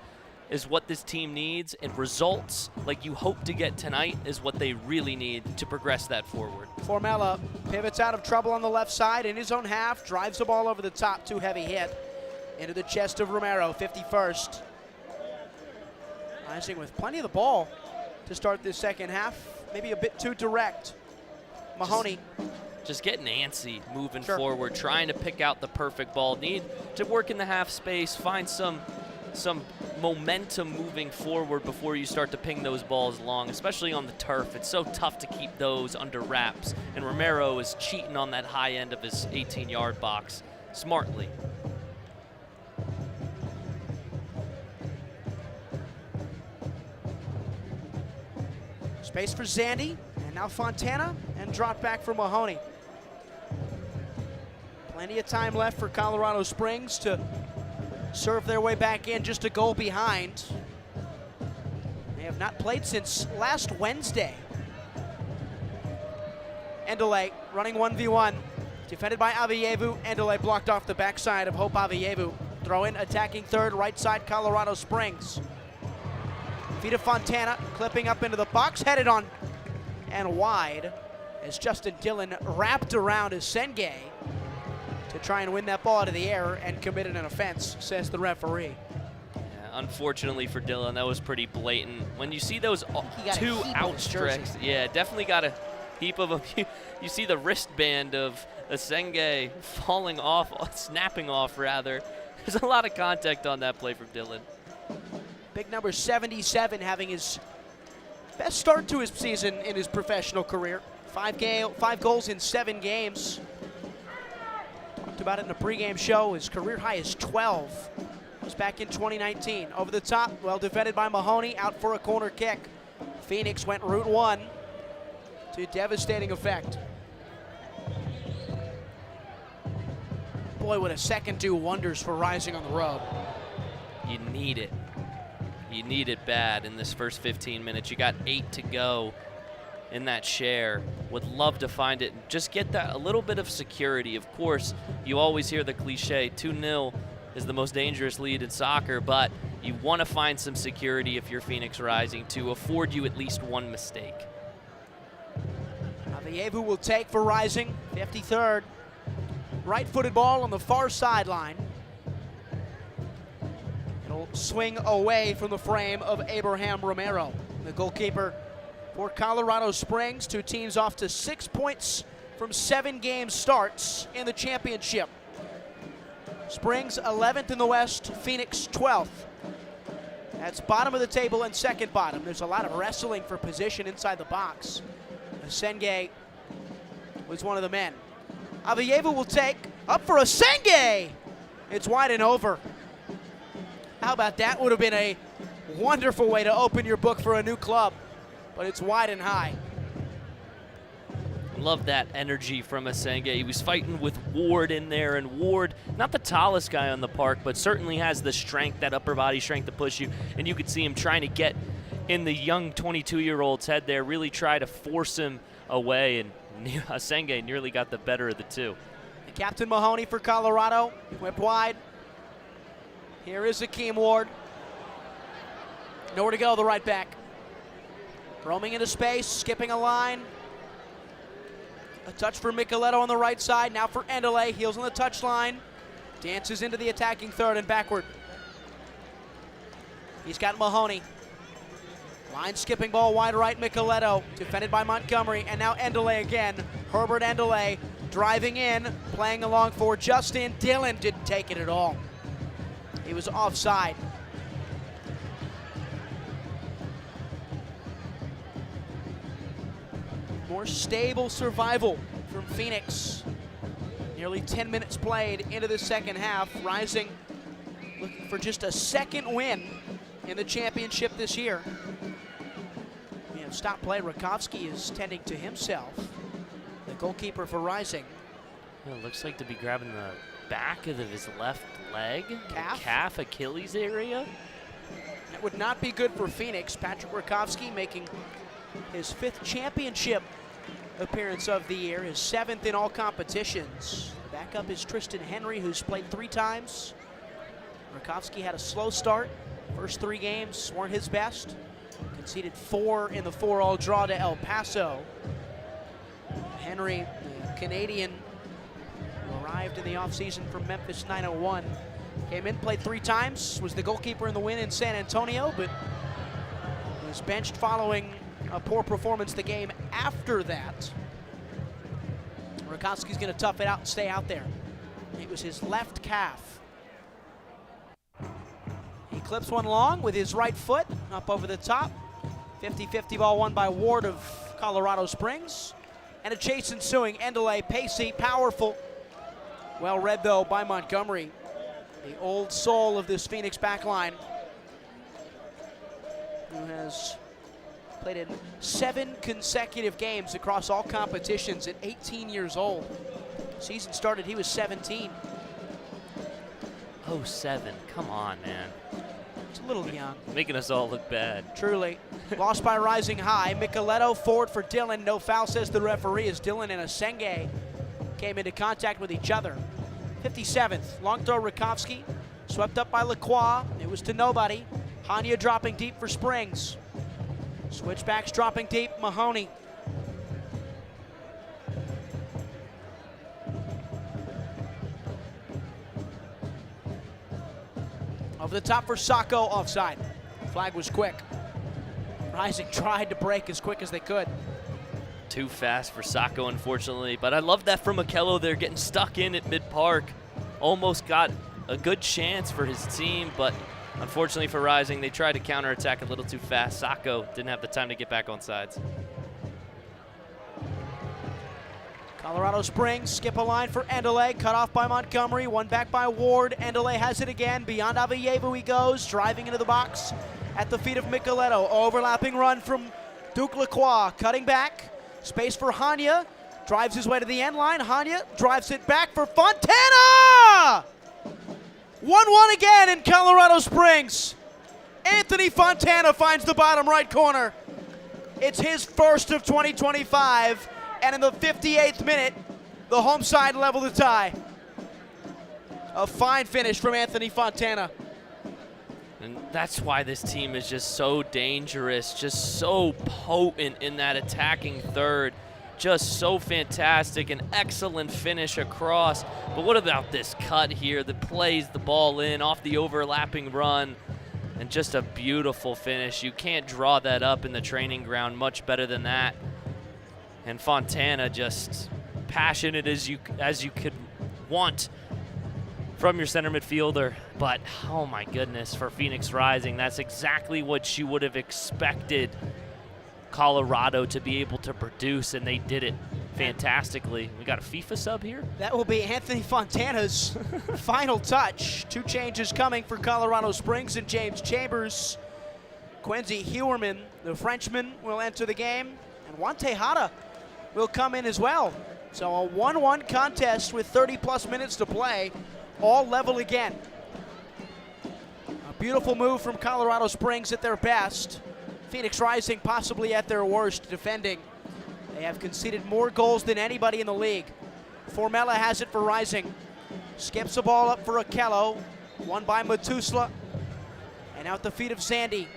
is what this team needs, and results like you hope to get tonight is what they really need to progress that forward. Formella pivots out of trouble on the left side in his own half, drives the ball over the top, too heavy hit into the chest of Romero, 51st. Rising with plenty of the ball to start this second half, maybe a bit too direct. Mahoney. Just getting antsy, moving Sure. forward, trying to pick out the perfect ball. Need to work in the half space, find some momentum moving forward before you start to ping those balls long, especially on the turf. It's so tough to keep those under wraps, and Romero is cheating on that high end of his 18-yard box smartly. Space for Zandy, and now Fontana, and drop back for Mahoney. Plenty of time left for Colorado Springs to serve their way back in, just a goal behind. They have not played since last Wednesday. Endelay running 1v1, defended by Avievu. Endelay blocked off the backside of Hope Avievu. Throw in, attacking third, right side, Colorado Springs. Feet of Fontana, clipping up into the box, headed on and wide as Justin Dillon wrapped around Asenge to try and win that ball out of the air and committed an offense, says the referee. Yeah, unfortunately for Dillon, that was pretty blatant. When you see those got a two heap on his outstretched, jersey. yeah, definitely got a heap of them. You see the wristband of Asenge falling off, snapping off rather. There's a lot of contact on that play from Dillon. Big number 77 having his best start to his season in his professional career. 5 goals in 7 games. Talked about it in a pregame show. His career high is 12. It was back in 2019. Over the top, well defended by Mahoney, out for a corner kick. Phoenix went route one to devastating effect. Boy, would a second do wonders for Rising on the road. You need it. You need it bad in this first 15 minutes. You got 8 to go in that share. Would love to find it and just get that a little bit of security. Of course, you always hear the cliche, 2-0 is the most dangerous lead in soccer, but you want to find some security if you're Phoenix Rising to afford you at least one mistake. Avievu will take for Rising, 53rd. Right-footed ball on the far sideline. It'll swing away from the frame of Abraham Romero, the goalkeeper for Colorado Springs. Two teams off to 6 points from 7 game starts in the championship. Springs 11th in the West, Phoenix 12th. That's bottom of the table and second bottom. There's a lot of wrestling for position inside the box. Asenge was one of the men. Avievu will take, up for Asenge! It's wide and over. How about that? Would have been a wonderful way to open your book for a new club, but it's wide and high. Love that energy from Asenge. He was fighting with Ward in there, and Ward, not the tallest guy on the park, but certainly has the strength, that upper body strength to push you, and you could see him trying to get in the young 22-year-old's head there, really try to force him away, and Asenge nearly got the better of the two. And Captain Mahoney for Colorado, whipped wide. Here is Akeem Ward. Nowhere to go, the right back. Roaming into space, skipping a line. A touch for Micheletto on the right side. Now for Endelay, heels on the touchline. Dances into the attacking third and backward. He's got Mahoney. Line skipping ball wide right, Micheletto. Defended by Montgomery, and now Endelay again. Herbert Endelay driving in, playing along for Justin Dillon. Didn't take it at all. He was offside. More stable survival from Phoenix. Nearly 10 minutes played into the second half. Rising looking for just a second win in the championship this year. And stop play, Rakowski is tending to himself. The goalkeeper for Rising. It looks like to be grabbing the back of his left leg, Calf, Achilles area. That would not be good for Phoenix. Patrick Rakowski making his 5th championship appearance of the year, his 7th in all competitions. The backup is Tristan Henry, who's played 3 times. Rakowski had a slow start, First 3 games weren't his best. Conceded 4 in the 4-all draw to El Paso. Henry, the Canadian, who arrived in the offseason from Memphis 901, came in, played 3 times, was the goalkeeper in the win in San Antonio, but was benched following a poor performance the game after that. Rakowski's going to tough it out and stay out there. It was his left calf. He clips one long with his right foot up over the top. 50-50 ball won by Ward of Colorado Springs. And a chase ensuing. Endeley, pacey, powerful. Well read, though, by Montgomery, the old soul of this Phoenix backline, who has played in 7 consecutive games across all competitions at 18 years old. Season started, he was 17. Oh, 7. Come on, man. It's a little young. Making us all look bad. Truly. Lost by Rising High. Micheletto forward for Dillon. No foul, says the referee, as Dillon and Asenge came into contact with each other. 57th, long throw Rakowski. Swept up by Lacroix. It was to nobody. Hanya dropping deep for Springs. Switchbacks dropping deep, Mahoney. Over the top for Sacco, offside. Flag was quick. Rising tried to break as quick as they could. Too fast for Sacco, unfortunately. But I love that from Okello. They're getting stuck in at mid-park. Almost got a good chance for his team, but unfortunately for Rising, they tried to counterattack a little too fast. Sacco didn't have the time to get back on sides. Colorado Springs skip a line for Endeley, cut off by Montgomery, one back by Ward. Endeley has it again, beyond Avayevu he goes, driving into the box at the feet of Micheletto. Overlapping run from Duke Lacroix, cutting back, space for Hanya, drives his way to the end line. Hanya drives it back for Fontana! 1-1 again in Colorado Springs. Anthony Fontana finds the bottom right corner. It's his first of 2025. And in the 58th minute, the home side leveled the tie. A fine finish from Anthony Fontana. And that's why this team is just so dangerous, just so potent in that attacking third. Just so fantastic, an excellent finish across. But what about this cut here that plays the ball in off the overlapping run? And just a beautiful finish. You can't draw that up in the training ground much better than that. And Fontana just passionate as you could want from your center midfielder. But, oh my goodness, for Phoenix Rising, that's exactly what you would have expected Colorado to be able to produce, and they did it fantastically. We got a FIFA sub here. That will be Anthony Fontana's final touch. 2 changes coming for Colorado Springs and James Chambers. Quincy Hewerman, the Frenchman, will enter the game, and Juan Tejada will come in as well. So a 1-1 contest with 30-plus minutes to play, all level again. A beautiful move from Colorado Springs at their best. Phoenix Rising possibly at their worst defending. They have conceded more goals than anybody in the league. Formella has it for Rising. Skips the ball up for Okello. Won by Matusla. And out the feet of Zandy.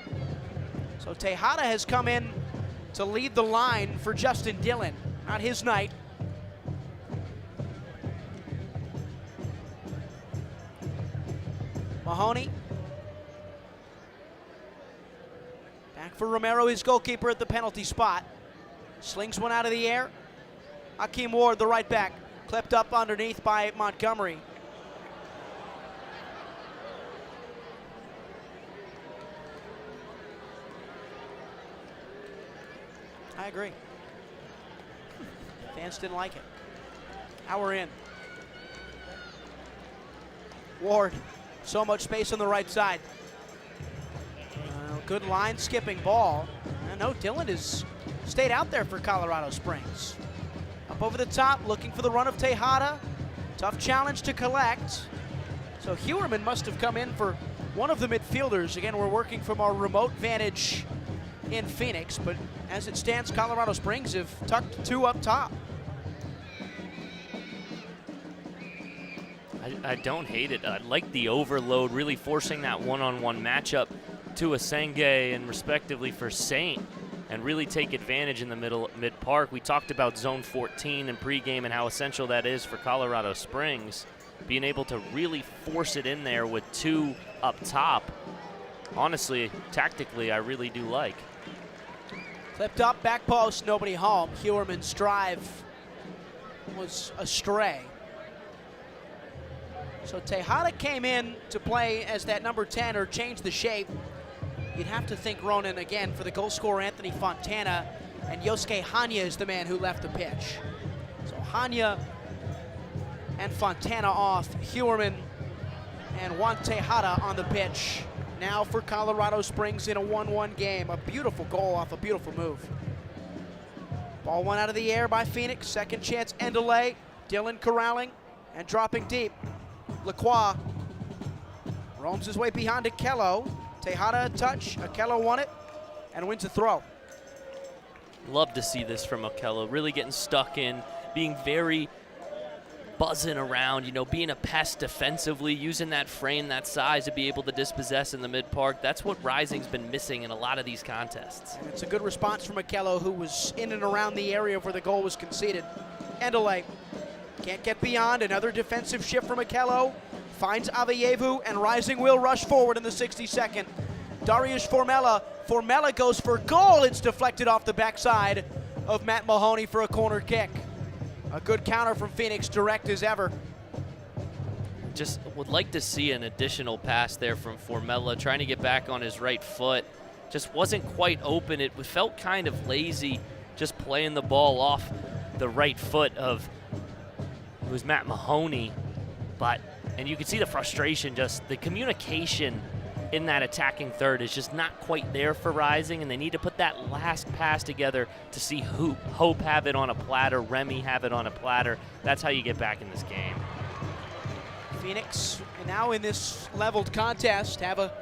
So Tejada has come in to lead the line for Justin Dillon. Not his night. Mahoney. Back for Romero, his goalkeeper at the penalty spot. Slings one out of the air. Hakeem Ward, the right back, clipped up underneath by Montgomery. I agree. Fans didn't like it. Now we're in. Ward, so much space on the right side. Good line skipping ball. I know Dillon has stayed out there for Colorado Springs. Up over the top, looking for the run of Tejada. Tough challenge to collect. So Hewerman must have come in for one of the midfielders. Again, we're working from our remote vantage in Phoenix, but as it stands, Colorado Springs have tucked 2 up top. I don't hate it. I like the overload, really forcing that one-on-one matchup to Asenge and respectively for Saint, and really take advantage in the mid-park. We talked about zone 14 in pregame and how essential that is for Colorado Springs. Being able to really force it in there with 2 up top, honestly, tactically, I really do like. Flipped up, back post, nobody home. Hewerman's drive was astray. So Tejada came in to play as that number 10 or change the shape. You'd have to think Ronan again for the goal scorer Anthony Fontana, and Yosuke Hanya is the man who left the pitch. So Hanya and Fontana off, Hewerman and Juan Tejada on the pitch. Now for Colorado Springs in a 1-1 game. A beautiful goal off a beautiful move. Ball one out of the air by Phoenix. Second chance, Endelay. Dylan corralling and dropping deep. Lacroix roams his way behind Akello. Tejada a touch, Akello won it, and wins a throw. Love to see this from Akello, really getting stuck in, being very buzzing around, being a pest defensively, using that frame, that size to be able to dispossess in the mid-park. That's what Rising's been missing in a lot of these contests. And it's a good response from Akello, who was in and around the area where the goal was conceded. Endelay can't get beyond. Another defensive shift from Akello. Finds Aveyevu, and Rising will rush forward in the 62nd. Darius Formella. Formella goes for goal. It's deflected off the backside of Matt Mahoney for a corner kick. A good counter from Phoenix, direct as ever. Just would like to see an additional pass there from Formella, trying to get back on his right foot. Just wasn't quite open. It felt kind of lazy, just playing the ball off the right foot of, it was Matt Mahoney. And you can see the frustration, just the communication in that attacking third is just not quite there for Rising, and they need to put that last pass together to see Hope have it on a platter, Remy have it on a platter. That's how you get back in this game. Phoenix, now in this leveled contest, have a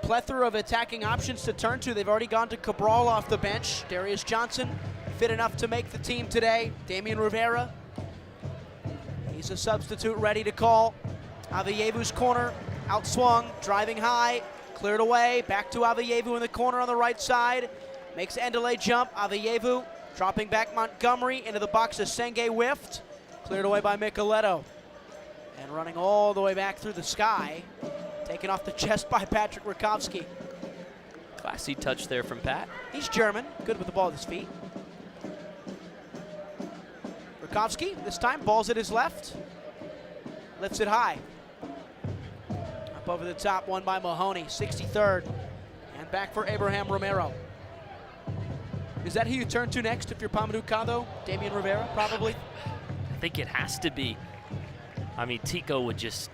plethora of attacking options to turn to. They've already gone to Cabral off the bench. Darius Johnson, fit enough to make the team today. Damian Rivera, he's a substitute ready to call. Aveyevu's corner, outswung, driving high, cleared away, back to Aveyevu in the corner on the right side. Makes Endelay jump, Aveyevu dropping back Montgomery into the box. Asenge whiffed, cleared away by Micheletto. And running all the way back through the sky, taken off the chest by Patrick Rakowski. Classy touch there from Pat. He's German, good with the ball at his feet. Rakowski, this time, ball's at his left. Lifts it high. Up over the top, won by Mahoney, 63rd. And back for Abraham Romero. Is that who you turn to next if you're Pamaducado? Damian Rivera, probably? I think it has to be. I mean, Tico would just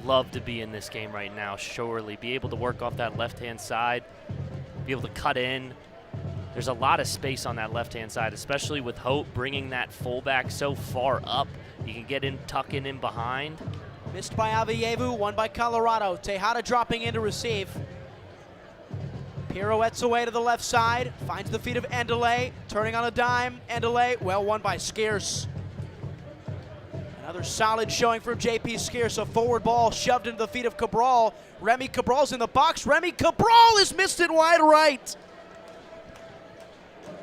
love to be in this game right now, surely. Be able to work off that left-hand side, be able to cut in. There's a lot of space on that left-hand side, especially with Hope bringing that fullback so far up. You can get in, tuck in behind. Missed by Aveyevu, won by Colorado. Tejada dropping in to receive. Pirouettes away to the left side, finds the feet of Endelay, turning on a dime. Endelay, well won by Skeers. Another solid showing from JP Skeers. A forward ball shoved into the feet of Cabral. Remy Cabral's in the box. Remy Cabral has missed it wide right.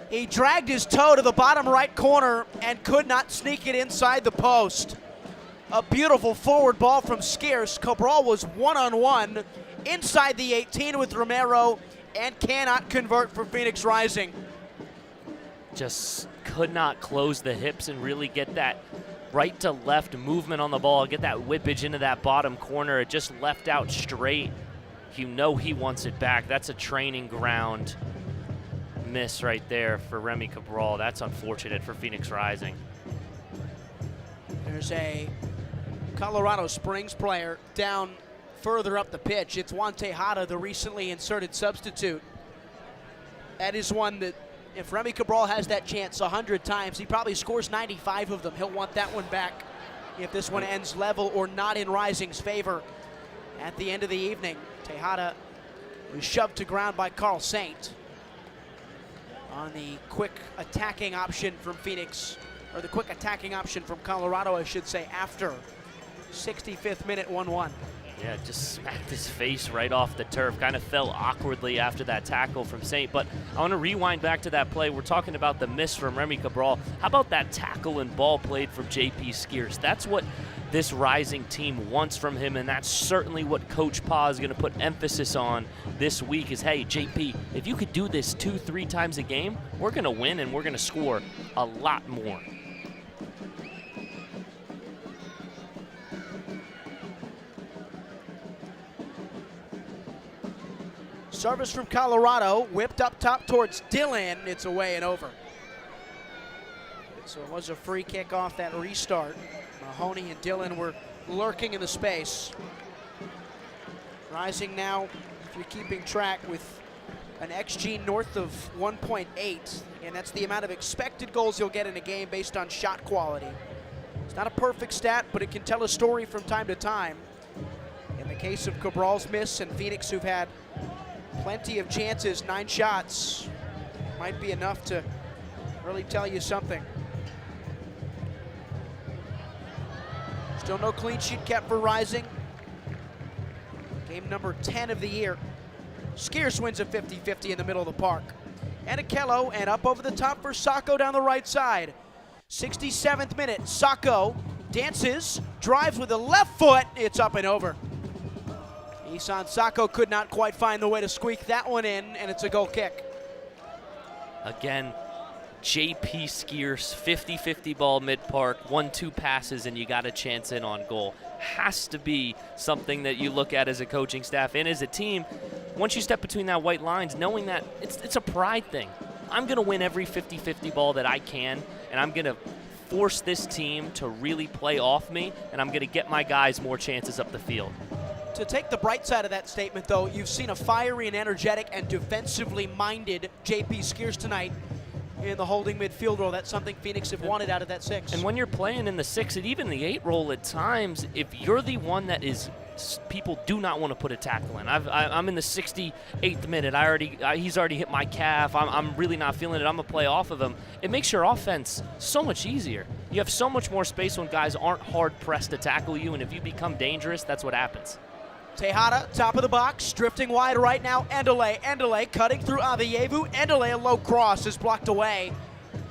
He dragged his toe to the bottom right corner and could not sneak it inside the post. A beautiful forward ball from Skeers. Cabral was one-on-one inside the 18 with Romero and cannot convert for Phoenix Rising. Just could not close the hips and really get that right to left movement on the ball, get that whippage into that bottom corner. It just left out straight. You know he wants it back. That's a training ground miss right there for Remy Cabral. That's unfortunate for Phoenix Rising. There's a Colorado Springs player down further up the pitch. It's Juan Tejada, the recently inserted substitute. That is one that if Remy Cabral has that chance 100 times, he probably scores 95 of them. He'll want that one back if this one ends level or not in Rising's favor at the end of the evening. Tejada was shoved to ground by Carl Saint on the quick attacking option from Phoenix, or the quick attacking option from Colorado, I should say, after 65th minute, 1-1. Yeah, just smacked his face right off the turf. Kind of fell awkwardly after that tackle from Saint. But I want to rewind back to that play. We're talking about the miss from Remy Cabral. How about that tackle and ball played from J.P. Skeers? That's what this Rising team wants from him, and that's certainly what Coach Pa is going to put emphasis on this week is, hey, JP, if you could do this 2-3 times a game, we're going to win and we're going to score a lot more. Service from Colorado, whipped up top towards Dillon. It's away and over. So it was a free kick off that restart. Mahoney and Dillon were lurking in the space. Rising now, if you're keeping track, with an XG north of 1.8. And that's the amount of expected goals you'll get in a game based on shot quality. It's not a perfect stat, but it can tell a story from time to time. In the case of Cabral's miss and Phoenix, who've had plenty of chances, 9 shots, might be enough to really tell you something. Still no clean sheet kept for Rising. Game number 10 of the year. Skeers wins a 50-50 in the middle of the park. And Akello, and up over the top for Sacco down the right side. 67th minute, Sacco dances, drives with the left foot, it's up and over. Isan Sacco could not quite find the way to squeak that one in, and it's a goal kick. Again, J.P. Skeers, 50-50 ball mid-park, 1-2 passes, and you got a chance in on goal. Has to be something that you look at as a coaching staff and as a team. Once you step between that white lines, knowing that it's a pride thing. I'm going to win every 50-50 ball that I can, and I'm going to force this team to really play off me, and I'm going to get my guys more chances up the field. To take the bright side of that statement, though, you've seen a fiery and energetic and defensively minded J.P. Skeers tonight in the holding midfield role. That's something Phoenix have wanted out of that 6. And when you're playing in the 6 and even the 8 role at times, if you're the one that is, people do not want to put a tackle in. I'm in the 68th minute. He's already hit my calf. I'm really not feeling it. I'm gonna play off of him. It makes your offense so much easier. You have so much more space when guys aren't hard pressed to tackle you, and if you become dangerous, that's what happens. Tejada, top of the box, drifting wide right now. Endeley cutting through Avievu. Endeley, a low cross, is blocked away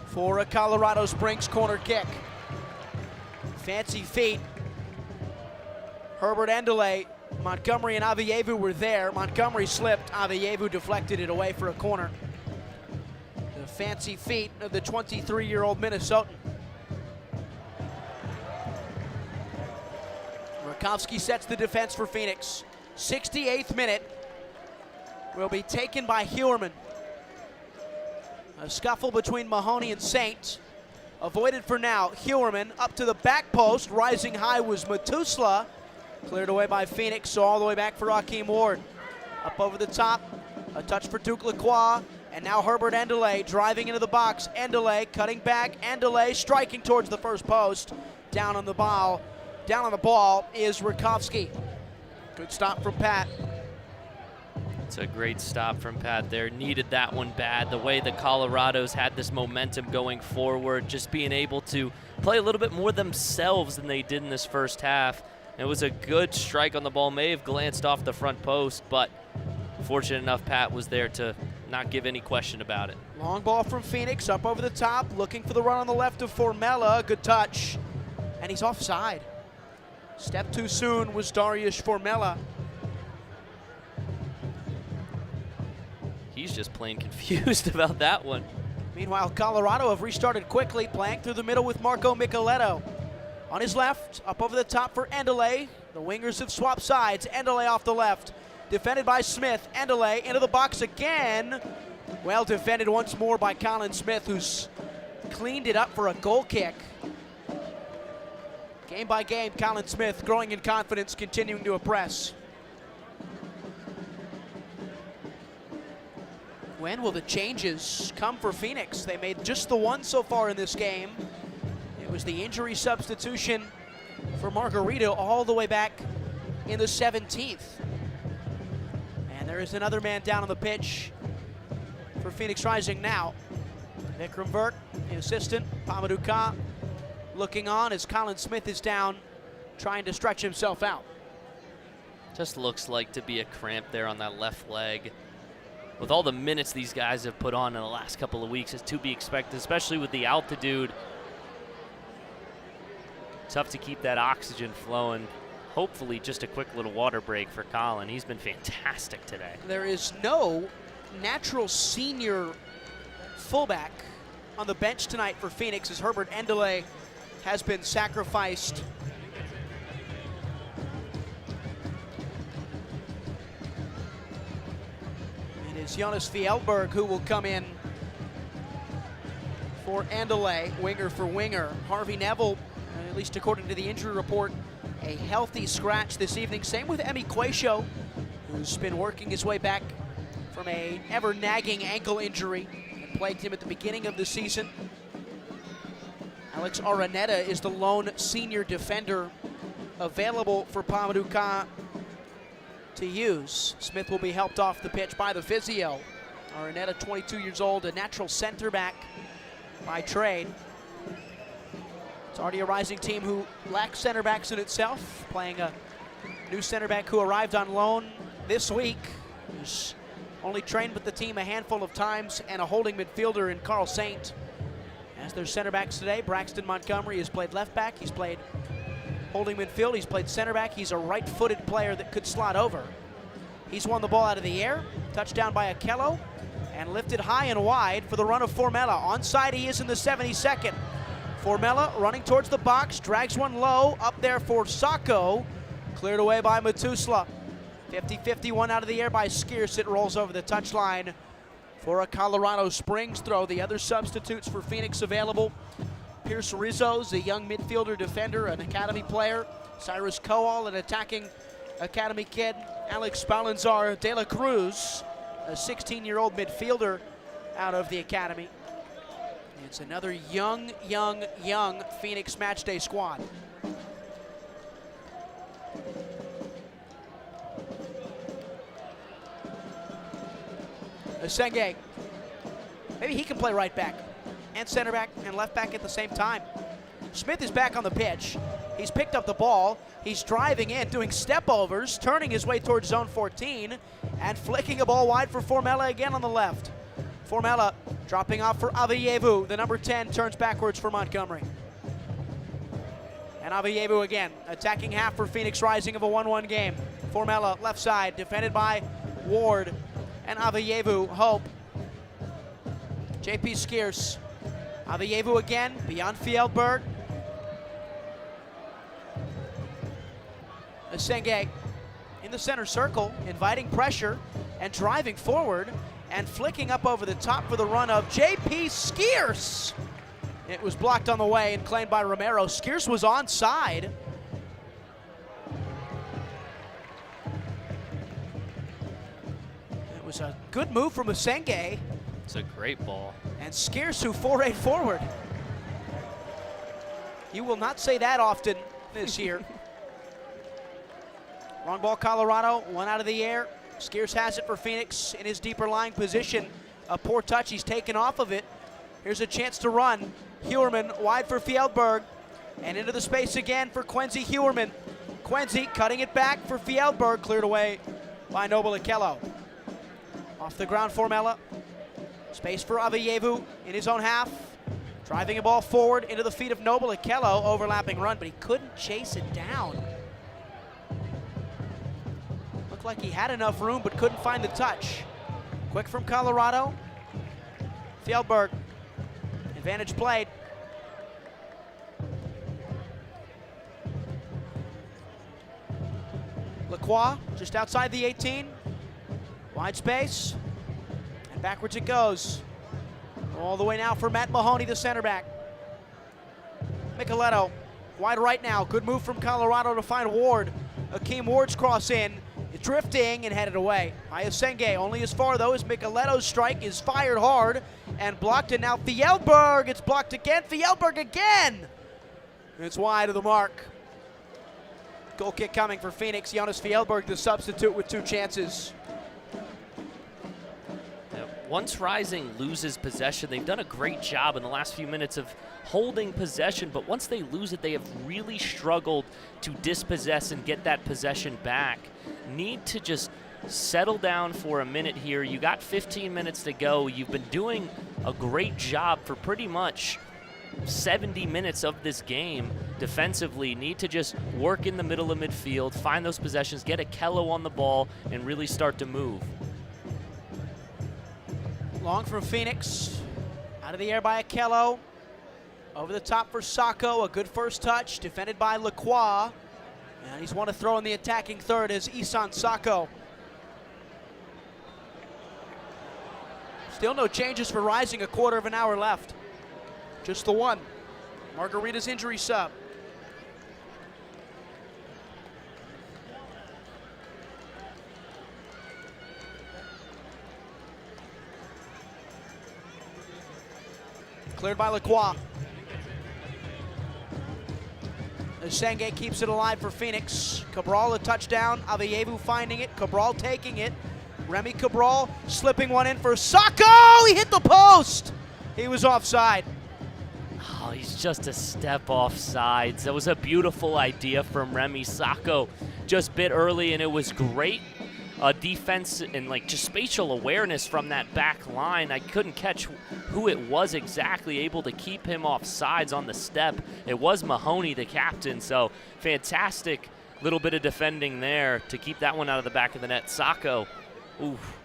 for a Colorado Springs corner kick. Fancy feet. Herbert Endeley, Montgomery and Avievu were there. Montgomery slipped. Avievu deflected it away for a corner. The fancy feet of the 23-year-old Minnesotan. Rakowski sets the defense for Phoenix. 68th minute will be taken by Heuerman. A scuffle between Mahoney and Saint. Avoided for now. Heuerman up to the back post. Rising high was Matusla. Cleared away by Phoenix, so all the way back for Hakeem Ward. Up over the top. A touch for Duke Lacroix. And now Herbert Endeley driving into the box. Endeley cutting back. Endeley striking towards the first post. Down on the ball. Down on the ball is Rakowski. Good stop from Pat. It's a great stop from Pat there. Needed that one bad. The way the Colorados had this momentum going forward, just being able to play a little bit more themselves than they did in this first half. It was a good strike on the ball. May have glanced off the front post, but fortunate enough Pat was there to not give any question about it. Long ball from Phoenix, up over the top, looking for the run on the left of Formella. Good touch. And he's offside. Step too soon was Darius Formella. He's just plain confused about that one. Meanwhile, Colorado have restarted quickly, playing through the middle with Marco Micheletto. On his left, up over the top for Endeley. The wingers have swapped sides. Endeley off the left. Defended by Smith. Endeley into the box again. Well defended once more by Colin Smith, who's cleaned it up for a goal kick. Game by game, Colin Smith growing in confidence, continuing to impress. When will the changes come for Phoenix? They made just the one so far in this game. It was the injury substitution for Margarito all the way back in the 17th. And there is another man down on the pitch for Phoenix Rising now. Vikram Vert, the assistant, Pamadou Ka looking on as Colin Smith is down trying to stretch himself out. Just looks like to be a cramp there on that left leg. With all the minutes these guys have put on in the last couple of weeks, is to be expected, especially with the altitude. Tough to keep that oxygen flowing. Hopefully just a quick little water break for Colin. He's been fantastic today. There is no natural senior fullback on the bench tonight for Phoenix as Herbert Endeley has been sacrificed. It is Jonas Fjellberg who will come in for Endeley, winger for winger. Harvey Neville, at least according to the injury report, a healthy scratch this evening. Same with Emi Quayshow, who's been working his way back from a ever-nagging ankle injury that plagued him at the beginning of the season. Alex Araneta is the lone senior defender available for Paducah to use. Smith will be helped off the pitch by the physio. Araneta, 22 years old, a natural center back by trade. It's already a Rising team who lacks center backs in itself, playing a new center back who arrived on loan this week, who's only trained with the team a handful of times, and a holding midfielder in Carl Saint. As their center backs today, Braxton Montgomery has played left back, he's played holding midfield, he's played center back, he's a right-footed player that could slot over. He's won the ball out of the air, touchdown by Akello, and lifted high and wide for the run of Formella. Onside he is in the 72nd. Formella running towards the box, drags one low, up there for Sacco, cleared away by Matusla. 50-50, one out of the air by Skierce. It rolls over the touchline for a Colorado Springs throw. The other substitutes for Phoenix available: Pierce Rizzo's a young midfielder defender, an academy player. Cyrus Coal, an attacking academy kid. Alex Spallanzar de la Cruz, a 16-year-old midfielder out of the academy. It's another young Phoenix matchday squad. Asenge, maybe he can play right back and center back and left back at the same time. Smith is back on the pitch. He's picked up the ball. He's driving in, doing step overs, turning his way towards zone 14, and flicking a ball wide for Formella again on the left. Formella dropping off for Avayevu. The number 10 turns backwards for Montgomery. And Avayevu again, attacking half for Phoenix Rising of a 1-1 game. Formella left side, defended by Ward and Avayevu. Hope. JP Skierce. Avayevu again, beyond Fjellberg. Asenge in the center circle, inviting pressure and driving forward and flicking up over the top for the run of JP Skierce. It was blocked on the way and claimed by Romero. Skierce was onside. It was a good move from Asenge. It's a great ball. And Skierce who forayed forward. You will not say that often this year. Long ball Colorado, one out of the air. Skierce has it for Phoenix in his deeper lying position. A poor touch, he's taken off of it. Here's a chance to run. Hewerman wide for Fjellberg. And into the space again for Quincy Hewerman. Quincy cutting it back for Fjellberg, cleared away by Noble Akello. Off the ground, Formella. Space for Avayevu in his own half. Driving a ball forward into the feet of Noble Akello, overlapping run, but he couldn't chase it down. Looked like he had enough room, but couldn't find the touch. Quick from Colorado. Fjellberg, advantage played. Lacroix just outside the 18. Wide space, and backwards it goes. All the way now for Matt Mahoney, the center back. Micheletto, wide right now. Good move from Colorado to find Ward. Akeem Ward's cross in, drifting and headed away. Ayasenge only as far though as Micheletto's strike is fired hard and blocked, and now Fjellberg, it's blocked again. Fjellberg again! It's wide of the mark. Goal kick coming for Phoenix. Jonas Fjellberg, the substitute, with two chances. once Rising loses possession, they've done a great job in the last few minutes of holding possession, but once they lose it, they have really struggled to dispossess and get that possession back. Need to just settle down for a minute here. You got 15 minutes to go. You've been doing a great job for pretty much 70 minutes of this game defensively. Need to just work in the middle of midfield, find those possessions, get Akello on the ball, and really start to move. Long from Phoenix, out of the air by Akello. Over the top for Sacco, a good first touch, defended by Lacroix. And he's won a throw in the attacking third as Isan Sacco. Still no changes for Rising, a quarter of an hour left. Just the one. Margarita's injury sub. Cleared by Lacroix. Senge keeps it alive for Phoenix. Cabral a touchdown. Aveyevu finding it. Cabral taking it. Remy Cabral slipping one in for Sacco. He hit the post. He was offside. Oh, he's just a step off sides. That was a beautiful idea from Remy. Sacco just bit early, and it was great defense and like just spatial awareness from that back line. I couldn't catch who it was exactly, able to keep him off sides on the step. It was Mahoney, the captain, so fantastic little bit of defending there to keep that one out of the back of the net. Sacco, oof,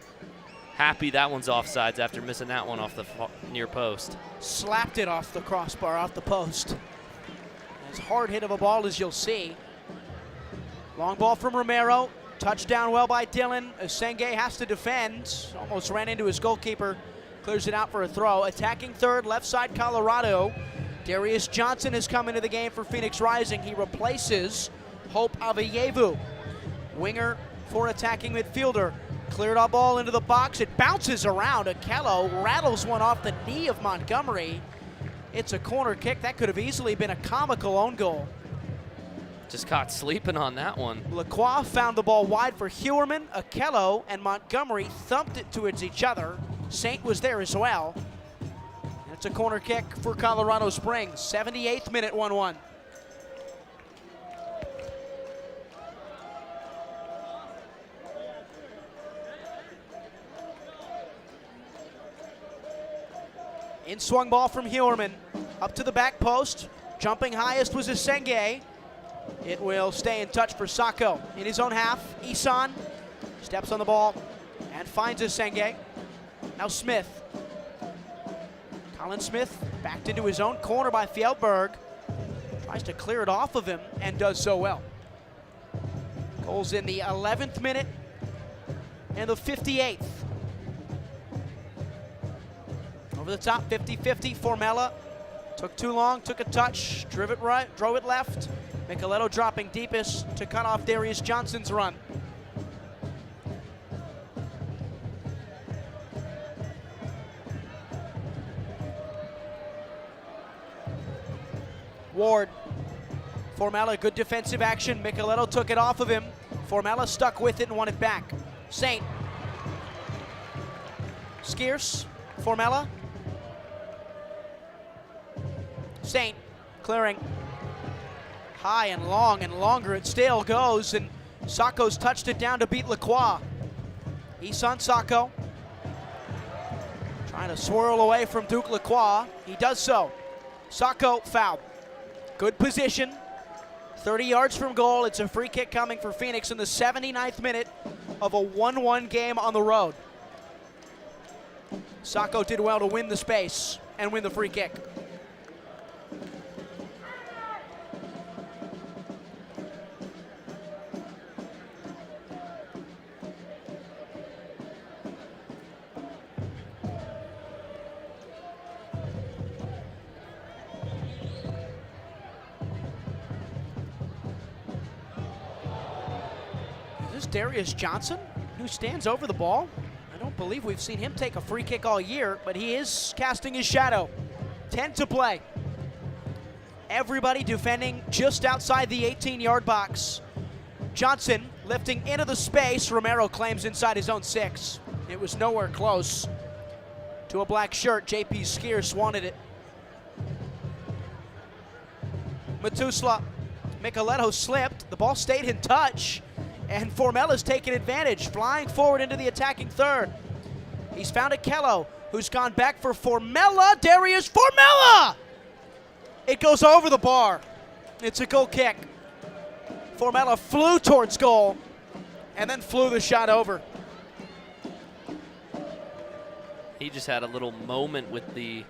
happy that one's offsides after missing that one off the near post. Slapped it off the crossbar, off the post. As hard hit of a ball as you'll see. Long ball from Romero. Touchdown well by Dylan. Senge has to defend. Almost ran into his goalkeeper. Clears it out for a throw. Attacking third, left side Colorado. Darius Johnson has come into the game for Phoenix Rising. He replaces Hope Aveyevu. Winger for attacking midfielder. Cleared a ball into the box. It bounces around. Akello rattles one off the knee of Montgomery. It's a corner kick. That could have easily been a comical own goal. Just caught sleeping on that one. Lacroix found the ball wide for Hewerman. Akello and Montgomery thumped it towards each other. Saint was there as well. And it's a corner kick for Colorado Springs. 78th minute, 1-1. In swung ball from Hewerman. Up to the back post. Jumping highest was Senge. It will stay in touch for Sacco. In his own half, Isan steps on the ball and finds Senge. Now Smith. Colin Smith backed into his own corner by Fjellberg. Tries to clear it off of him and does so well. Goals in the 11th minute and the 58th. Over the top, 50-50, Formella. Took too long, took a touch, drove it right, drove it left. Micheletto dropping deepest to cut off Darius Johnson's run. Ward. Formella, good defensive action. Micheletto took it off of him. Formella stuck with it and won it back. Saint. Skeers. Formella. Saint clearing. High and long and longer it still goes, and Sacco's touched it down to beat Lacroix. Isan Sacco trying to swirl away from Duke Lacroix. He does so. Sacco fouled. Good position. 30 yards from goal. It's a free kick coming for Phoenix in the 79th minute of a 1-1 game on the road. Sacco did well to win the space and win the free kick. Darius Johnson, who stands over the ball. I don't believe we've seen him take a free kick all year, but he is casting his shadow. 10 to play. Everybody defending just outside the 18-yard box. Johnson lifting into the space. Romero claims inside his own 6. It was nowhere close. to a black shirt. J.P. Skeers wanted it. Matusla. Micheletto slipped. The ball stayed in touch. And Formella's taken advantage, flying forward into the attacking third. He's found Akello, who's gone back for Formella. Darius Formella! It goes over the bar. It's a goal kick. Formella flew towards goal and then flew the shot over. He just had a little moment with the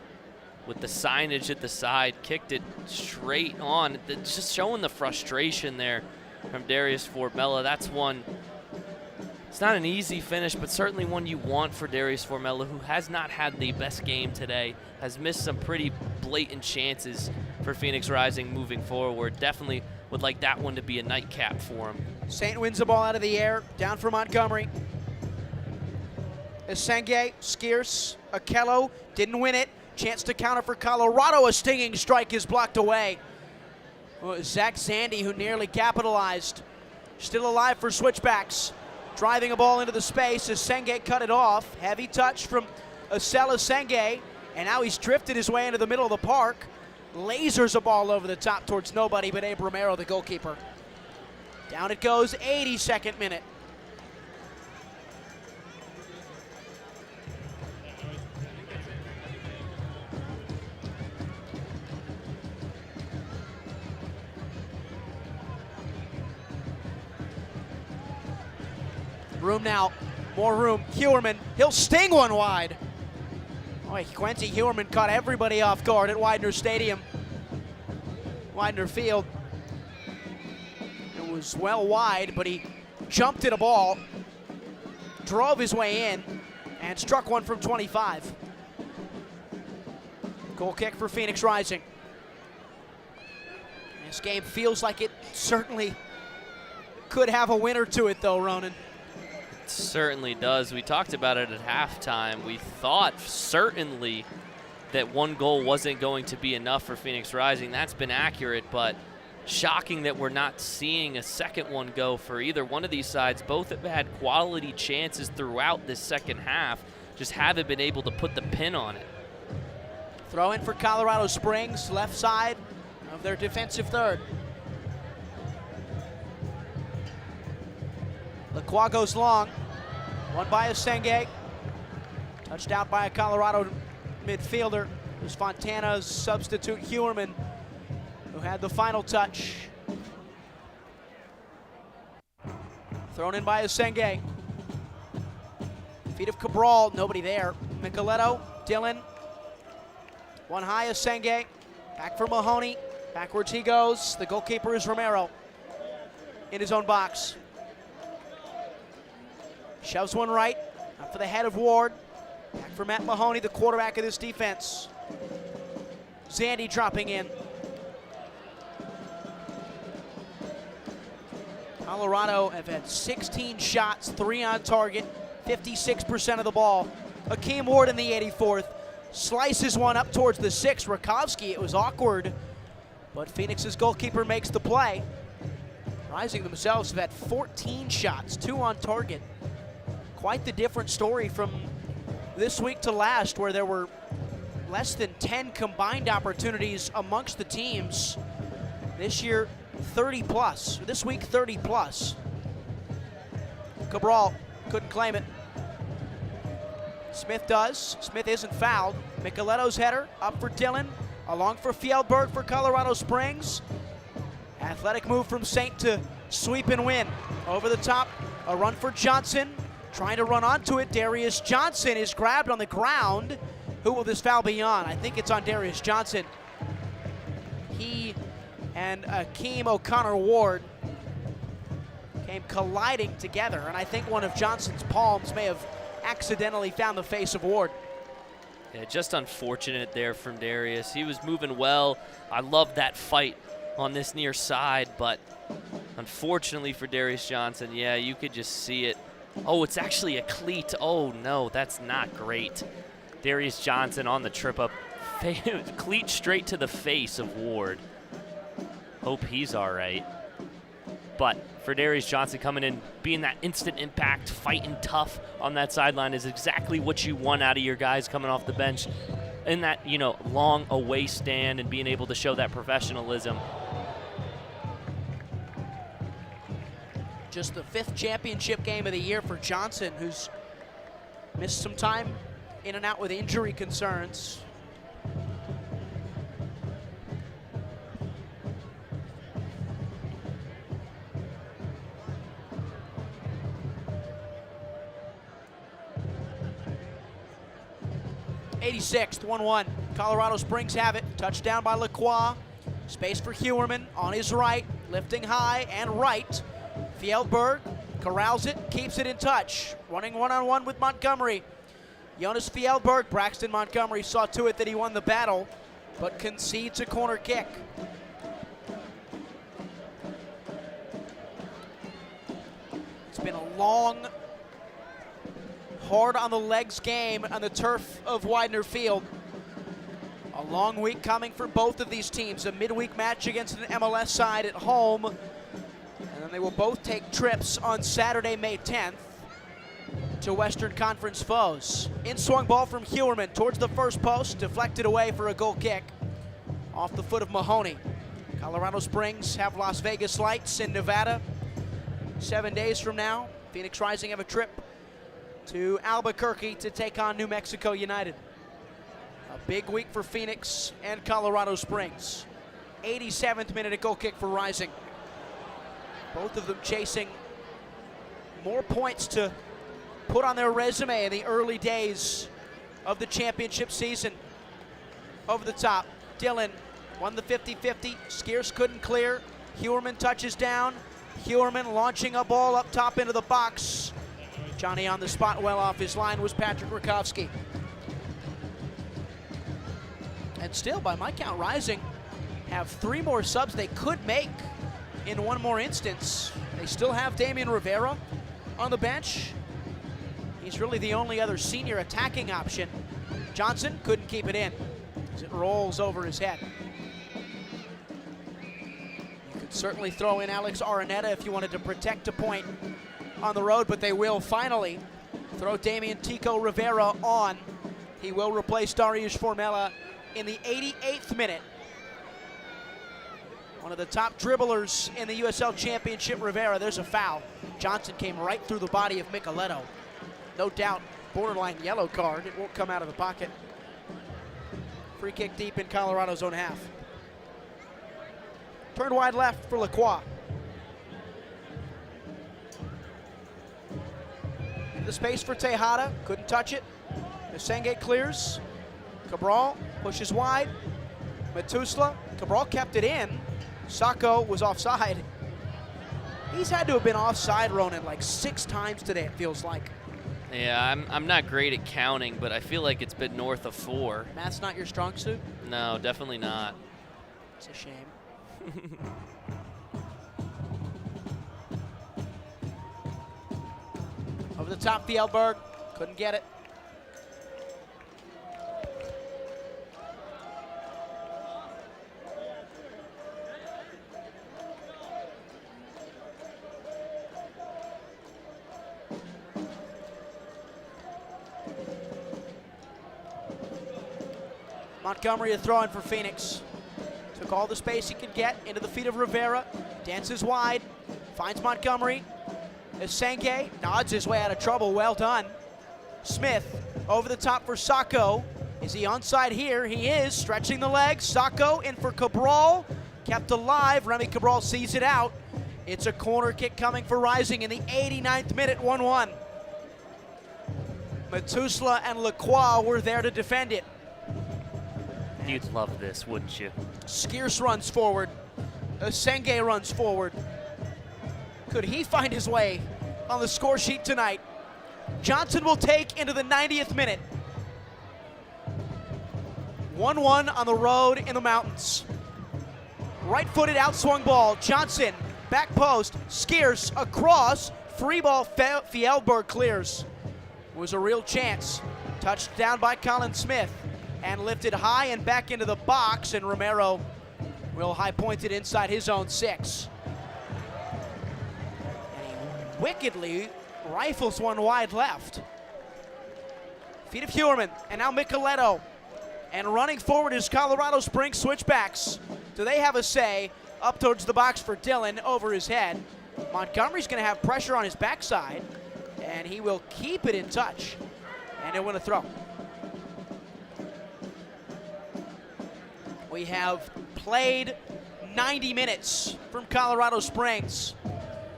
signage at the side, kicked it straight on. It's just showing the frustration there from Darius Formella. That's one, it's not an easy finish, but certainly one you want for Darius Formella, who has not had the best game today, has missed some pretty blatant chances for Phoenix Rising moving forward. Definitely would like that one to be a nightcap for him. Saint wins the ball out of the air, down for Montgomery. Esenge, Skeers, Akello didn't win it. Chance to counter for Colorado. A stinging strike is blocked away. Zach Zandy, who nearly capitalized. Still alive for switchbacks. Driving a ball into the space as Senge cut it off. Heavy touch from Asela Senge. And now he's drifted his way into the middle of the park. Lasers a ball over the top towards nobody but Abe Romero, the goalkeeper. Down it goes, 82nd minute. Room now, more room. Hewerman, he'll sting one wide. Boy, Quincy Hewerman caught everybody off guard at Widener Stadium. Widener Field. It was well wide, but he jumped at a ball, drove his way in, and struck one from 25. Goal kick for Phoenix Rising. This game feels like it certainly could have a winner to it, though, Ronan. Certainly does. We talked about it at halftime. We thought certainly that one goal wasn't going to be enough for Phoenix Rising. That's been accurate, but shocking that we're not seeing a second one go for either one of these sides. Both have had quality chances throughout this second half, just haven't been able to put the pin on it. Throw in for Colorado Springs, left side of their defensive third. Lacroix goes long. One by Esenge. Touched out by a Colorado midfielder. It was Fontana's substitute Hewerman who had the final touch. Thrown in by Esenge. Feet of Cabral, nobody there. Micheletto, Dillon. One high, Esenge. Back for Mahoney. Backwards he goes. The goalkeeper is Romero in his own box. Shoves one right, up for the head of Ward. Back for Matt Mahoney, the quarterback of this defense. Zandy dropping in. Colorado have had 16 shots, 3 on target, 56% of the ball. Akeem Ward in the 84th slices one up towards the 6th. Rakowski, it was awkward, but Phoenix's goalkeeper makes the play. Rising themselves have had 14 shots, 2 on target. Quite the different story from this week to last, where there were less than 10 combined opportunities amongst the teams. This year, 30 plus. This week, 30 plus. Cabral couldn't claim it. Smith does. Smith isn't fouled. Micheletto's header up for Dillon. Along for Fjellberg for Colorado Springs. Athletic move from Saint to sweep and win. Over the top, a run for Johnson. Trying to run onto it, Darius Johnson is grabbed on the ground. Who will this foul be on? I think it's on Darius Johnson. He and Akeem O'Connor Ward came colliding together, and I think one of Johnson's palms may have accidentally found the face of Ward. Yeah, just unfortunate there from Darius. He was moving well. I love that fight on this near side, but unfortunately for Darius Johnson, yeah, you could just see it. Oh, it's actually a cleat. Oh, no, that's not great. Darius Johnson on the trip up. Cleat straight to the face of Ward. Hope he's all right. But for Darius Johnson coming in, being that instant impact, fighting tough on that sideline is exactly what you want out of your guys coming off the bench in that, long away stand and being able to show that professionalism. Just the 5th championship game of the year for Johnson, who's missed some time in and out with injury concerns. '86th, 1-1. Colorado Springs have it. Touchdown by Lacroix. Space for Heuerman on his right, lifting high and right. Fjellberg corrals it, keeps it in touch. Running one-on-one with Montgomery. Jonas Fjellberg, Braxton Montgomery saw to it that he won the battle, but concedes a corner kick. It's been a long, hard on the legs game on the turf of Widener Field. A long week coming for both of these teams. A midweek match against an MLS side at home. And then they will both take trips on Saturday, May 10th to Western Conference foes. In-swung ball from Heuerman towards the first post, deflected away for a goal kick off the foot of Mahoney. Colorado Springs have Las Vegas Lights in Nevada 7 days from now. Phoenix Rising have a trip to Albuquerque to take on New Mexico United. A big week for Phoenix and Colorado Springs. 87th minute, a goal kick for Rising. Both of them chasing more points to put on their resume in the early days of the championship season. Over the top, Dillon won the 50-50. Skeers couldn't clear. Heuerman touches down. Heuerman launching a ball up top into the box. Johnny on the spot, well off his line was Patrick Rakowski. And still, by my count, Rising have 3 more subs they could make in one more instance. They still have Damian Rivera on the bench. He's really the only other senior attacking option. Johnson couldn't keep it in as it rolls over his head. You could certainly throw in Alex Araneta if you wanted to protect a point on the road, but they will finally throw Damian Tico Rivera on. He will replace Dariusz Formella in the 88th minute. One of the top dribblers in the USL Championship, Rivera. There's a foul. Johnson came right through the body of Micheletto. No doubt, borderline yellow card. It won't come out of the pocket. Free kick deep in Colorado's own half. Turned wide left for Lacroix. In the space for Tejada, couldn't touch it. Senge clears. Cabral pushes wide. Matusla, Cabral kept it in. Sacco was offside. He's had to have been offside, Ronan, like 6 times today, it feels like. Yeah, I'm not great at counting, but I feel like it's been north of 4. Math's not your strong suit? No, definitely not. It's a shame. Over the top, Fjellberg. Couldn't get it. Montgomery a throw in for Phoenix. Took all the space he could get into the feet of Rivera. Dances wide. Finds Montgomery. Senge nods his way out of trouble. Well done. Smith over the top for Sacco. Is he onside here? He is. Stretching the legs. Sacco in for Cabral. Kept alive. Remy Cabral sees it out. It's a corner kick coming for Rising in the 89th minute, 1-1. Matusla and Lacroix were there to defend it. You'd love this, wouldn't you? Skeers runs forward. Senge runs forward. Could he find his way on the score sheet tonight? Johnson will take into the 90th minute. 1-1 on the road in the mountains. Right-footed outswung ball. Johnson, back post, Skeers across. Free ball, Fjellberg clears. It was a real chance. Touched down by Colin Smith and lifted high and back into the box, and Romero will high point it inside his own 6. wickedly rifles one wide left. Feet of Heuerman, and now Micheletto. And running forward is Colorado Springs switchbacks. Do they have a say? Up towards the box for Dillon, over his head. Montgomery's going to have pressure on his backside, and he will keep it in touch. And he'll win a throw. We have played 90 minutes from Colorado Springs.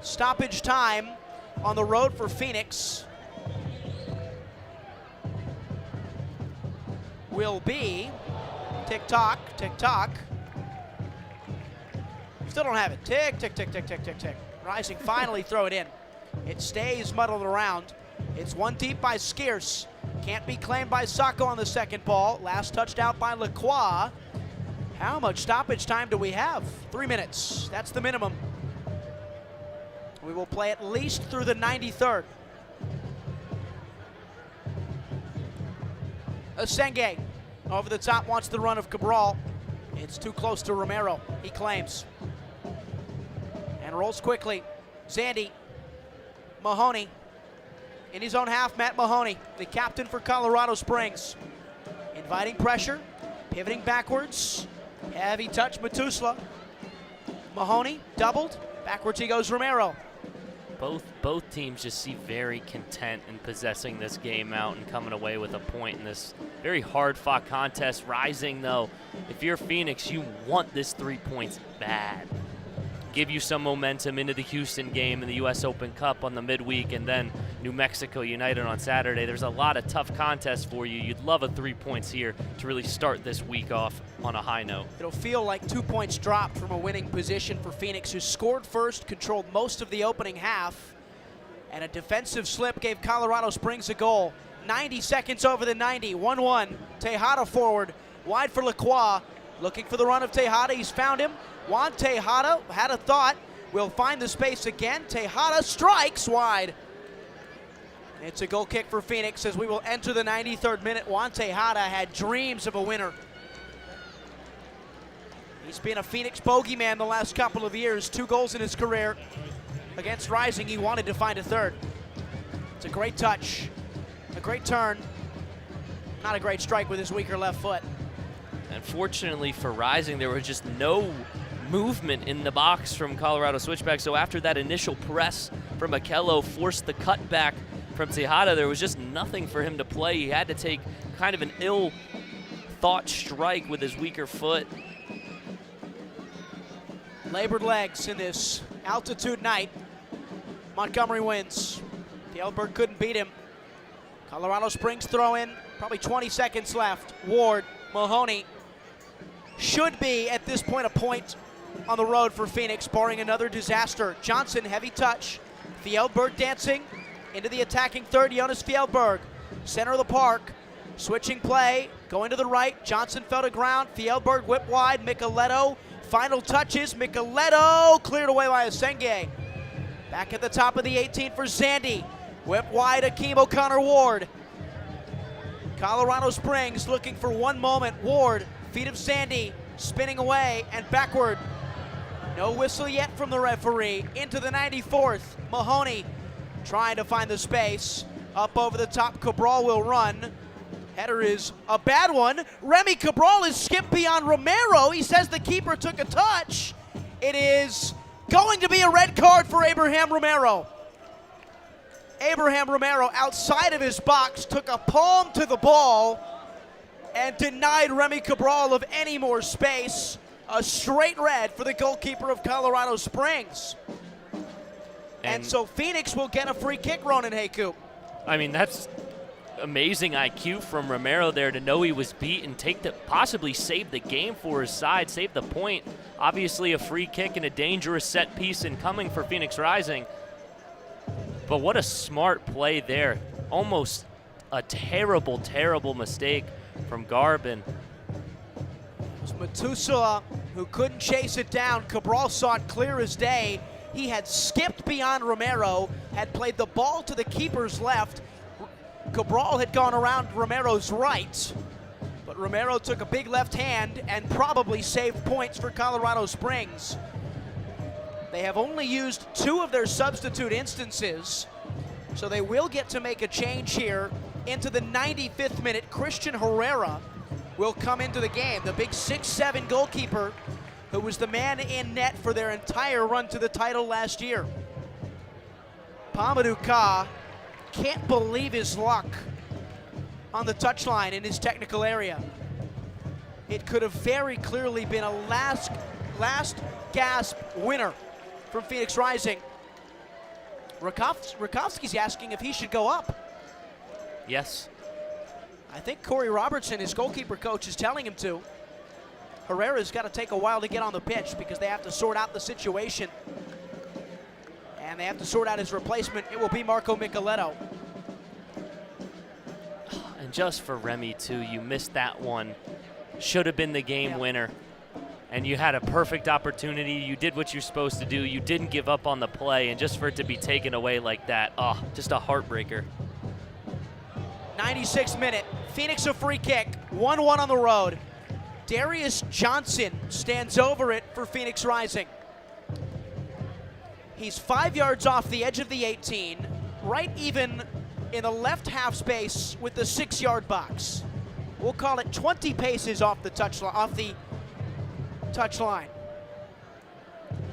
Stoppage time on the road for Phoenix will be tick-tock, tick-tock. Still don't have it. Tick, tick, tick, tick, tick, tick, tick. Rising finally throw it in. It stays muddled around. It's one deep by Skeers. Can't be claimed by Sacco on the second ball. Last touched out by Lacroix. How much stoppage time do we have? 3 minutes. That's the minimum. We will play at least through the 93rd. Asenge over the top wants the run of Cabral. It's too close to Romero, he claims. And rolls quickly. Zandy, Mahoney. In his own half, Matt Mahoney, the captain for Colorado Springs. Inviting pressure, pivoting backwards. Heavy touch, Matusla. Mahoney, doubled. Backwards he goes, Romero. Both teams just seem very content in possessing this game out and coming away with a point in this very hard-fought contest. Rising, though, if you're Phoenix, you want this 3 points bad. Give you some momentum into the Houston game and the U.S. Open Cup on the midweek, and then New Mexico United on Saturday. There's a lot of tough contests for you. You'd love a 3 points here to really start this week off on a high note. It'll feel like 2 points dropped from a winning position for Phoenix, who scored first, controlled most of the opening half, and a defensive slip gave Colorado Springs a goal. 90 seconds over the 90, 1-1. Tejada forward, wide for Lacroix. Looking for the run of Tejada, he's found him. Juan Tejada had a thought, will find the space again. Tejada strikes wide. It's a goal kick for Phoenix as we will enter the 93rd minute. Juan Tejada had dreams of a winner. He's been a Phoenix bogeyman the last couple of years. 2 goals in his career. Against Rising, he wanted to find a third. It's a great touch, a great turn. Not a great strike with his weaker left foot. Unfortunately for Rising, there was just no movement in the box from Colorado switchback. So after that initial press from Akello forced the cutback from Tejada, there was just nothing for him to play. He had to take kind of an ill-thought strike with his weaker foot. Labored legs in this altitude night. Montgomery wins. Fjellberg couldn't beat him. Colorado Springs throw in, probably 20 seconds left. Ward, Mahoney. Should be, at this point, a point on the road for Phoenix, barring another disaster. Johnson, heavy touch. Fjellberg dancing into the attacking third. Jonas Fjellberg, center of the park. Switching play, going to the right. Johnson fell to ground. Fjellberg whip wide. Micheletto, final touches. Micheletto cleared away by Asenge. Back at the top of the 18 for Zandy. Whip wide, Akeem O'Connor-Ward. Colorado Springs looking for one moment. Ward, feet of Zandy, spinning away and backward. No whistle yet from the referee. Into the 94th. Mahoney trying to find the space. Up over the top, Cabral will run. Header is a bad one. Remy Cabral is skipped beyond Romero. He says the keeper took a touch. It is going to be a red card for Abraham Romero. Abraham Romero, outside of his box, took a palm to the ball and denied Remy Cabral of any more space. A straight red for the goalkeeper of Colorado Springs. And so Phoenix will get a free kick, Ronan Haku. I mean, that's amazing IQ from Romero there to know he was beat and possibly save the game for his side, save the point. Obviously a free kick and a dangerous set piece incoming for Phoenix Rising. But what a smart play there. Almost a terrible, terrible mistake from Garbin. It was Matusula who couldn't chase it down. Cabral saw it clear as day. He had skipped beyond Romero, had played the ball to the keeper's left. Cabral had gone around Romero's right, but Romero took a big left hand and probably saved points for Colorado Springs. They have only used 2 of their substitute instances, so they will get to make a change here into the 95th minute. Christian Herrera will come into the game, the big 6'7" goalkeeper who was the man in net for their entire run to the title last year. Pamadou Ka can't believe his luck on the touchline in his technical area. It could have very clearly been a last gasp winner from Phoenix Rising. Rakowski's asking if he should go up. Yes. I think Corey Robertson, his goalkeeper coach, is telling him to. Herrera's got to take a while to get on the pitch because they have to sort out the situation. And they have to sort out his replacement. It will be Marco Micheletto. And just for Remy, too, you missed that one. Should have been the game winner. And you had a perfect opportunity. You did what you're supposed to do. You didn't give up on the play. And just for it to be taken away like that, just a heartbreaker. 96th minute. Phoenix a free kick. 1-1 on the road. Darius Johnson stands over it for Phoenix Rising. He's 5 yards off the edge of the 18, right even in the left half space with the 6-yard box. We'll call it 20 paces off the touchline.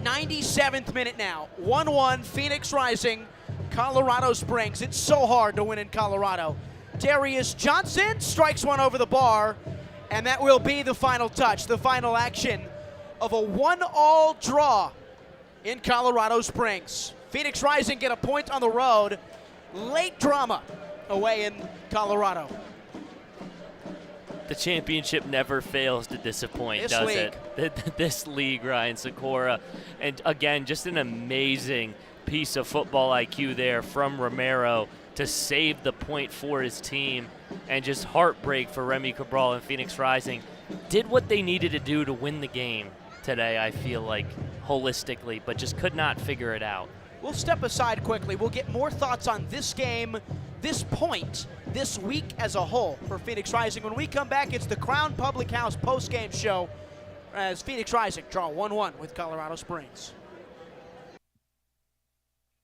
97th minute now. 1-1, Phoenix Rising, Colorado Springs. It's so hard to win in Colorado. Darius Johnson strikes one over the bar, and that will be the final touch, the final action of a 1-1 draw in Colorado Springs. Phoenix Rising get a point on the road. Late drama away in Colorado. The championship never fails to disappoint, does it? This league, Ryan Sikora. And again, just an amazing piece of football IQ there from Romero to save the point for his team. And just heartbreak for Remy Cabral and Phoenix Rising. Did what they needed to do to win the game today, I feel like, holistically, but just could not figure it out. We'll step aside quickly. We'll get more thoughts on this game, this point, this week as a whole for Phoenix Rising. When we come back, it's the Crown Public House post-game show as Phoenix Rising draw 1-1 with Colorado Springs.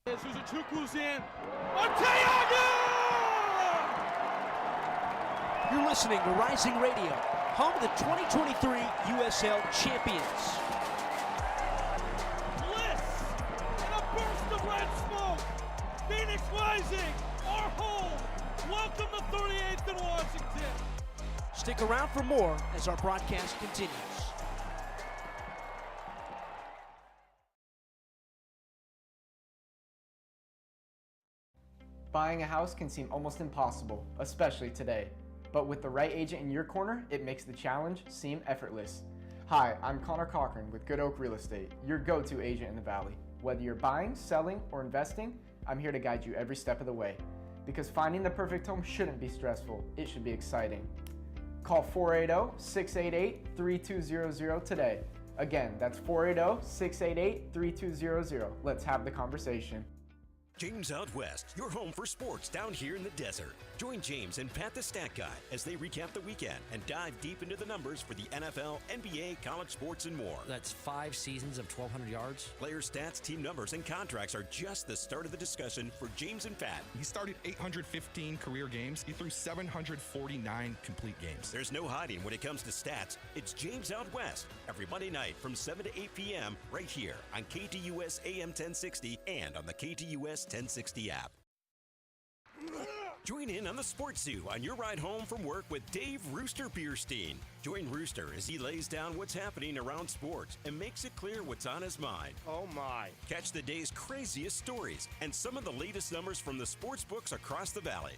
Suzuchukwu's in. Arteaga! You're listening to Rising Radio, home of the 2023 USL champions. Bliss and a burst of red smoke. Phoenix Rising, our home. Welcome to 38th and Washington. Stick around for more as our broadcast continues. Buying a house can seem almost impossible, especially today. But with the right agent in your corner, it makes the challenge seem effortless. Hi, I'm Connor Cochran with Good Oak Real Estate, your go-to agent in the Valley. Whether you're buying, selling, or investing, I'm here to guide you every step of the way. Because finding the perfect home shouldn't be stressful, it should be exciting. Call 480-688-3200 today. Again, that's 480-688-3200. Let's have the conversation. James Out West, your home for sports down here in the desert. Join James and Pat the Stat Guy as they recap the weekend and dive deep into the numbers for the NFL, NBA, college sports, and more. That's 5 seasons of 1,200 yards. Player stats, team numbers, and contracts are just the start of the discussion for James and Pat. He started 815 career games. He threw 749 complete games. There's no hiding when it comes to stats. It's James Out West every Monday night from 7 to 8 p.m. right here on KTUS AM 1060 and on the KTUS 1060 app. Join in on the Sports Zoo on your ride home from work with Dave Rooster Bierstein. Join Rooster as he lays down what's happening around sports and makes it clear what's on his mind. Oh my. Catch the day's craziest stories and some of the latest numbers from the sports books across the valley.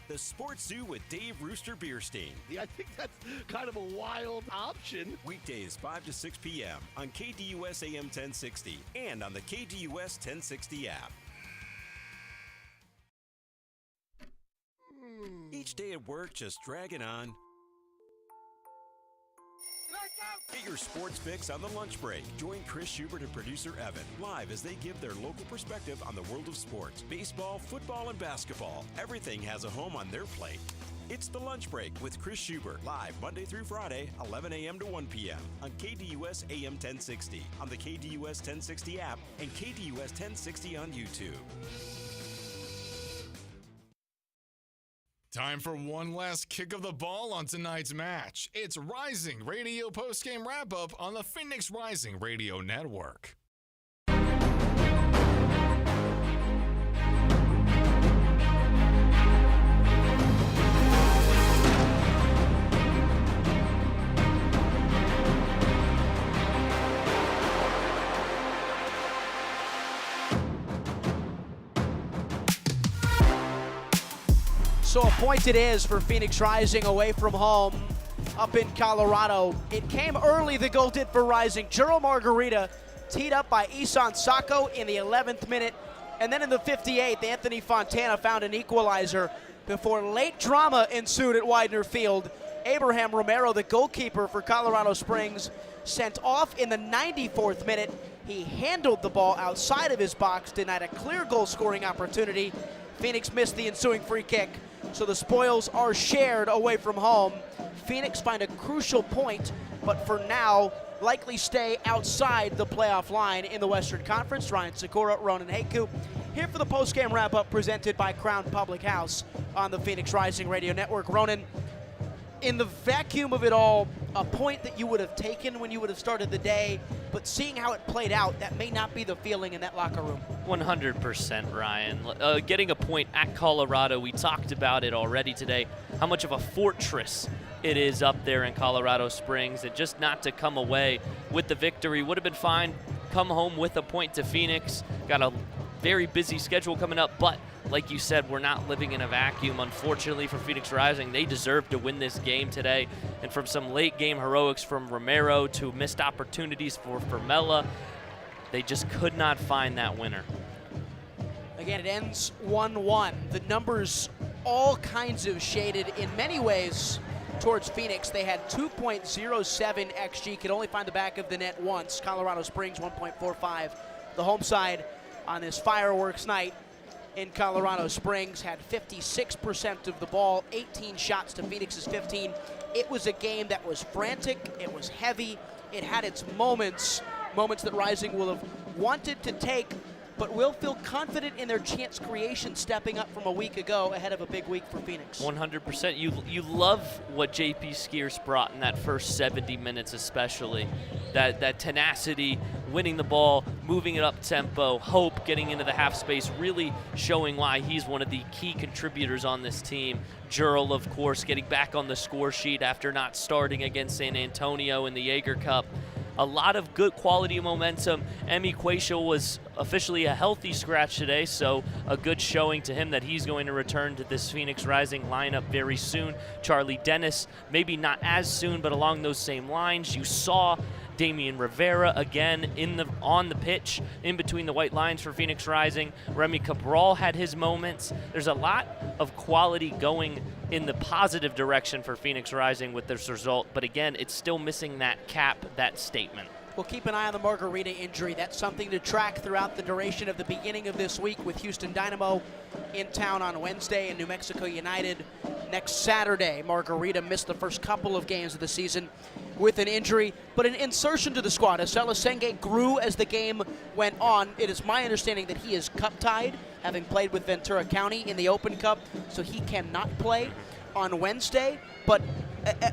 The Sports Zoo with Dave Rooster Bierstein. Yeah, I think that's kind of a wild option. Weekdays 5 to 6 p.m. on KTUS AM 1060 and on the KTUS 1060 app. Each day at work just dragging on. Get your sports fix on the lunch break. Join Chris Schubert and producer Evan live as they give their local perspective on the world of sports. Baseball, football, and basketball. Everything has a home on their plate. It's The Lunch Break with Chris Schubert, live Monday through Friday, 11 a.m. to 1 p.m. on KDUS AM 1060, on the KDUS 1060 app, and KDUS 1060 on YouTube. Time for one last kick of the ball on tonight's match. It's Rising Radio postgame wrap-up on the Phoenix Rising Radio Network. So a point it is for Phoenix Rising away from home up in Colorado. It came early, the goal did for Rising. Juro Margarita teed up by Isan Sacco in the 11th minute. And then in the 58th, Anthony Fontana found an equalizer before late drama ensued at Widener Field. Abraham Romero, the goalkeeper for Colorado Springs, sent off in the 94th minute. He handled the ball outside of his box, denied a clear goal-scoring opportunity. Phoenix missed the ensuing free kick. So the spoils are shared away from home. Phoenix find a crucial point, but for now, likely stay outside the playoff line in the Western Conference. Ryan Sikora, Ronan Haku, here for the postgame wrap-up presented by Crown Public House on the Phoenix Rising Radio Network. Ronan, in the vacuum of it all, a point that you would have taken when you would have started the day, but seeing how it played out, that may not be the feeling in that locker room. 100%, Ryan. Getting a point at Colorado, we talked about it already today, how much of a fortress it is up there in Colorado Springs, and just not to come away with the victory would have been fine. Come home with a point to Phoenix. Got a very busy schedule coming up, but like you said, we're not living in a vacuum. Unfortunately for Phoenix Rising, they deserve to win this game today. And from some late game heroics from Romero to missed opportunities for Fermella, they just could not find that winner. Again, it ends 1-1. The numbers all kinds of shaded in many ways towards Phoenix. They had 2.07 XG, could only find the back of the net once. Colorado Springs 1.45. The home side on this fireworks night in Colorado Springs had 56% of the ball, 18 shots to Phoenix's 15. It was a game that was frantic, it was heavy, it had its moments that Rising will have wanted to take, but will feel confident in their chance creation stepping up from a week ago ahead of a big week for Phoenix. 100%. You love what JP Skeers brought in that first 70 minutes especially. That tenacity, winning the ball, moving it up tempo, hope, getting into the half space, really showing why he's one of the key contributors on this team. Jurl, of course, getting back on the score sheet after not starting against San Antonio in the Jaeger Cup. A lot of good quality momentum. Emi Quaishel was officially a healthy scratch today, so a good showing to him that he's going to return to this Phoenix Rising lineup very soon. Charlie Dennis, maybe not as soon, but along those same lines. You saw Damian Rivera again on the pitch in between the white lines for Phoenix Rising. Remy Cabral had his moments. There's a lot of quality going in the positive direction for Phoenix Rising with this result, but again, it's still missing that cap, that statement. We'll keep an eye on the Margarita injury. That's something to track throughout the duration of the beginning of this week with Houston Dynamo in town on Wednesday and New Mexico United next Saturday. Margarita missed the first couple of games of the season with an injury, but an insertion to the squad. Asela Senge grew as the game went on. It is my understanding that he is cup-tied, having played with Ventura County in the Open Cup, so he cannot play on Wednesday, but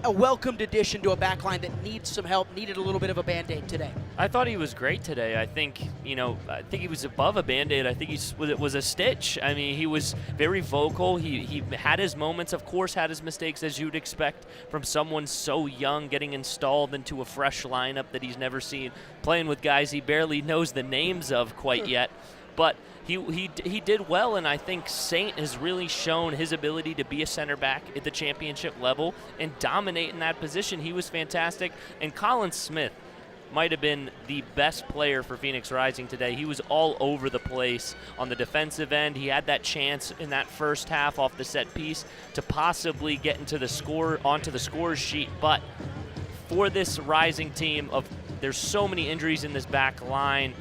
a welcomed addition to a backline that needs some help, needed a little bit of a Band-Aid today. I thought he was great today. I think he was above a Band-Aid. I think it was a stitch. I mean, he was very vocal. He had his moments, of course, had his mistakes, as you'd expect from someone so young, getting installed into a fresh lineup that he's never seen, playing with guys he barely knows the names of quite yet. But he did well, and I think Saint has really shown his ability to be a center back at the championship level and dominate in that position. He was fantastic. And Colin Smith might have been the best player for Phoenix Rising today. He was all over the place on the defensive end. He had that chance in that first half off the set piece to possibly get onto the score sheet, but for this Rising team, there's so many injuries in this back line.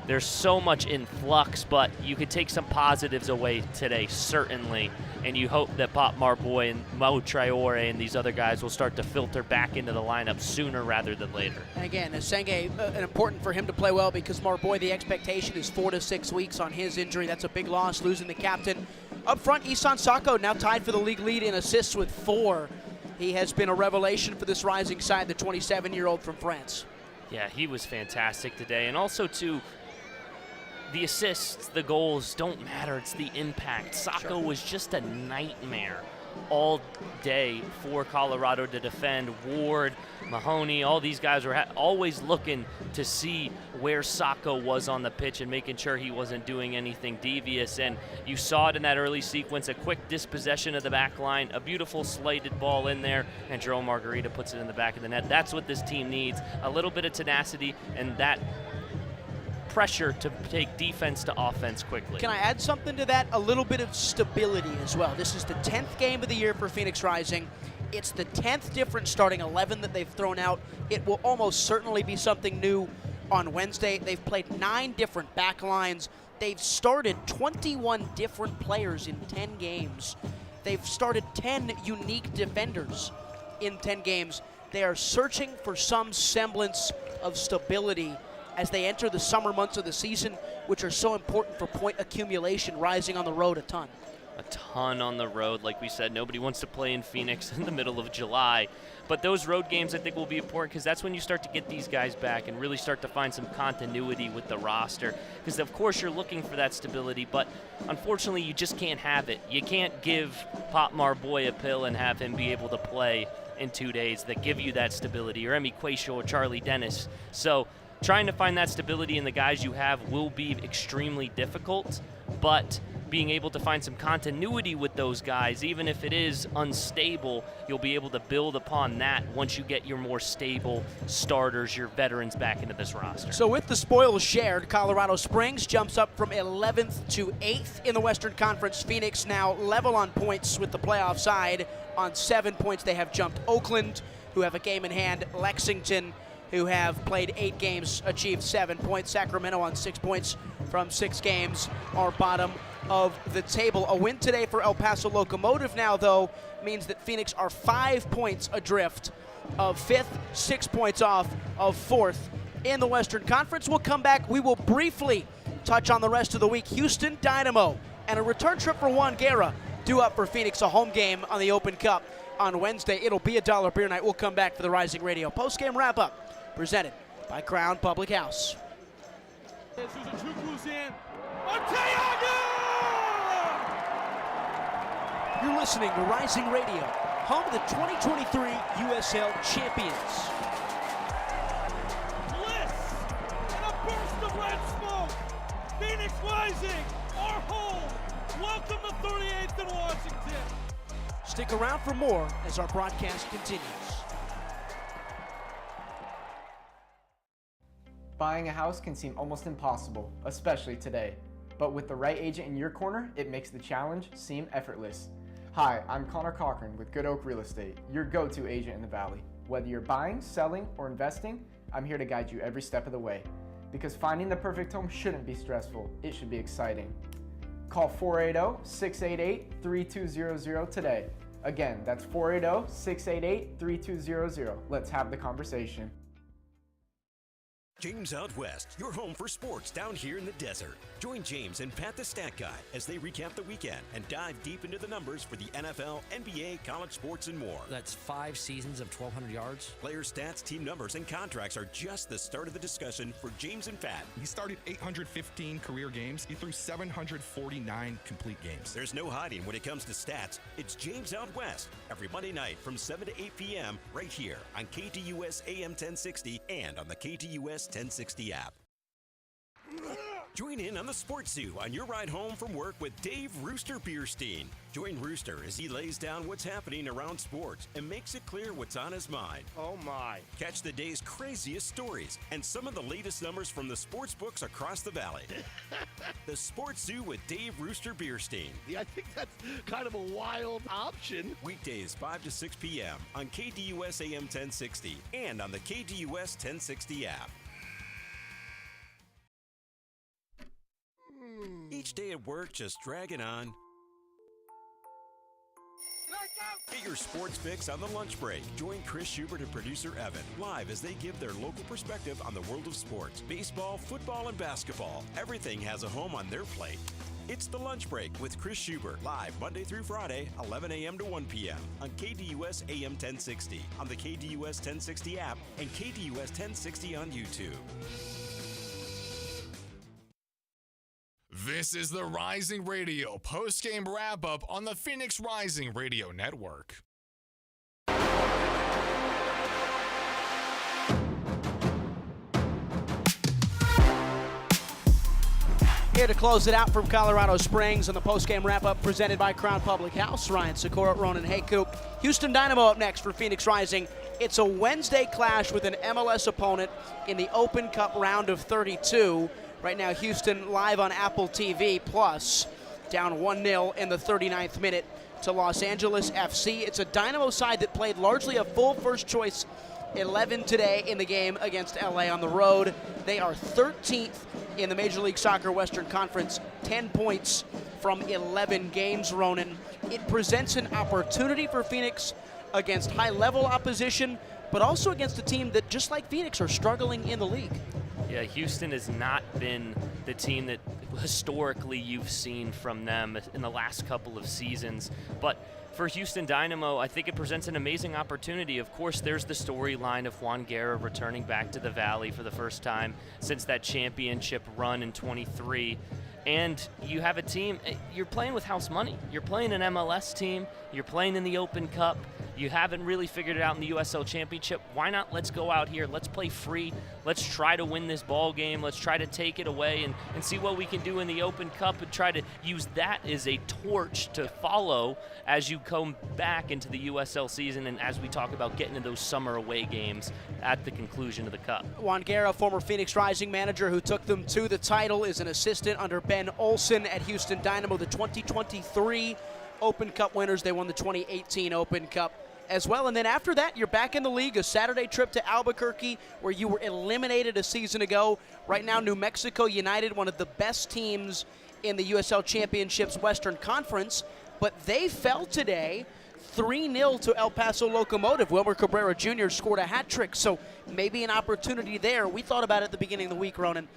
There's so much in flux, but you could take some positives away today, certainly. And you hope that Pop Marboy and Mo Traore and these other guys will start to filter back into the lineup sooner rather than later. And again, Asenge, important for him to play well because Marboy, the expectation is 4 to 6 weeks on his injury. That's a big loss, losing the captain. Up front, Isan Sako now tied for the league lead in assists with 4. He has been a revelation for this Rising side, the 27-year-old from France. Yeah, he was fantastic today. And also, too, the assists, the goals don't matter. It's the impact. Sako was just a nightmare all day for Colorado to defend. Ward, Mahoney, all these guys were always looking to see where Sako was on the pitch and making sure he wasn't doing anything devious. And you saw it in that early sequence, a quick dispossession of the back line, a beautiful slighted ball in there, and Jerome Margarita puts it in the back of the net. That's what this team needs, a little bit of tenacity and that pressure to take defense to offense quickly. Can I add something to that? A little bit of stability as well. This is the 10th game of the year for Phoenix Rising. It's the 10th different starting 11 that they've thrown out. It will almost certainly be something new on Wednesday. They've played 9 different back lines. They've started 21 different players in 10 games. They've started 10 unique defenders in 10 games. They are searching for some semblance of stability as they enter the summer months of the season, which are so important for point accumulation, Rising on the road a ton. A ton on the road. Like we said, nobody wants to play in Phoenix in the middle of July. But those road games, I think, will be important because that's when you start to get these guys back and really start to find some continuity with the roster. Because, of course, you're looking for that stability, but unfortunately, you just can't have it. You can't give Pop Marboy a pill and have him be able to play in 2 days that give you that stability, or Emi Quayshaw or Charlie Dennis. So trying to find that stability in the guys you have will be extremely difficult, but being able to find some continuity with those guys, even if it is unstable, you'll be able to build upon that once you get your more stable starters, your veterans back into this roster. So with the spoils shared, Colorado Springs jumps up from 11th to 8th in the Western Conference. Phoenix now level on points with the playoff side. On 7 points, they have jumped Oakland, who have a game in hand, Lexington, who have played 8 games, achieved 7 points. Sacramento on 6 points from 6 games are bottom of the table. A win today for El Paso Locomotive now, though, means that Phoenix are 5 points adrift of 5th, 6 points off of 4th in the Western Conference. We'll come back. We will briefly touch on the rest of the week. Houston Dynamo and a return trip for Juan Guerra due up for Phoenix, a home game on the Open Cup on Wednesday. It'll be a $1 beer night. We'll come back for the Rising Radio postgame wrap-up, presented by Crown Public House. You're listening to Rising Radio, home of the 2023 USL champions. Bliss and a burst of red smoke. Phoenix Rising, our home. Welcome to 38th and Washington. Stick around for more as our broadcast continues. Buying a house can seem almost impossible, especially today. But with the right agent in your corner, it makes the challenge seem effortless. Hi, I'm Connor Cochran with Good Oak Real Estate, your go-to agent in the Valley. Whether you're buying, selling, or investing, I'm here to guide you every step of the way. Because finding the perfect home shouldn't be stressful, it should be exciting. Call 480-688-3200 today. Again, that's 480-688-3200. Let's have the conversation. James Out West, your home for sports down here in the desert. Join James and Pat the Stat Guy as they recap the weekend and dive deep into the numbers for the NFL, NBA, college sports, and more. That's 5 seasons of 1,200 yards. Player stats, team numbers, and contracts are just the start of the discussion for James and Pat. He started 815 career games. He threw 749 complete games. There's no hiding when it comes to stats. It's James Out West every Monday night from 7 to 8 p.m. right here on KTUS AM 1060 and on the KTUS 1060 app. Join in on the Sports Zoo on your ride home from work with Dave Rooster Bierstein. Join Rooster as he lays down what's happening around sports and makes it clear what's on his mind. Oh my. Catch the day's craziest stories and some of the latest numbers from the sports books across the valley. The Sports Zoo with Dave Rooster Bierstein. Yeah, I think that's kind of a wild option. Weekdays 5 to 6 p.m. on KDUS AM 1060 and on the KDUS 1060 app. Each day at work just dragging on. Get your sports fix on the lunch break. Join Chris Schubert and producer Evan live as they give their local perspective on the world of sports. Baseball, football, and basketball. Everything has a home on their plate. It's The Lunch Break with Chris Schubert, live Monday through Friday, 11 a.m. to 1 p.m. on KDUS AM 1060, on the KDUS 1060 app, and KDUS 1060 on YouTube. This is the Rising Radio post-game wrap-up on the Phoenix Rising Radio Network. Here to close it out from Colorado Springs on the post-game wrap-up presented by Crown Public House. Ryan Sikora, Ronan Haycoop. Houston Dynamo up next for Phoenix Rising. It's a Wednesday clash with an MLS opponent in the Open Cup round of 32. Right now, Houston live on Apple TV+, down 1-0 in the 39th minute to Los Angeles FC. It's a Dynamo side that played largely a full first-choice 11 today in the game against LA on the road. They are 13th in the Major League Soccer Western Conference, 10 points from 11 games, Ronan. It presents an opportunity for Phoenix against high-level opposition, but also against a team that, just like Phoenix, are struggling in the league. Yeah, Houston has not been the team that historically you've seen from them in the last couple of seasons. But for Houston Dynamo, I think it presents an amazing opportunity. Of course, there's the storyline of Juan Guerra returning back to the Valley for the first time since that championship run in 23. And you have a team, you're playing with house money. You're playing an MLS team. You're playing in the Open Cup. You haven't really figured it out in the USL Championship. Why not? Let's go out here. Let's play free. Let's try to win this ball game. Let's try to take it away and see what we can do in the Open Cup and try to use that as a torch to follow as you come back into the USL season and as we talk about getting into those summer away games at the conclusion of the Cup. Juan Guerra, former Phoenix Rising manager who took them to the title, is an assistant under Ben Olsen at Houston Dynamo, the 2023 Open Cup winners. They won the 2018 Open Cup as well. And then after that, you're back in the league, a Saturday trip to Albuquerque where you were eliminated a season ago. Right now, New Mexico United, one of the best teams in the USL Championship's Western Conference, but they fell today 3-0 to El Paso Locomotive. Wilmer Cabrera Jr. scored a hat trick, so maybe an opportunity there. We thought about it at the beginning of the week, Ronan.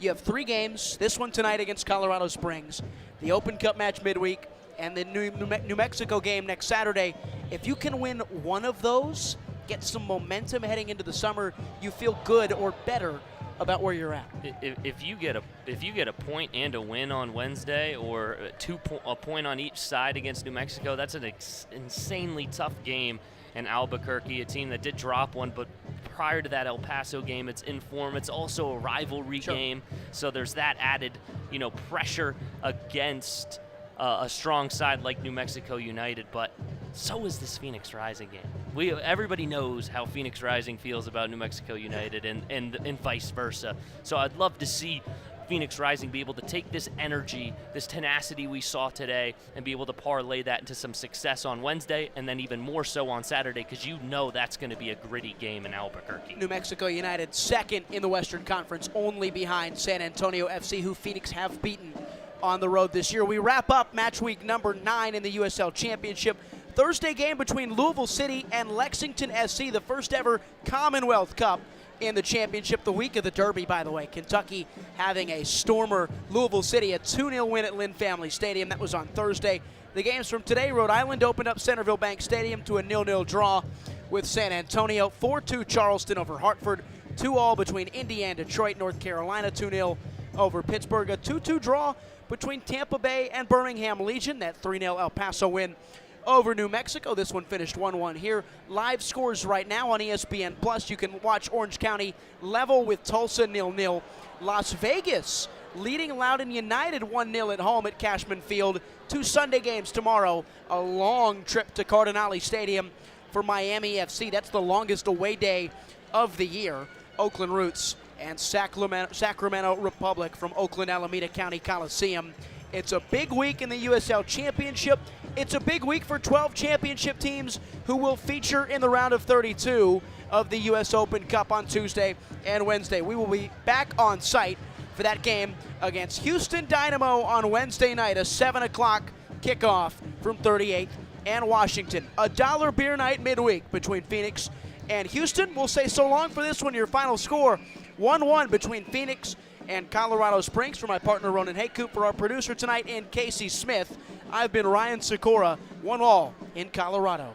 You have 3 games, this one tonight against Colorado Springs, the Open Cup match midweek, and the New Mexico game next Saturday. If you can win one of those, get some momentum heading into the summer, you feel good or better about where you're at. If you get a point and a win on Wednesday, or a point on each side against New Mexico, that's an insanely tough game in Albuquerque, a team that did drop one, but prior to that El Paso game, it's in form. It's also a rivalry game, so there's that added, pressure against a strong side like New Mexico United, but so is this Phoenix Rising game. Everybody knows how Phoenix Rising feels about New Mexico United and vice versa. So I'd love to see Phoenix Rising be able to take this energy, this tenacity we saw today, and be able to parlay that into some success on Wednesday, and then even more so on Saturday, because that's going to be a gritty game in Albuquerque. New Mexico United second in the Western Conference, only behind San Antonio FC, who Phoenix have beaten on the road this year. We wrap up match week number 9 in the USL Championship. Thursday game between Louisville City and Lexington SC, the first ever Commonwealth Cup in the championship, the week of the Derby, by the way. Kentucky having a stormer. Louisville City, a 2-0 win at Lynn Family Stadium. That was on Thursday. The games from today, Rhode Island opened up Centerville Bank Stadium to a 0-0 draw with San Antonio. 4-2 Charleston over Hartford. 2-2 between Indy and Detroit. North Carolina 2-0 over Pittsburgh. A 2-2 draw between Tampa Bay and Birmingham Legion. That 3-0 El Paso win over New Mexico. This one finished 1-1 here. Live scores right now on ESPN+. You can watch Orange County level with Tulsa 0-0. Las Vegas leading Loudoun United 1-0 at home at Cashman Field. 2 Sunday games tomorrow. A long trip to Cardinale Stadium for Miami FC. That's the longest away day of the year. Oakland Roots and Sacramento Republic from Oakland Alameda County Coliseum. It's a big week in the USL Championship. It's a big week for 12 championship teams who will feature in the round of 32 of the US Open Cup on Tuesday and Wednesday. We will be back on site for that game against Houston Dynamo on Wednesday night, a 7 o'clock kickoff from 38th and Washington. A $1 beer night midweek between Phoenix and Houston. We'll say so long for this one. Your final score, 1-1 between Phoenix and Colorado Springs. For my partner Ronan Haycoop, for our producer tonight and Casey Smith, I've been Ryan Sikora. 1-1 in Colorado.